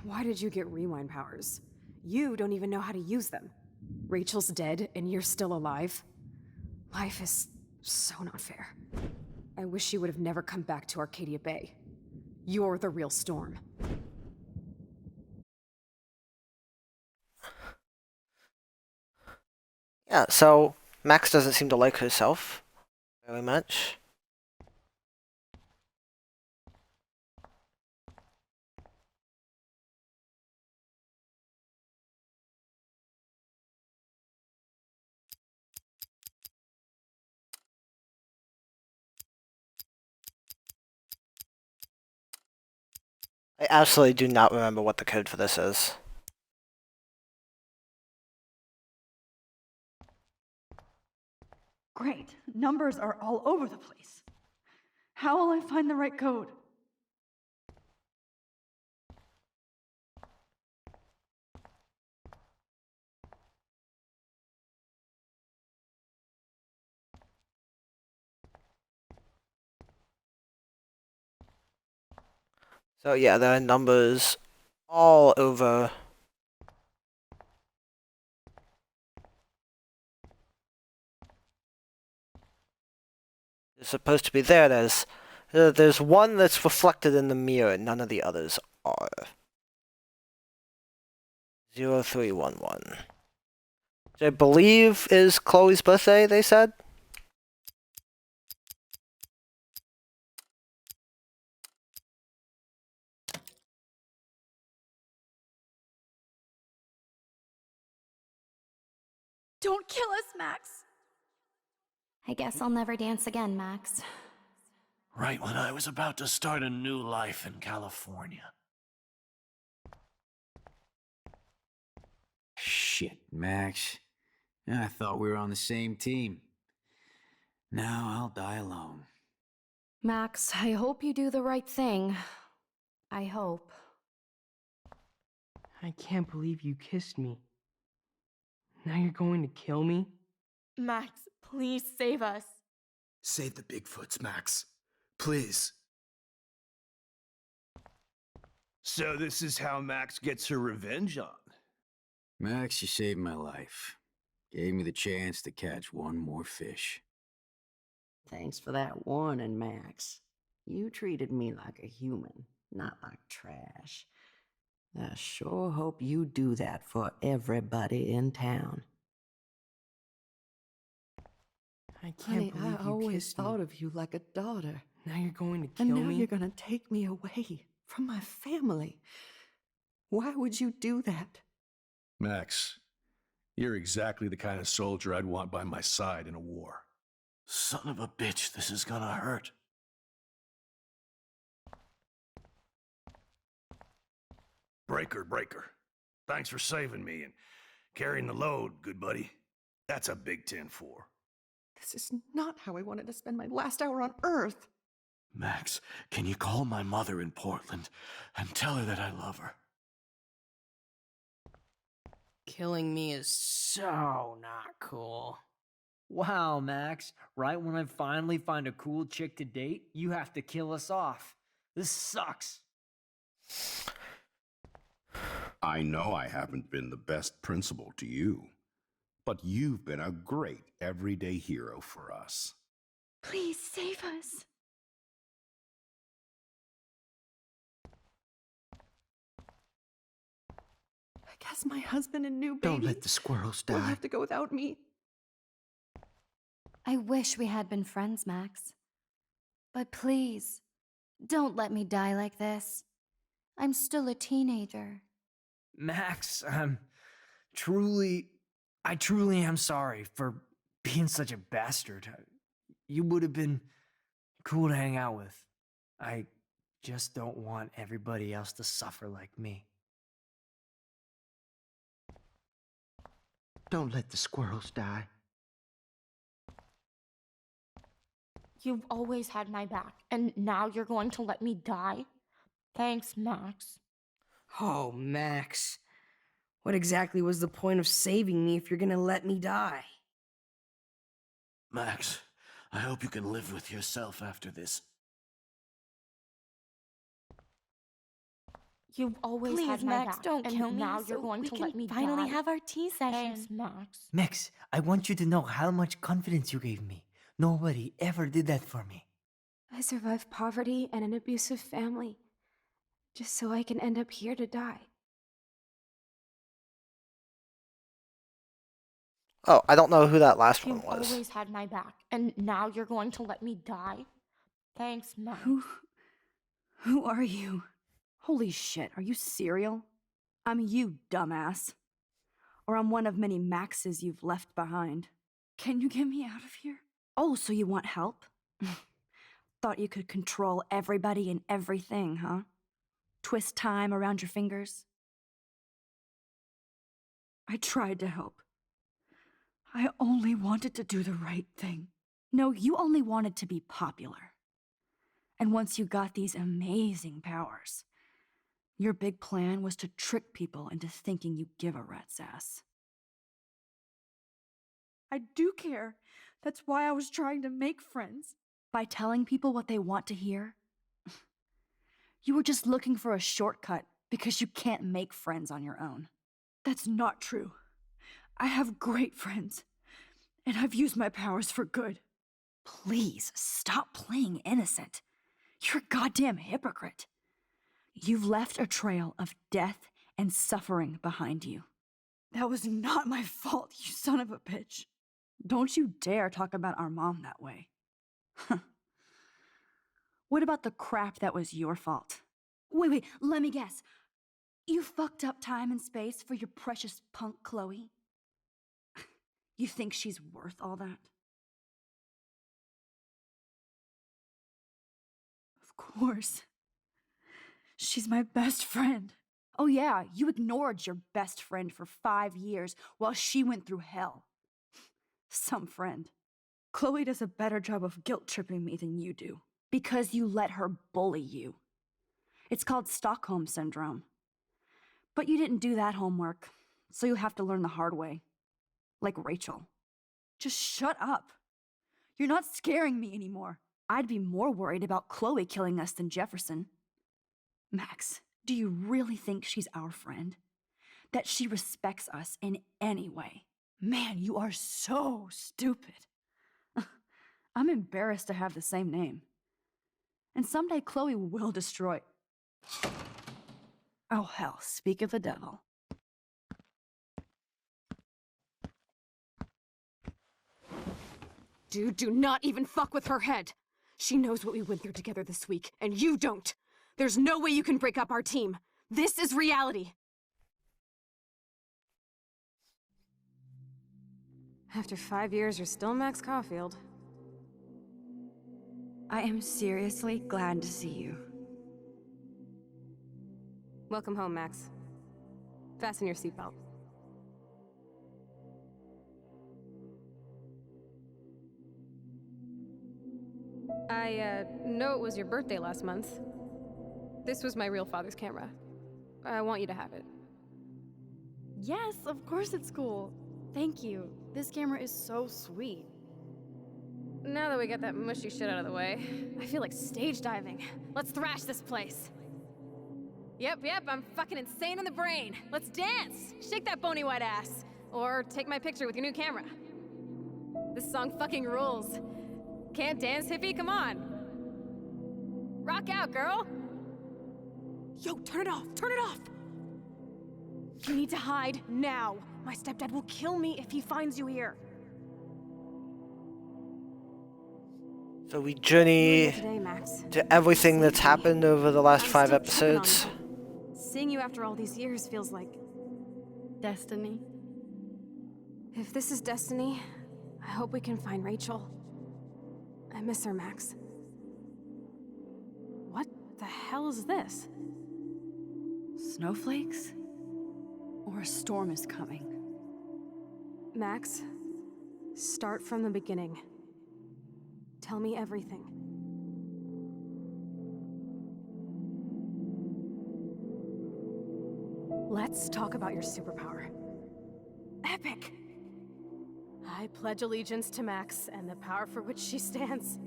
Why did you get rewind powers? You don't even know how to use them. Rachel's dead and you're still alive. Life is so not fair. I wish you would have never come back to Arcadia Bay. You're the real Storm. Yeah, so Max doesn't seem to like herself very much. I absolutely do not remember what the code for this is. Great. Numbers are all over the place. How will I find the right code? So yeah, there are numbers all over. It's supposed to be there. There's one that's reflected in the mirror. None of the others are. 0311. Which I believe is Chloe's birthday, they said? Don't kill us, Max! I guess I'll never dance again, Max. Right when I was about to start a new life in California. Shit, Max. I thought we were on the same team. Now I'll die alone. Max, I hope you do the right thing. I hope. I can't believe you kissed me. Now you're going to kill me? Max, please save us. Save the Bigfoots, Max. Please. So this is how Max gets her revenge on. Max, you saved my life. Gave me the chance to catch one more fish. Thanks for that warning, Max. You treated me like a human, not like trash. I sure hope you do that for everybody in town. I can't Honey, believe I you always kissed thought me. of you like a daughter. Now you're going to And kill now me? you're gonna take me away from my family. Why would you do that? Max, you're exactly the kind of soldier I'd want by my side in a war. Son of a bitch, this is gonna hurt. Breaker. Thanks for saving me and carrying the load, good buddy. That's a big 10-4. This is not how I wanted to spend my last hour on Earth. Max, can you call my mother in Portland and tell her that I love her? Killing me is so not cool. Wow, Max. Right when I finally find a cool chick to date, you have to kill us off. This sucks. I know I haven't been the best principal to you, but you've been a great everyday hero for us. Please save us. I guess my husband and new baby Don't let the squirrels will die. have to go without me. I wish we had been friends, Max. But please, don't let me die like this. I'm still a teenager. Max, I truly am sorry for being such a bastard. You would have been cool to hang out with. I just don't want everybody else to suffer like me. Don't let the squirrels die. You've always had my back, and now you're going to let me die? Thanks, Max. Oh, Max. What exactly was the point of saving me if you're gonna let me die? Max, I hope you can live with yourself after this. You've always Please, had my Max, back, don't and kill me now so you're going we to can let me finally die. have our tea session. Thanks, Max. Max, I want you to know how much confidence you gave me. Nobody ever did that for me. I survived poverty and an abusive family, just so I can end up here to die. Oh, I don't know who that last one You've was. always had my back, and now you're going to let me die? Thanks, Max. Who are you? Holy shit, are you serial? I'm you, dumbass. Or I'm one of many Maxes you've left behind. Can you get me out of here? Oh, so you want help? Thought you could control everybody and everything, huh? Twist time around your fingers? I tried to help. I only wanted to do the right thing. No, you only wanted to be popular. And once you got these amazing powers, your big plan was to trick people into thinking you give a rat's ass. I do care. That's why I was trying to make friends. By telling people what they want to hear? You were just looking for a shortcut because you can't make friends on your own. That's not true. I have great friends, and I've used my powers for good. Please, stop playing innocent. You're a goddamn hypocrite. You've left a trail of death and suffering behind you. That was not my fault, you son of a bitch. Don't you dare talk about our mom that way. What about the crap that was your fault? Wait, let me guess. You fucked up time and space for your precious punk Chloe? You think she's worth all that? Of course. She's my best friend. Oh yeah, you ignored your best friend for 5 years while she went through hell. Some friend. Chloe does a better job of guilt-tripping me than you do. Because you let her bully you. It's called Stockholm Syndrome. But you didn't do that homework, so you'll have to learn the hard way. Like Rachel. Just shut up. You're not scaring me anymore. I'd be more worried about Chloe killing us than Jefferson. Max, do you really think she's our friend? That she respects us in any way? Man, you are so stupid. I'm embarrassed to have the same name. And someday Chloe will destroy... Oh hell, speak of the devil. Dude, do not even fuck with her head. She knows what we went through together this week, and you don't. There's no way you can break up our team. This is reality. After 5 years, you're still Max Caulfield. I am seriously glad to see you. Welcome home, Max. Fasten your seatbelt. I know it was your birthday last month. This was my real father's camera. I want you to have it. Yes, of course it's cool. Thank you. This camera is so sweet. Now that we got that mushy shit out of the way, I feel like stage diving. Let's thrash this place. Yep, I'm fucking insane in the brain. Let's dance! Shake that bony white ass. Or take my picture with your new camera. This song fucking rules. Can't dance, hippie? Come on. Rock out, girl! Yo, turn it off! Turn it off! You need to hide now. My stepdad will kill me if he finds you here. So we journey Today, Max. to everything that's happened over the last 5 episodes. Seeing you after all these years feels like destiny. If this is destiny, I hope we can find Rachel. I miss her, Max. What the hell is this? Snowflakes? Or a storm is coming? Max, start from the beginning. Tell me everything. Let's talk about your superpower. Epic! I pledge allegiance to Max and the power for which she stands.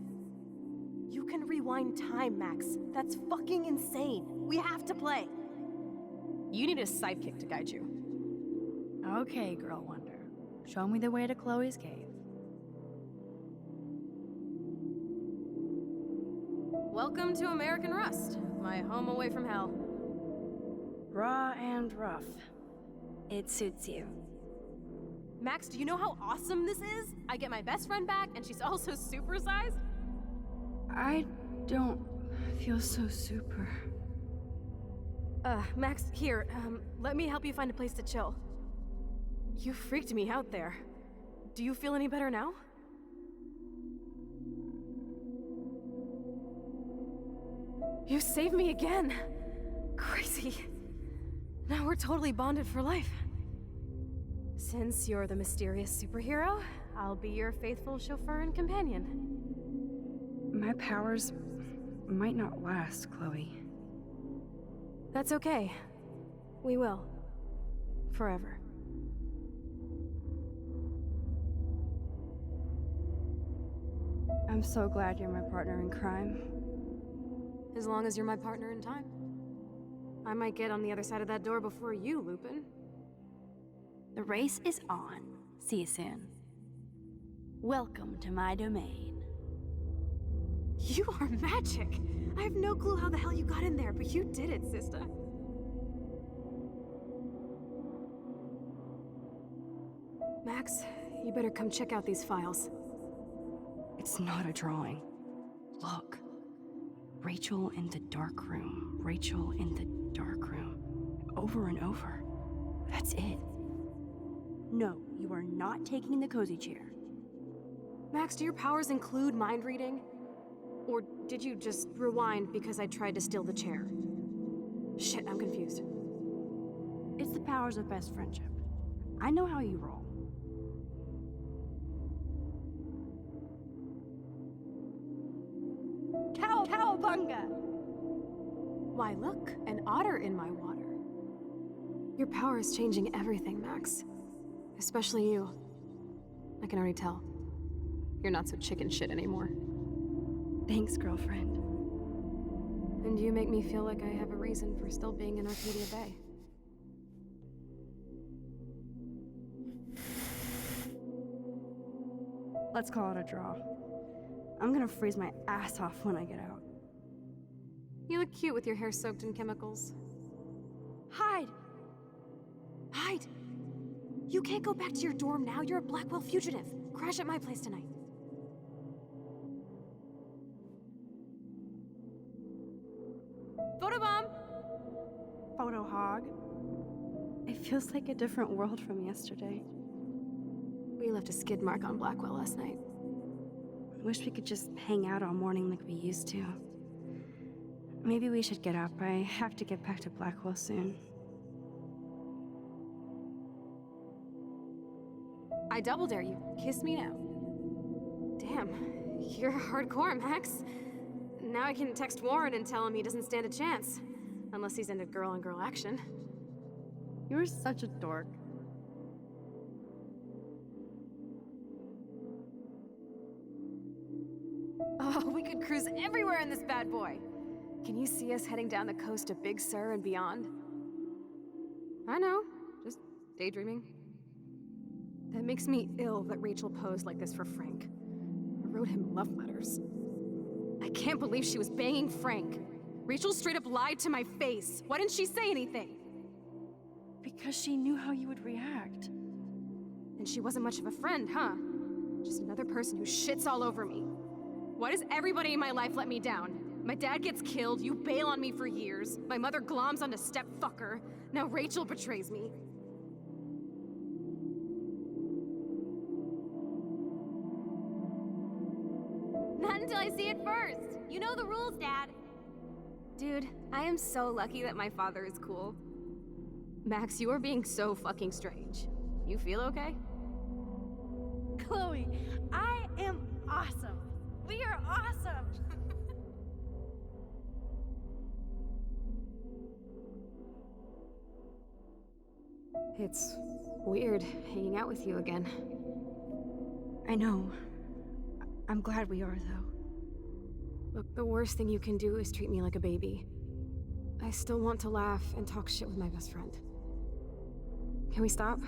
You can rewind time, Max. That's fucking insane. We have to play. You need a sidekick to guide you. Okay, Girl Wonder. Show me the way to Chloe's cave. Welcome to American Rust, my home away from hell. Raw and rough. It suits you. Max, do you know how awesome this is? I get my best friend back, and she's also supersized. I don't feel so super. Max, here, let me help you find a place to chill. You freaked me out there. Do you feel any better now? You saved me again. Crazy. Now we're totally bonded for life. Since you're the mysterious superhero, I'll be your faithful chauffeur and companion. My powers might not last, Chloe. That's okay. We will. Forever. I'm so glad you're my partner in crime. As long as you're my partner in time. I might get on the other side of that door before you, Lupin. The race is on. See you soon. Welcome to my domain. You are magic! I have no clue how the hell you got in there, but you did it, sister. Max, you better come check out these files. It's not a drawing. Look. Rachel in the dark room. Rachel in the dark room. Over and over. That's it. No, you are not taking the cozy chair. Max, do your powers include mind reading? Or did you just rewind because I tried to steal the chair? Shit, I'm confused. It's the powers of best friendship. I know how you roll. Cowabunga! Why, look, an otter in my water. Your power is changing everything, Max. Especially you. I can already tell. You're not so chicken shit anymore. Thanks, girlfriend. And you make me feel like I have a reason for still being in Arcadia Bay. Let's call it a draw. I'm gonna freeze my ass off when I get out. You look cute with your hair soaked in chemicals. Hide! Hide! You can't go back to your dorm now. You're a Blackwell fugitive. Crash at my place tonight. Photobomb! Photo hog. It feels like a different world from yesterday. We left a skid mark on Blackwell last night. Wish we could just hang out all morning like we used to. Maybe we should get up. I have to get back to Blackwell soon. I double dare you. Kiss me now. Damn, You're hardcore, Max. Now I can text Warren and tell him he doesn't stand a chance. Unless he's into girl-on-girl action. You're such a dork. Oh, we could cruise everywhere in this bad boy. Can you see us heading down the coast to Big Sur and beyond? I know, just daydreaming. That makes me ill that Rachel posed like this for Frank. I wrote him love letters. I can't believe she was banging Frank. Rachel straight up lied to my face. Why didn't she say anything? Because she knew how you would react. And she wasn't much of a friend, huh? Just another person who shits all over me. Why does everybody in my life let me down? My dad gets killed, you bail on me for years, my mother gloms onto stepfucker, now Rachel betrays me. Not until I see it first. You know the rules, Dad. Dude, I am so lucky that my father is cool. Max, you are being so fucking strange. You feel okay? Chloe, I am awesome. We are awesome. It's weird hanging out with you again. I know. I'm glad we are, though. Look, the worst thing you can do is treat me like a baby. I still want to laugh and talk shit with my best friend. Can we stop?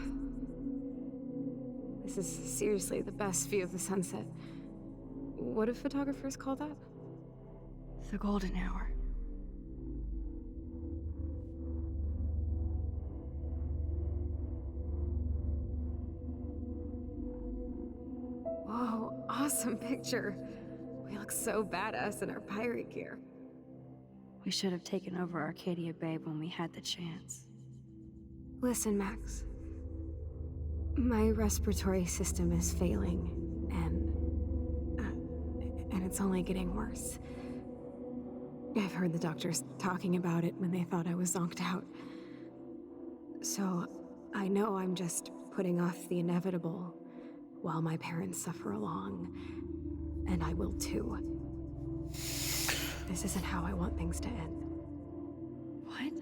This is seriously the best view of the sunset. What do photographers call that? The golden hour. Whoa, awesome picture. We look so badass in our pirate gear. We should have taken over Arcadia Bay when we had the chance. Listen, Max. My respiratory system is failing, and it's only getting worse. I've heard the doctors talking about it when they thought I was zonked out. So, I know I'm just putting off the inevitable while my parents suffer along, and I will too. This isn't how I want things to end. What?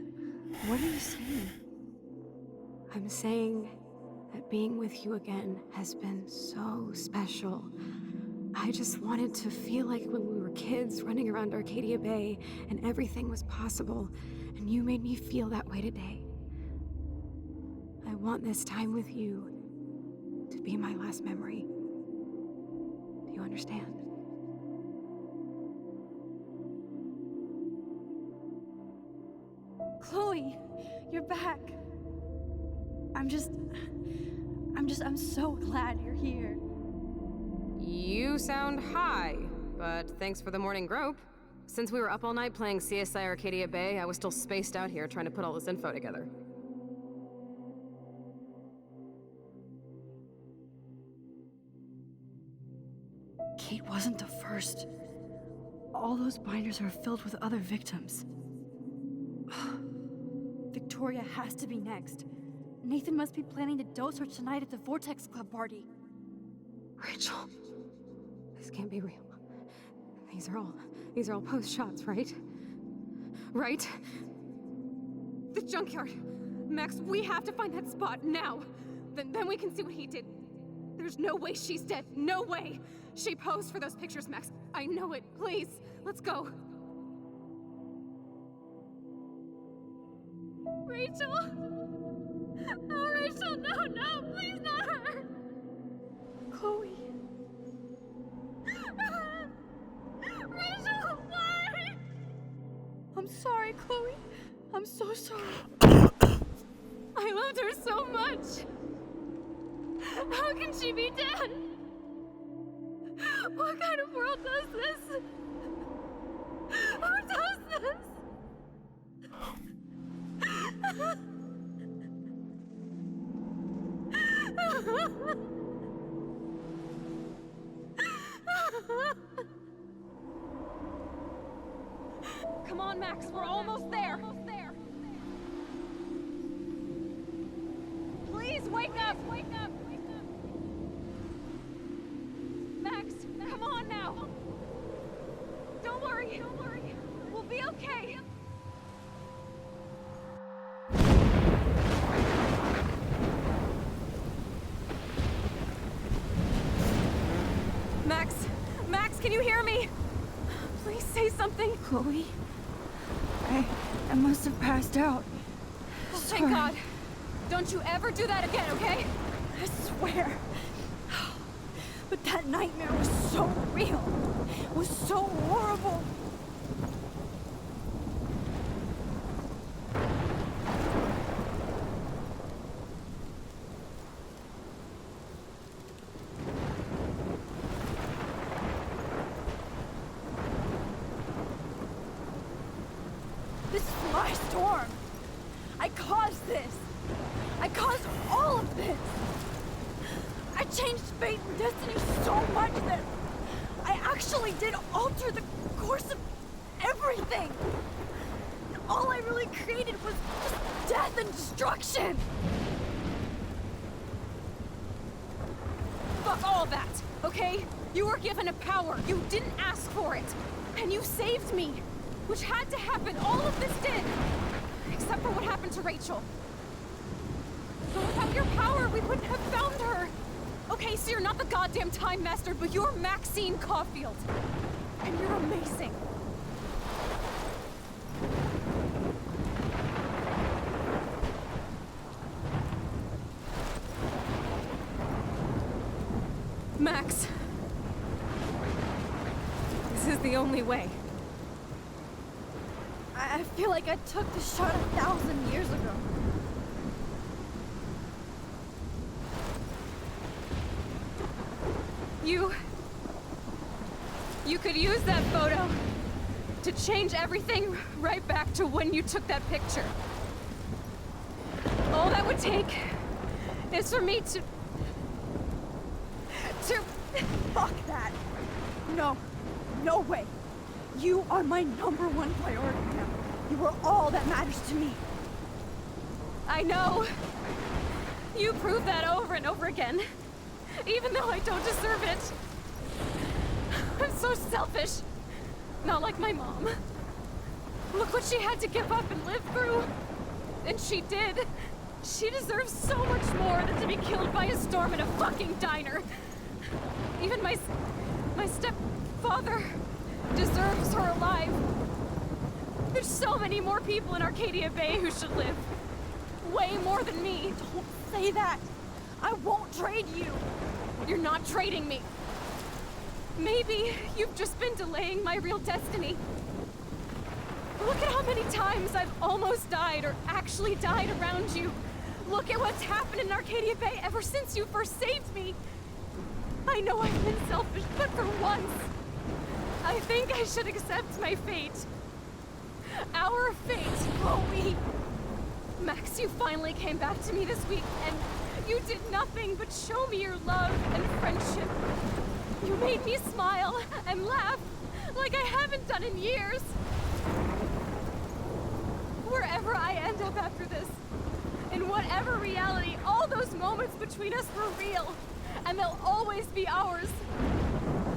What are you saying? I'm saying that being with you again has been so special. I just wanted to feel like when we were kids running around Arcadia Bay and everything was possible, and you made me feel that way today. I want this time with you to be my last memory. Do you understand? Chloe, you're back. I'm so glad you're here. You sound high, but thanks for the morning grope. Since we were up all night playing CSI Arcadia Bay, I was still spaced out here trying to put all this info together. Kate wasn't the first. All those binders are filled with other victims. Victoria has to be next. Nathan must be planning to dose her tonight at the Vortex Club party. Rachel, this can't be real. These are all post shots, right? Right? The junkyard. Max, we have to find that spot now. Then we can see what he did. There's no way she's dead. No way. She posed for those pictures, Max. I know it. Please, let's go. Rachel? Oh, Rachel, no, please not her! Chloe. Rachel, why? I'm sorry, Chloe. I'm so sorry. I loved her so much. How can she be dead? What kind of world does this? Who does this? Come on, Max, we're almost there. Please wake up! Max, come on now! can you hear me? Please say something. Chloe? I must have passed out. Oh, thank God. Don't you ever do that again, okay? I swear. But that nightmare was so real. It was so horrible. This is my storm. I caused this. I caused all of this. I changed fate and destiny so much that I actually did alter the course of everything. And all I really created was just death and destruction. Fuck all that, okay? You were given a power. You didn't ask for it. And you saved me. Which had to happen. All of this did. Except for what happened to Rachel. But without your power, we wouldn't have found her. Okay, so you're not the goddamn Time Master, but you're Maxine Caulfield. And you're amazing. Max. This is the only way. I feel like I took the shot 1,000 years ago. You could use that photo to change everything right back to when you took that picture. All that would take is for me to... Fuck that. No. No way. You are my #1 priority now. You are all that matters to me. I know. You prove that over and over again. Even though I don't deserve it. I'm so selfish. Not like my mom. Look what she had to give up and live through. And she did. She deserves so much more than to be killed by a storm in a fucking diner. Even my stepfather deserves her alive. There's so many more people in Arcadia Bay who should live. Way more than me. Don't say that. I won't trade you. You're not trading me. Maybe you've just been delaying my real destiny. Look at how many times I've almost died or actually died around you. Look at what's happened in Arcadia Bay ever since you first saved me. I know I've been selfish, but for once, I think I should accept my fate. Our fate, Chloe. Max, you finally came back to me this week, and you did nothing but show me your love and friendship. You made me smile and laugh like I haven't done in years. Wherever I end up after this, in whatever reality, all those moments between us were real, and they'll always be ours.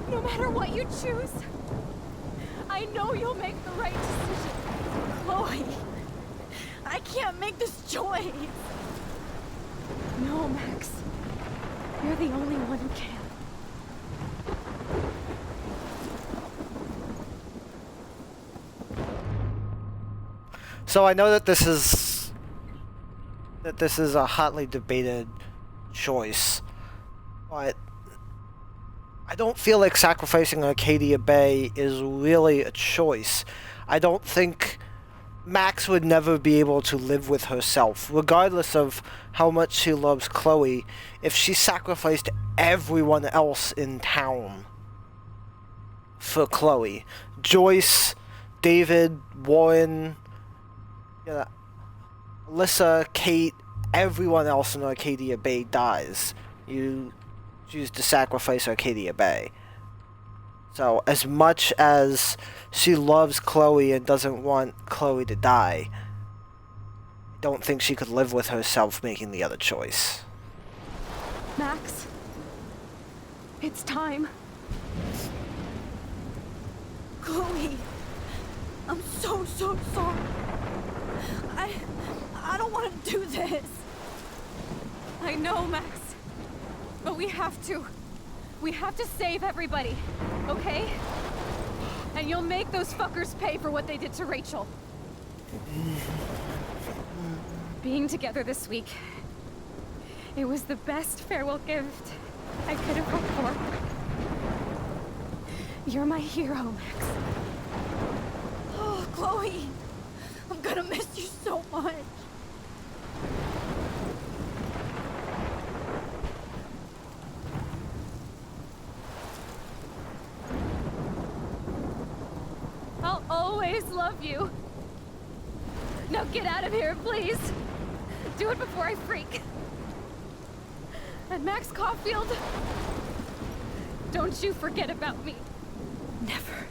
No matter what you choose, I know you'll make the right decision. Chloe, I can't make this choice. No, Max. You're the only one who can. So I know that this is a hotly debated choice, but I don't feel like sacrificing Arcadia Bay is really a choice. I don't think Max would never be able to live with herself, regardless of how much she loves Chloe, if she sacrificed everyone else in town for Chloe. Joyce, David, Warren, Alyssa, Kate, everyone else in Arcadia Bay dies. You choose to sacrifice Arcadia Bay. So, as much as she loves Chloe and doesn't want Chloe to die, I don't think she could live with herself making the other choice. Max, it's time. Chloe, I'm so sorry. I don't want to do this. I know, Max. But we have to. We have to save everybody, okay? And you'll make those fuckers pay for what they did to Rachel. Being together this week, it was the best farewell gift I could have hoped for. You're my hero, Max. Oh, Chloe! I'm gonna miss you so much. I'll always love you. Now get out of here, please. Do it before I freak. And Max Caulfield, don't you forget about me. Never.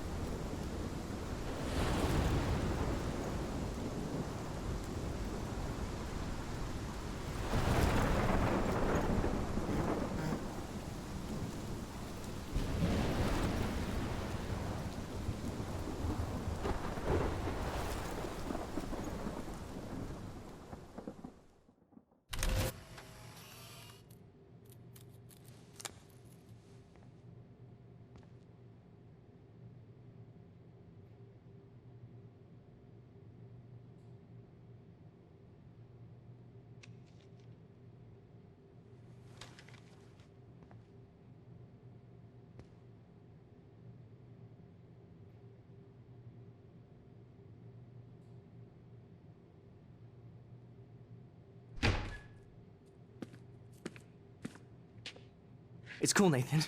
It's cool, Nathan.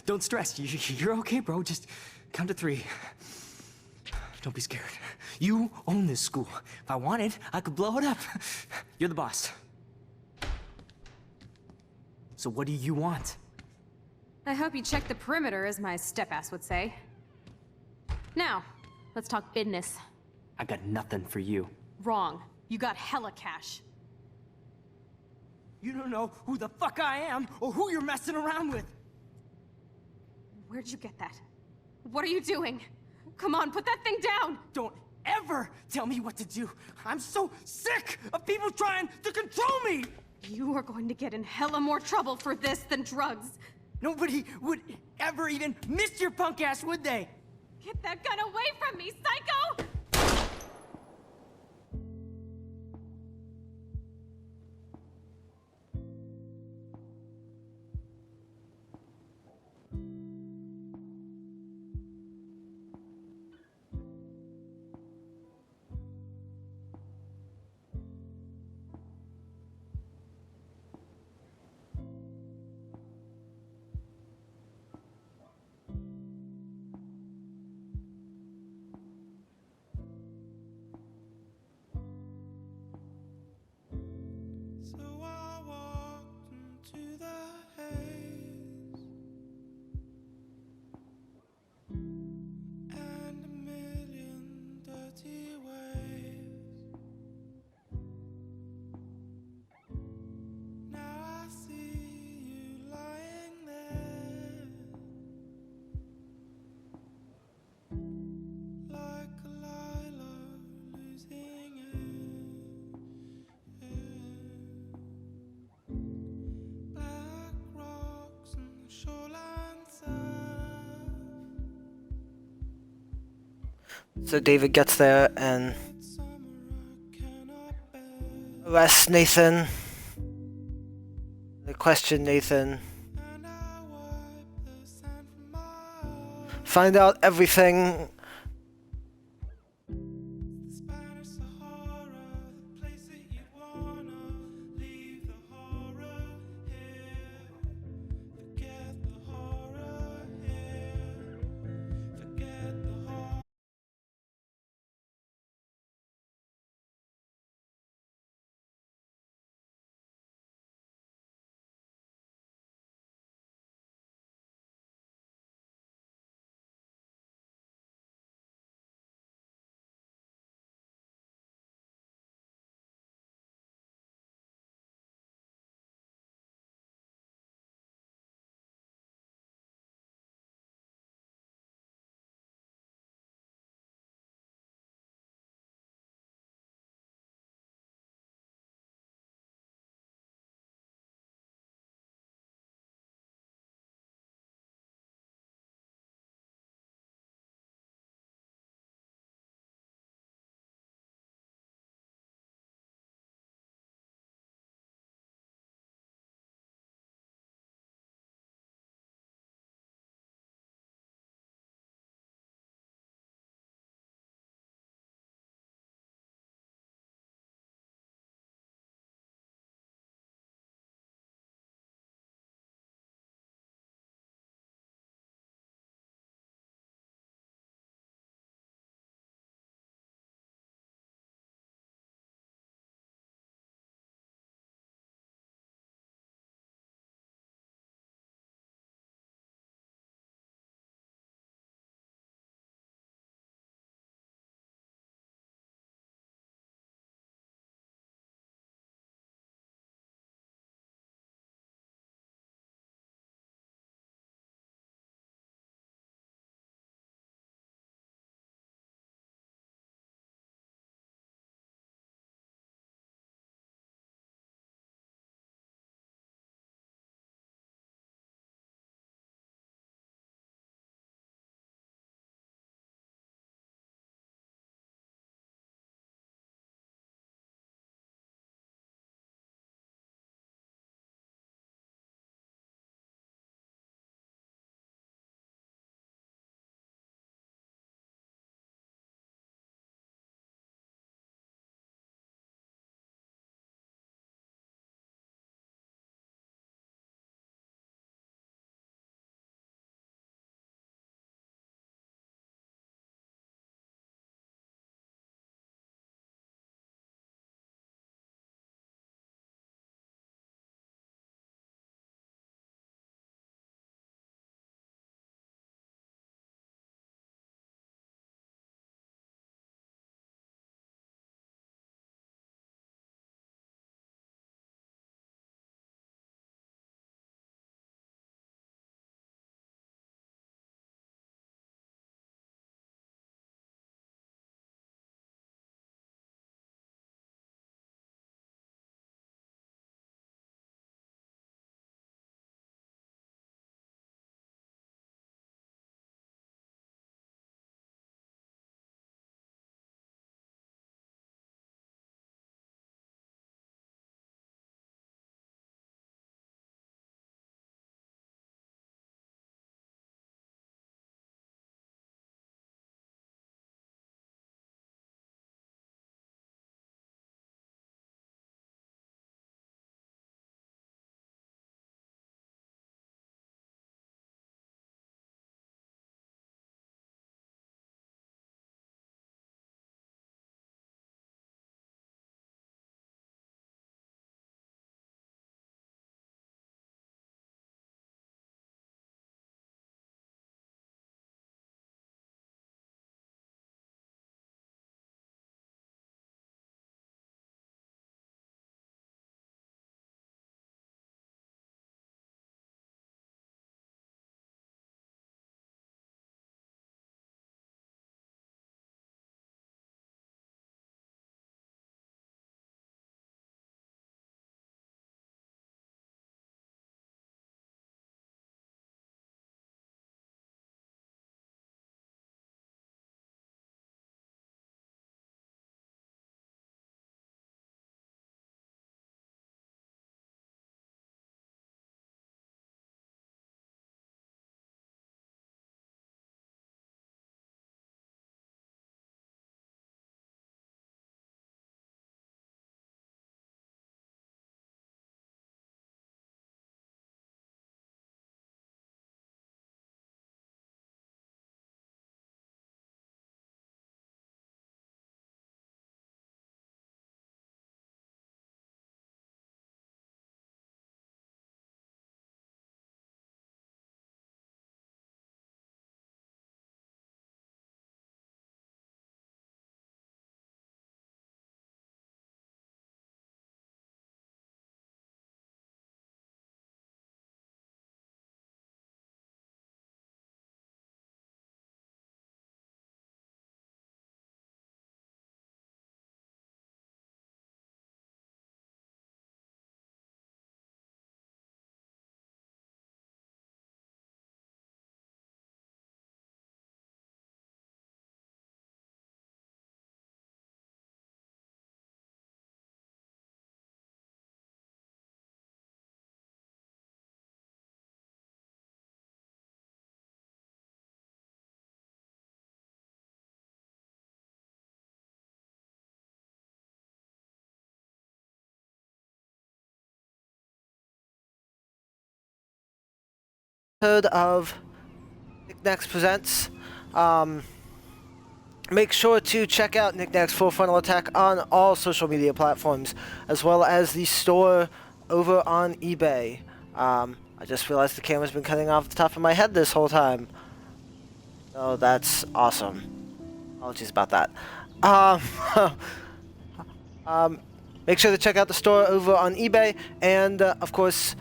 Don't stress. You're okay, bro. Just count to 3. Don't be scared. You own this school. If I wanted, I could blow it up. You're the boss. So what do you want? I hope you checked the perimeter, as my step-ass would say. Now, let's talk business. I got nothing for you. Wrong. You got hella cash. You don't know who the fuck I am or who you're messing around with. Where'd you get that? What are you doing? Come on, put that thing down! Don't ever tell me what to do. I'm so sick of people trying to control me! You are going to get in hella more trouble for this than drugs. Nobody would ever even miss your punk ass, would they? Get that gun away from me, psycho! So David gets there and arrests Nathan. They question Nathan. Find out everything. episode of Nack Presents. Make sure to check out Nack's Full Frontal Attack on all social media platforms, as well as the store over on eBay. I just realized the camera's been cutting off the top of my head this whole time. Oh, that's awesome. Apologies about that. Make sure to check out the store over on eBay, and of course,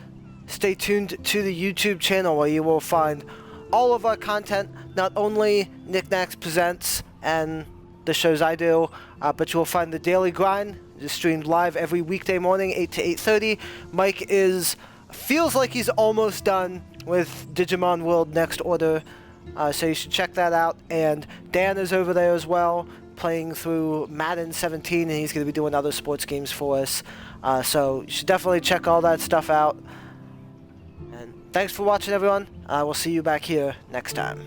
stay tuned to the YouTube channel where you will find all of our content, not only Nack Presents and the shows I do, but you will find the Daily Grind, just streamed live every weekday morning, 8 to 8:30. Mike feels like he's almost done with Digimon World Next Order, so you should check that out. And Dan is over there as well, playing through Madden 17, and he's going to be doing other sports games for us. So you should definitely check all that stuff out. And thanks for watching, everyone. I will see you back here next time.